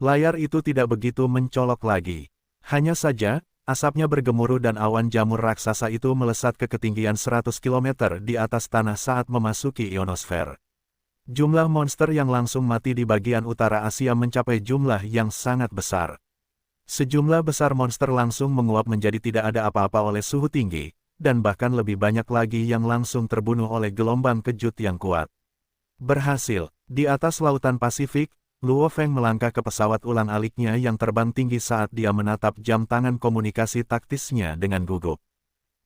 Layar itu tidak begitu mencolok lagi. Hanya saja, asapnya bergemuruh dan awan jamur raksasa itu melesat ke ketinggian 100 km di atas tanah saat memasuki ionosfer. Jumlah monster yang langsung mati di bagian utara Asia mencapai jumlah yang sangat besar. Sejumlah besar monster langsung menguap menjadi tidak ada apa-apa oleh suhu tinggi, dan bahkan lebih banyak lagi yang langsung terbunuh oleh gelombang kejut yang kuat. Berhasil, di atas lautan Pasifik, Luo Feng melangkah ke pesawat ulang-aliknya yang terbang tinggi saat dia menatap jam tangan komunikasi taktisnya dengan gugup.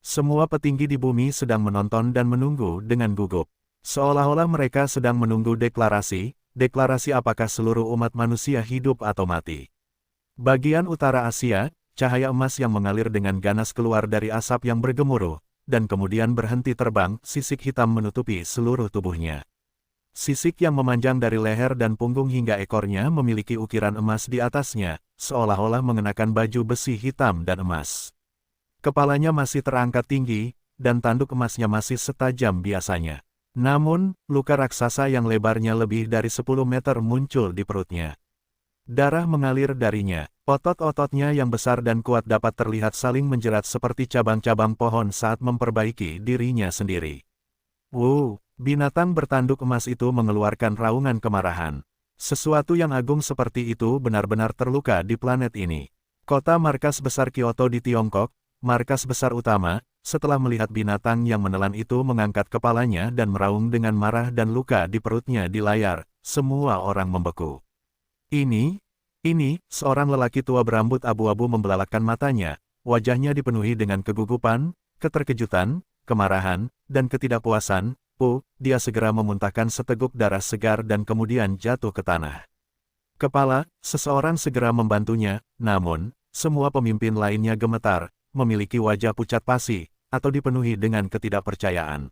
Semua petinggi di bumi sedang menonton dan menunggu dengan gugup. Seolah-olah mereka sedang menunggu deklarasi apakah seluruh umat manusia hidup atau mati. Bagian utara Asia, cahaya emas yang mengalir dengan ganas keluar dari asap yang bergemuruh, dan kemudian berhenti terbang, sisik hitam menutupi seluruh tubuhnya. Sisik yang memanjang dari leher dan punggung hingga ekornya memiliki ukiran emas di atasnya, seolah-olah mengenakan baju besi hitam dan emas. Kepalanya masih terangkat tinggi, dan tanduk emasnya masih setajam biasanya. Namun, luka raksasa yang lebarnya lebih dari 10 meter muncul di perutnya. Darah mengalir darinya, otot-ototnya yang besar dan kuat dapat terlihat saling menjerat seperti cabang-cabang pohon saat memperbaiki dirinya sendiri. Wow, binatang bertanduk emas itu mengeluarkan raungan kemarahan. Sesuatu yang agung seperti itu benar-benar terluka di planet ini. Kota markas besar Kyoto di Tiongkok, markas besar utama, setelah melihat binatang yang menelan itu mengangkat kepalanya dan meraung dengan marah dan luka di perutnya di layar, semua orang membeku. Ini, seorang lelaki tua berambut abu-abu membelalakkan matanya, wajahnya dipenuhi dengan kegugupan, keterkejutan, kemarahan, dan ketidakpuasan. Dia segera memuntahkan seteguk darah segar dan kemudian jatuh ke tanah. Seseorang segera membantunya, namun, semua pemimpin lainnya gemetar, memiliki wajah pucat pasi, atau dipenuhi dengan ketidakpercayaan.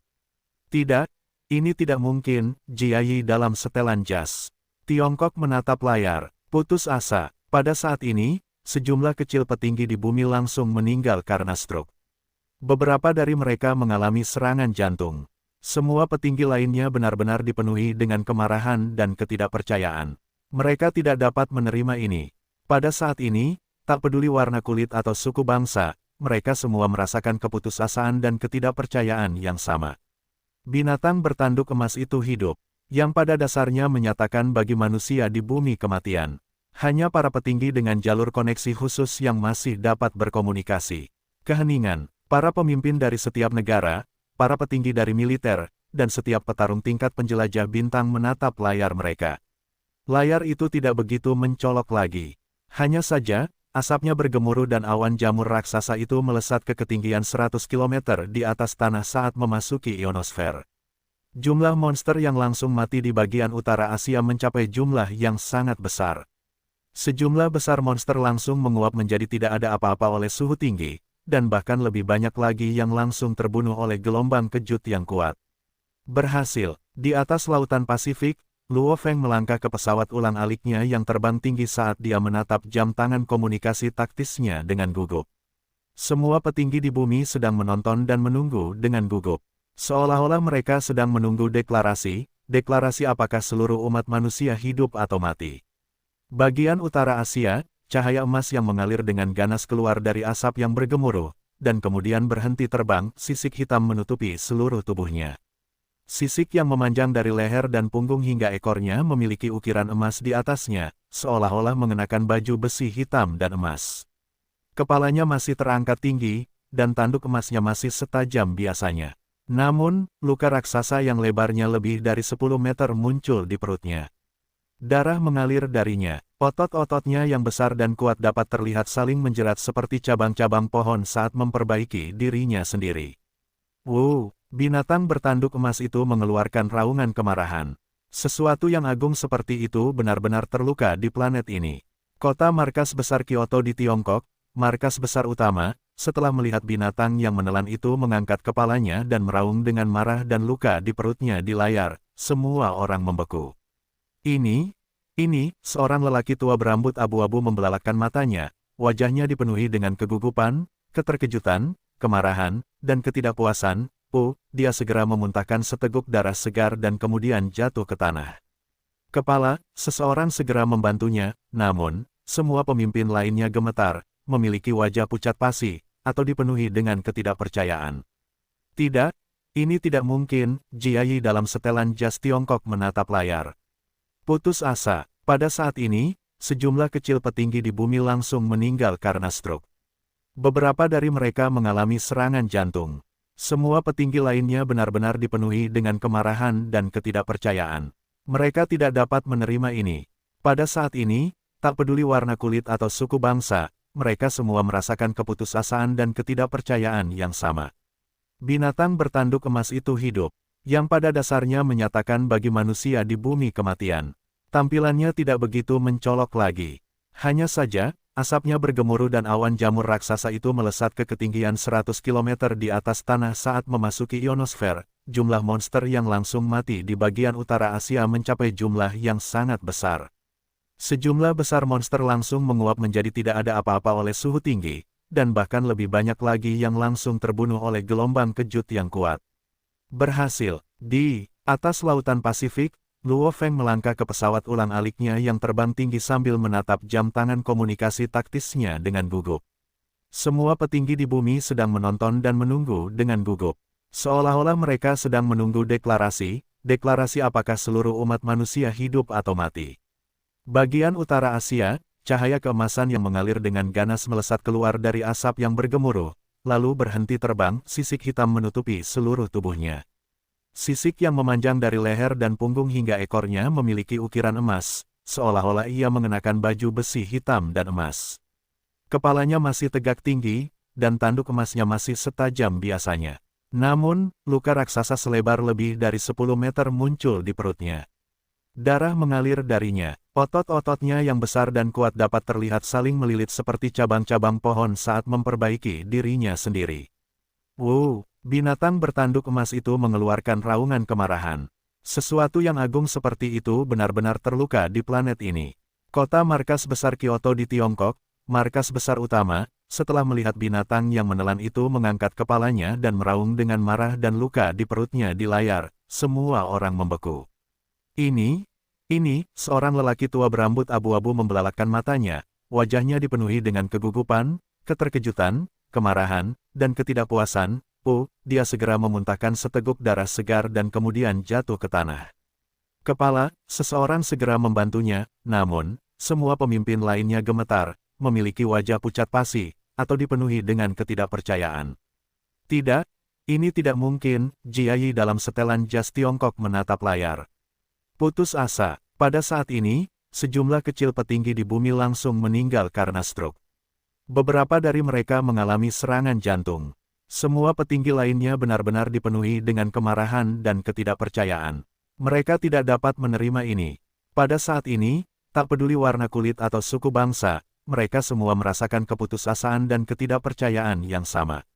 Tidak, ini tidak mungkin, Jia Yi dalam setelan jas Tiongkok menatap layar, putus asa. Pada saat ini, sejumlah kecil petinggi di bumi langsung meninggal karena stroke. Beberapa dari mereka mengalami serangan jantung. Semua petinggi lainnya benar-benar dipenuhi dengan kemarahan dan ketidakpercayaan. Mereka tidak dapat menerima ini. Pada saat ini, tak peduli warna kulit atau suku bangsa, mereka semua merasakan keputusasaan dan ketidakpercayaan yang sama. Binatang bertanduk emas itu hidup, yang pada dasarnya menyatakan bagi manusia di bumi kematian. Hanya para petinggi dengan jalur koneksi khusus yang masih dapat berkomunikasi. Keheningan, para pemimpin dari setiap negara, para petinggi dari militer, dan setiap petarung tingkat penjelajah bintang menatap layar mereka. Layar itu tidak begitu mencolok lagi. Hanya saja, asapnya bergemuruh dan awan jamur raksasa itu melesat ke ketinggian 100 km di atas tanah saat memasuki ionosfer. Jumlah monster yang langsung mati di bagian utara Asia mencapai jumlah yang sangat besar. Sejumlah besar monster langsung menguap menjadi tidak ada apa-apa oleh suhu tinggi, dan bahkan lebih banyak lagi yang langsung terbunuh oleh gelombang kejut yang kuat. Berhasil, di atas lautan Pasifik, Luo Feng melangkah ke pesawat ulang-aliknya yang terbang tinggi saat dia menatap jam tangan komunikasi taktisnya dengan gugup. Semua petinggi di bumi sedang menonton dan menunggu dengan gugup. Seolah-olah mereka sedang menunggu deklarasi apakah seluruh umat manusia hidup atau mati. Bagian utara Asia, cahaya emas yang mengalir dengan ganas keluar dari asap yang bergemuruh, dan kemudian berhenti terbang, sisik hitam menutupi seluruh tubuhnya. Sisik yang memanjang dari leher dan punggung hingga ekornya memiliki ukiran emas di atasnya, seolah-olah mengenakan baju besi hitam dan emas. Kepalanya masih terangkat tinggi, dan tanduk emasnya masih setajam biasanya. Namun, luka raksasa yang lebarnya lebih dari 10 meter muncul di perutnya. Darah mengalir darinya, otot-ototnya yang besar dan kuat dapat terlihat saling menjerat seperti cabang-cabang pohon saat memperbaiki dirinya sendiri. Binatang bertanduk emas itu mengeluarkan raungan kemarahan. Sesuatu yang agung seperti itu benar-benar terluka di planet ini. Kota markas besar Kyoto di Tiongkok, markas besar utama, setelah melihat binatang yang menelan itu mengangkat kepalanya dan meraung dengan marah dan luka di perutnya di layar, semua orang membeku. Ini, seorang lelaki tua berambut abu-abu membelalakkan matanya, wajahnya dipenuhi dengan kegugupan, keterkejutan, kemarahan, dan ketidakpuasan. Dia segera memuntahkan seteguk darah segar dan kemudian jatuh ke tanah. Seseorang segera membantunya, namun, semua pemimpin lainnya gemetar, memiliki wajah pucat pasi, atau dipenuhi dengan ketidakpercayaan. Tidak, ini tidak mungkin, Jia Yi dalam setelan jas Tiongkok menatap layar. Putus asa, pada saat ini, sejumlah kecil petinggi di bumi langsung meninggal karena stroke. Beberapa dari mereka mengalami serangan jantung. Semua petinggi lainnya benar-benar dipenuhi dengan kemarahan dan ketidakpercayaan. Mereka tidak dapat menerima ini. Pada saat ini, tak peduli warna kulit atau suku bangsa, mereka semua merasakan keputusasaan dan ketidakpercayaan yang sama. Binatang bertanduk emas itu hidup, yang pada dasarnya menyatakan bagi manusia di bumi kematian. Tampilannya tidak begitu mencolok lagi. Hanya saja, asapnya bergemuruh dan awan jamur raksasa itu melesat ke ketinggian 100 km di atas tanah saat memasuki ionosfer. Jumlah monster yang langsung mati di bagian utara Asia mencapai jumlah yang sangat besar. Sejumlah besar monster langsung menguap menjadi tidak ada apa-apa oleh suhu tinggi, dan bahkan lebih banyak lagi yang langsung terbunuh oleh gelombang kejut yang kuat. Berhasil, di atas lautan Pasifik, Luo Feng melangkah ke pesawat ulang-aliknya yang terbang tinggi sambil menatap jam tangan komunikasi taktisnya dengan gugup. Semua petinggi di bumi sedang menonton dan menunggu dengan gugup. Seolah-olah mereka sedang menunggu deklarasi apakah seluruh umat manusia hidup atau mati. Bagian utara Asia, cahaya keemasan yang mengalir dengan ganas melesat keluar dari asap yang bergemuruh, lalu berhenti terbang, sisik hitam menutupi seluruh tubuhnya. Sisik yang memanjang dari leher dan punggung hingga ekornya memiliki ukiran emas, seolah-olah ia mengenakan baju besi hitam dan emas. Kepalanya masih tegak tinggi, dan tanduk emasnya masih setajam biasanya. Namun, luka raksasa selebar lebih dari 10 meter muncul di perutnya. Darah mengalir darinya. Otot-ototnya yang besar dan kuat dapat terlihat saling melilit seperti cabang-cabang pohon saat memperbaiki dirinya sendiri. Wow, binatang bertanduk emas itu mengeluarkan raungan kemarahan. Sesuatu yang agung seperti itu benar-benar terluka di planet ini. Kota markas besar Kyoto di Tiongkok, markas besar utama, setelah melihat binatang yang menelan itu mengangkat kepalanya dan meraung dengan marah dan luka di perutnya di layar, semua orang membeku. Ini, seorang lelaki tua berambut abu-abu membelalakkan matanya, wajahnya dipenuhi dengan kegugupan, keterkejutan, kemarahan, dan ketidakpuasan. Dia segera memuntahkan seteguk darah segar dan kemudian jatuh ke tanah. Seseorang segera membantunya, namun, semua pemimpin lainnya gemetar, memiliki wajah pucat pasi, atau dipenuhi dengan ketidakpercayaan. Tidak, ini tidak mungkin, Jia Yi dalam setelan jas Tiongkok menatap layar. Putus asa, pada saat ini, sejumlah kecil petinggi di bumi langsung meninggal karena stroke. Beberapa dari mereka mengalami serangan jantung. Semua petinggi lainnya benar-benar dipenuhi dengan kemarahan dan ketidakpercayaan. Mereka tidak dapat menerima ini. Pada saat ini, tak peduli warna kulit atau suku bangsa, mereka semua merasakan keputusasaan dan ketidakpercayaan yang sama.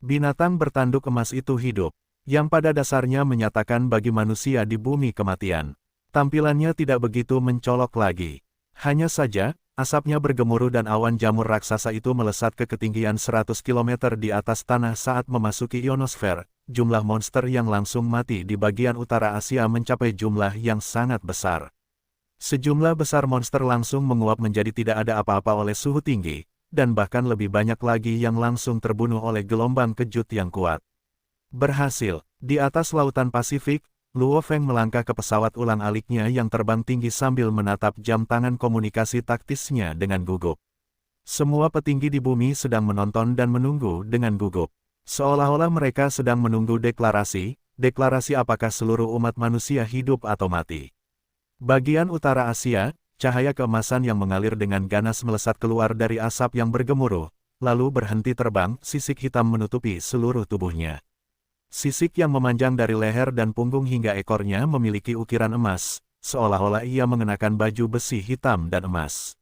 Binatang bertanduk emas itu hidup, yang pada dasarnya menyatakan bagi manusia di bumi kematian. Tampilannya tidak begitu mencolok lagi. Hanya saja, asapnya bergemuruh dan awan jamur raksasa itu melesat ke ketinggian 100 km di atas tanah saat memasuki ionosfer. Jumlah monster yang langsung mati di bagian utara Asia mencapai jumlah yang sangat besar. Sejumlah besar monster langsung menguap menjadi tidak ada apa-apa oleh suhu tinggi, dan bahkan lebih banyak lagi yang langsung terbunuh oleh gelombang kejut yang kuat. Berhasil, di atas lautan Pasifik, Luo Feng melangkah ke pesawat ulang-aliknya yang terbang tinggi sambil menatap jam tangan komunikasi taktisnya dengan gugup. Semua petinggi di bumi sedang menonton dan menunggu dengan gugup. Seolah-olah mereka sedang menunggu deklarasi apakah seluruh umat manusia hidup atau mati. Bagian utara Asia, cahaya keemasan yang mengalir dengan ganas melesat keluar dari asap yang bergemuruh, lalu berhenti terbang, sisik hitam menutupi seluruh tubuhnya. Sisik yang memanjang dari leher dan punggung hingga ekornya memiliki ukiran emas, seolah-olah ia mengenakan baju besi hitam dan emas.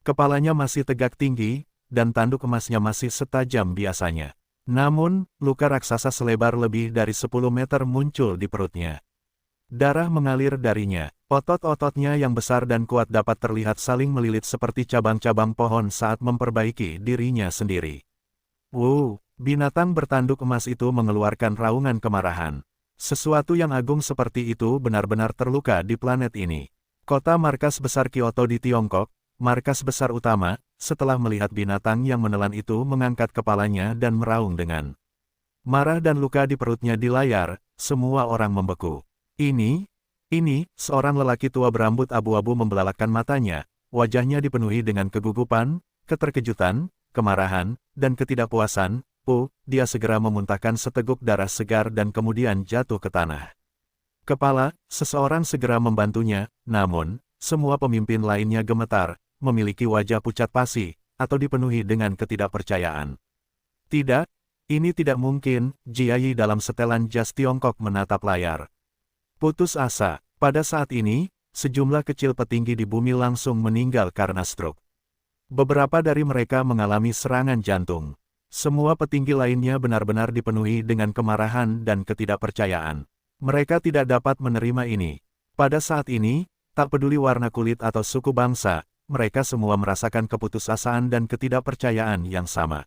Kepalanya masih tegak tinggi, dan tanduk emasnya masih setajam biasanya. Namun, luka raksasa selebar lebih dari 10 meter muncul di perutnya. Darah mengalir darinya, otot-ototnya yang besar dan kuat dapat terlihat saling melilit seperti cabang-cabang pohon saat memperbaiki dirinya sendiri. Wow! Binatang bertanduk emas itu mengeluarkan raungan kemarahan. Sesuatu yang agung seperti itu benar-benar terluka di planet ini. Kota markas besar Kyoto di Tiongkok, markas besar utama, setelah melihat binatang yang menelan itu mengangkat kepalanya dan meraung dengan marah dan luka di perutnya di layar, semua orang membeku. Ini, seorang lelaki tua berambut abu-abu membelalakkan matanya, wajahnya dipenuhi dengan kegugupan, keterkejutan, kemarahan, dan ketidakpuasan. Dia segera memuntahkan seteguk darah segar dan kemudian jatuh ke tanah. Seseorang segera membantunya, namun, semua pemimpin lainnya gemetar, memiliki wajah pucat pasi, atau dipenuhi dengan ketidakpercayaan. Tidak, ini tidak mungkin, Jia Yi dalam setelan jas Tiongkok menatap layar. Putus asa, pada saat ini, sejumlah kecil petinggi di bumi langsung meninggal karena stroke. Beberapa dari mereka mengalami serangan jantung. Semua petinggi lainnya benar-benar dipenuhi dengan kemarahan dan ketidakpercayaan. Mereka tidak dapat menerima ini. Pada saat ini, tak peduli warna kulit atau suku bangsa, mereka semua merasakan keputusasaan dan ketidakpercayaan yang sama.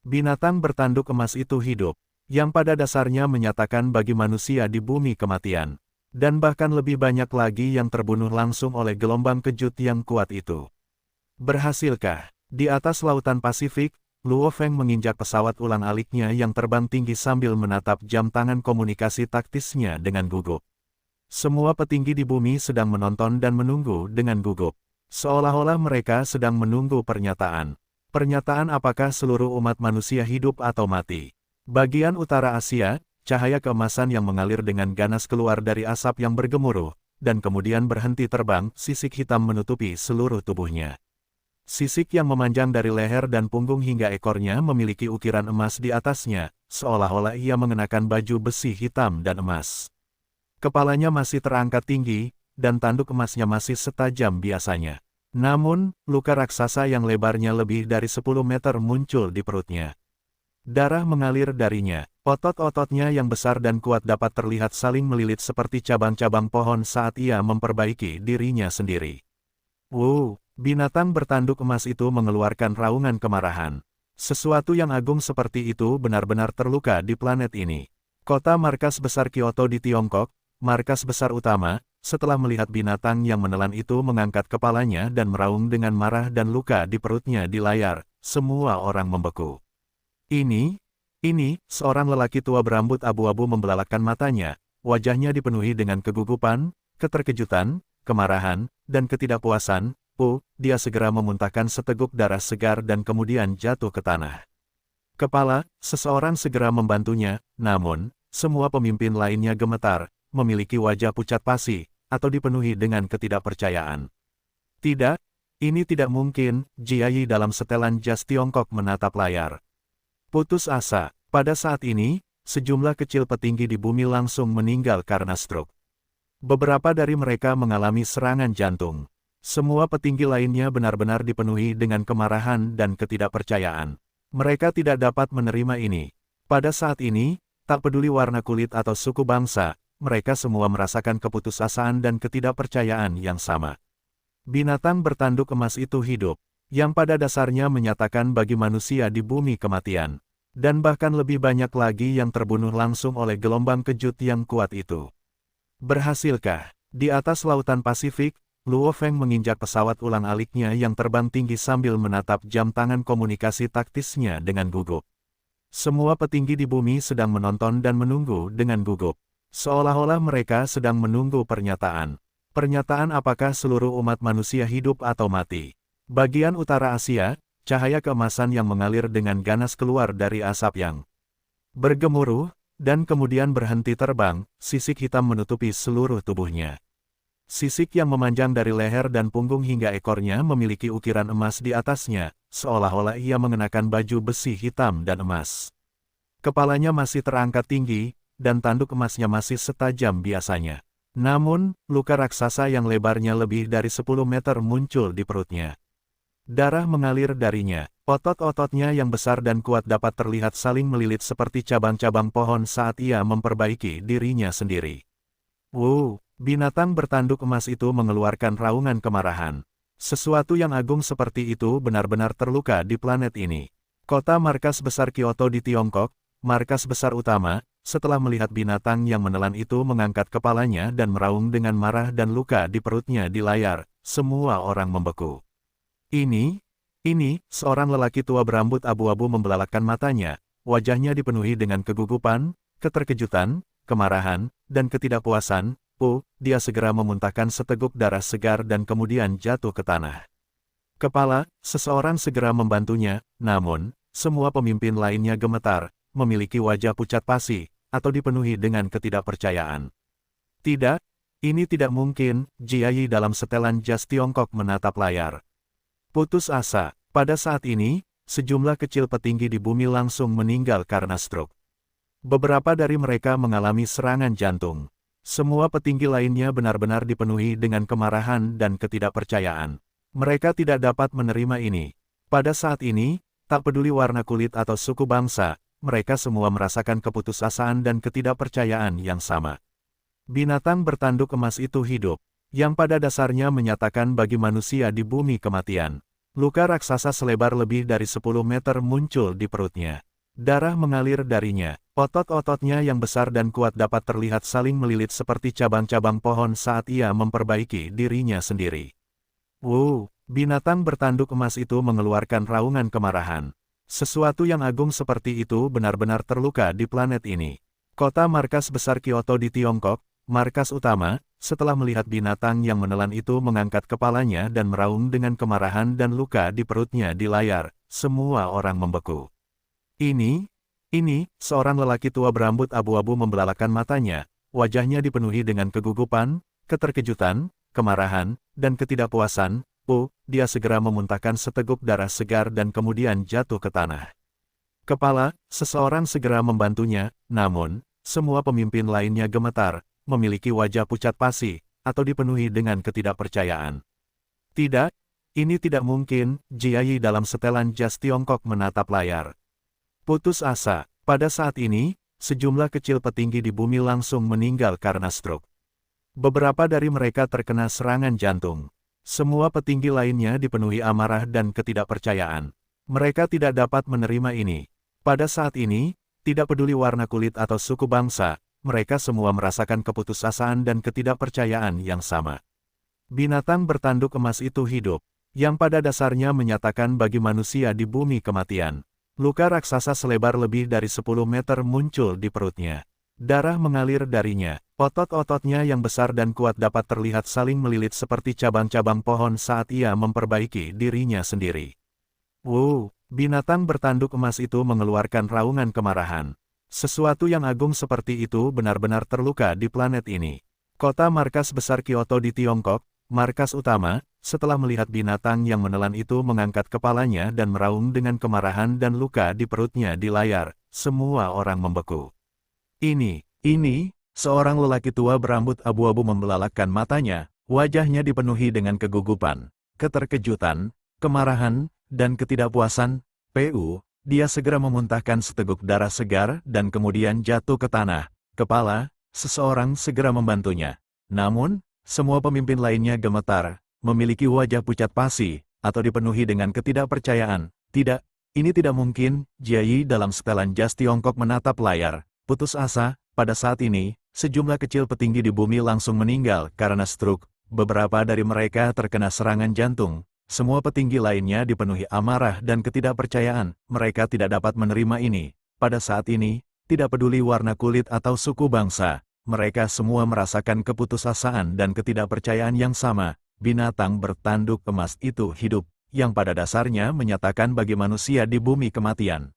Binatang bertanduk emas itu hidup, yang pada dasarnya menyatakan bagi manusia di bumi kematian. Dan bahkan lebih banyak lagi yang terbunuh langsung oleh gelombang kejut yang kuat itu. Berhasilkah? Di atas lautan Pasifik, Luo Feng menginjak pesawat ulang-aliknya yang terbang tinggi sambil menatap jam tangan komunikasi taktisnya dengan gugup. Semua petinggi di bumi sedang menonton dan menunggu dengan gugup. Seolah-olah mereka sedang menunggu pernyataan. Pernyataan apakah seluruh umat manusia hidup atau mati? Bagian utara Asia, cahaya keemasan yang mengalir dengan ganas keluar dari asap yang bergemuruh, dan kemudian berhenti terbang, sisik hitam menutupi seluruh tubuhnya. Sisik yang memanjang dari leher dan punggung hingga ekornya memiliki ukiran emas di atasnya, seolah-olah ia mengenakan baju besi hitam dan emas. Kepalanya masih terangkat tinggi, dan tanduk emasnya masih setajam biasanya. Namun, luka raksasa yang lebarnya lebih dari 10 meter muncul di perutnya. Darah mengalir darinya, otot-ototnya yang besar dan kuat dapat terlihat saling melilit seperti cabang-cabang pohon saat ia memperbaiki dirinya sendiri. Wow, binatang bertanduk emas itu mengeluarkan raungan kemarahan. Sesuatu yang agung seperti itu benar-benar terluka di planet ini. Kota markas besar Kyoto di Tiongkok, markas besar utama, setelah melihat binatang yang menelan itu mengangkat kepalanya dan meraung dengan marah dan luka di perutnya di layar, semua orang membeku. Ini, seorang lelaki tua berambut abu-abu membelalakkan matanya, wajahnya dipenuhi dengan kegugupan, keterkejutan, kemarahan, dan ketidakpuasan. Dia segera memuntahkan seteguk darah segar dan kemudian jatuh ke tanah. Seseorang segera membantunya, namun, semua pemimpin lainnya gemetar, memiliki wajah pucat pasi, atau dipenuhi dengan ketidakpercayaan. Tidak, ini tidak mungkin, Jiayi dalam setelan jas Tiongkok menatap layar. Putus asa, pada saat ini, sejumlah kecil petinggi di bumi langsung meninggal karena stroke. Beberapa dari mereka mengalami serangan jantung. Semua petinggi lainnya benar-benar dipenuhi dengan kemarahan dan ketidakpercayaan. Mereka tidak dapat menerima ini. Pada saat ini, tak peduli warna kulit atau suku bangsa, mereka semua merasakan keputusasaan dan ketidakpercayaan yang sama. Binatang bertanduk emas itu hidup, yang pada dasarnya menyatakan bagi manusia di bumi kematian. Dan bahkan lebih banyak lagi yang terbunuh langsung oleh gelombang kejut yang kuat itu. Berhasilkah? Di atas lautan Pasifik, Luo Feng menginjak pesawat ulang-aliknya yang terbang tinggi sambil menatap jam tangan komunikasi taktisnya dengan gugup. Semua petinggi di bumi sedang menonton dan menunggu dengan gugup. Seolah-olah mereka sedang menunggu pernyataan. Pernyataan apakah seluruh umat manusia hidup atau mati. Bagian utara Asia, cahaya keemasan yang mengalir dengan ganas keluar dari asap yang bergemuruh, dan kemudian berhenti terbang, sisik hitam menutupi seluruh tubuhnya. Sisik yang memanjang dari leher dan punggung hingga ekornya memiliki ukiran emas di atasnya, seolah-olah ia mengenakan baju besi hitam dan emas. Kepalanya masih terangkat tinggi, dan tanduk emasnya masih setajam biasanya. Namun, luka raksasa yang lebarnya lebih dari 10 meter muncul di perutnya. Darah mengalir darinya, otot-ototnya yang besar dan kuat dapat terlihat saling melilit seperti cabang-cabang pohon saat ia memperbaiki dirinya sendiri. Wow, binatang bertanduk emas itu mengeluarkan raungan kemarahan. Sesuatu yang agung seperti itu benar-benar terluka di planet ini. Kota markas besar Kyoto di Tiongkok, markas besar utama, setelah melihat binatang yang menelan itu mengangkat kepalanya dan meraung dengan marah dan luka di perutnya di layar, semua orang membeku. Ini, seorang lelaki tua berambut abu-abu membelalakkan matanya, wajahnya dipenuhi dengan kegugupan, keterkejutan, kemarahan, dan ketidakpuasan. Dia segera memuntahkan seteguk darah segar dan kemudian jatuh ke tanah. Seseorang segera membantunya, namun, semua pemimpin lainnya gemetar, memiliki wajah pucat pasi, atau dipenuhi dengan ketidakpercayaan. Tidak, ini tidak mungkin, Jiayi dalam setelan jas Tiongkok menatap layar. Putus asa, pada saat ini, sejumlah kecil petinggi di bumi langsung meninggal karena stroke. Beberapa dari mereka mengalami serangan jantung. Semua petinggi lainnya benar-benar dipenuhi dengan kemarahan dan ketidakpercayaan. Mereka tidak dapat menerima ini. Pada saat ini, tak peduli warna kulit atau suku bangsa, mereka semua merasakan keputusasaan dan ketidakpercayaan yang sama. Binatang bertanduk emas itu hidup, yang pada dasarnya menyatakan bagi manusia di bumi kematian. Luka raksasa selebar lebih dari 10 meter muncul di perutnya. Darah mengalir darinya, otot-ototnya yang besar dan kuat dapat terlihat saling melilit seperti cabang-cabang pohon saat ia memperbaiki dirinya sendiri. Wow, binatang bertanduk emas itu mengeluarkan raungan kemarahan. Sesuatu yang agung seperti itu benar-benar terluka di planet ini. Kota markas besar Kyoto di Tiongkok, markas utama, setelah melihat binatang yang menelan itu mengangkat kepalanya dan meraung dengan kemarahan dan luka di perutnya di layar, semua orang membeku. Ini, seorang lelaki tua berambut abu-abu membelalakan matanya, wajahnya dipenuhi dengan kegugupan, keterkejutan, kemarahan, dan ketidakpuasan. Dia segera memuntahkan seteguk darah segar dan kemudian jatuh ke tanah. Kepala, seseorang segera membantunya, namun, semua pemimpin lainnya gemetar, memiliki wajah pucat pasi, atau dipenuhi dengan ketidakpercayaan. Tidak, ini tidak mungkin, Jia Yi dalam setelan jas Tiongkok menatap layar. Putus asa, pada saat ini, sejumlah kecil petinggi di bumi langsung meninggal karena stroke. Beberapa dari mereka terkena serangan jantung. Semua petinggi lainnya dipenuhi amarah dan ketidakpercayaan. Mereka tidak dapat menerima ini. Pada saat ini, tidak peduli warna kulit atau suku bangsa, mereka semua merasakan keputusasaan dan ketidakpercayaan yang sama. Binatang bertanduk emas itu hidup, yang pada dasarnya menyatakan bagi manusia di bumi kematian. Luka raksasa selebar lebih dari 10 meter muncul di perutnya. Darah mengalir darinya, otot-ototnya yang besar dan kuat dapat terlihat saling melilit seperti cabang-cabang pohon saat ia memperbaiki dirinya sendiri. Binatang bertanduk emas itu mengeluarkan raungan kemarahan. Sesuatu yang agung seperti itu benar-benar terluka di planet ini. Kota markas besar Kyoto di Tiongkok, markas utama, setelah melihat binatang yang menelan itu mengangkat kepalanya dan meraung dengan kemarahan dan luka di perutnya di layar, semua orang membeku. Ini, seorang lelaki tua berambut abu-abu membelalakkan matanya, wajahnya dipenuhi dengan kegugupan, keterkejutan, kemarahan, dan ketidakpuasan. Dia segera memuntahkan seteguk darah segar dan kemudian jatuh ke tanah. Kepala, seseorang segera membantunya. Namun, semua pemimpin lainnya gemetar, memiliki wajah pucat pasi, atau dipenuhi dengan ketidakpercayaan. Tidak, ini tidak mungkin, Jia Yi dalam setelan jas Tiongkok menatap layar. Putus asa, pada saat ini, sejumlah kecil petinggi di bumi langsung meninggal karena stroke. Beberapa dari mereka terkena serangan jantung. Semua petinggi lainnya dipenuhi amarah dan ketidakpercayaan. Mereka tidak dapat menerima ini. Pada saat ini, tidak peduli warna kulit atau suku bangsa, mereka semua merasakan keputusasaan dan ketidakpercayaan yang sama. Binatang bertanduk emas itu hidup, yang pada dasarnya menyatakan bagi manusia di bumi kematian.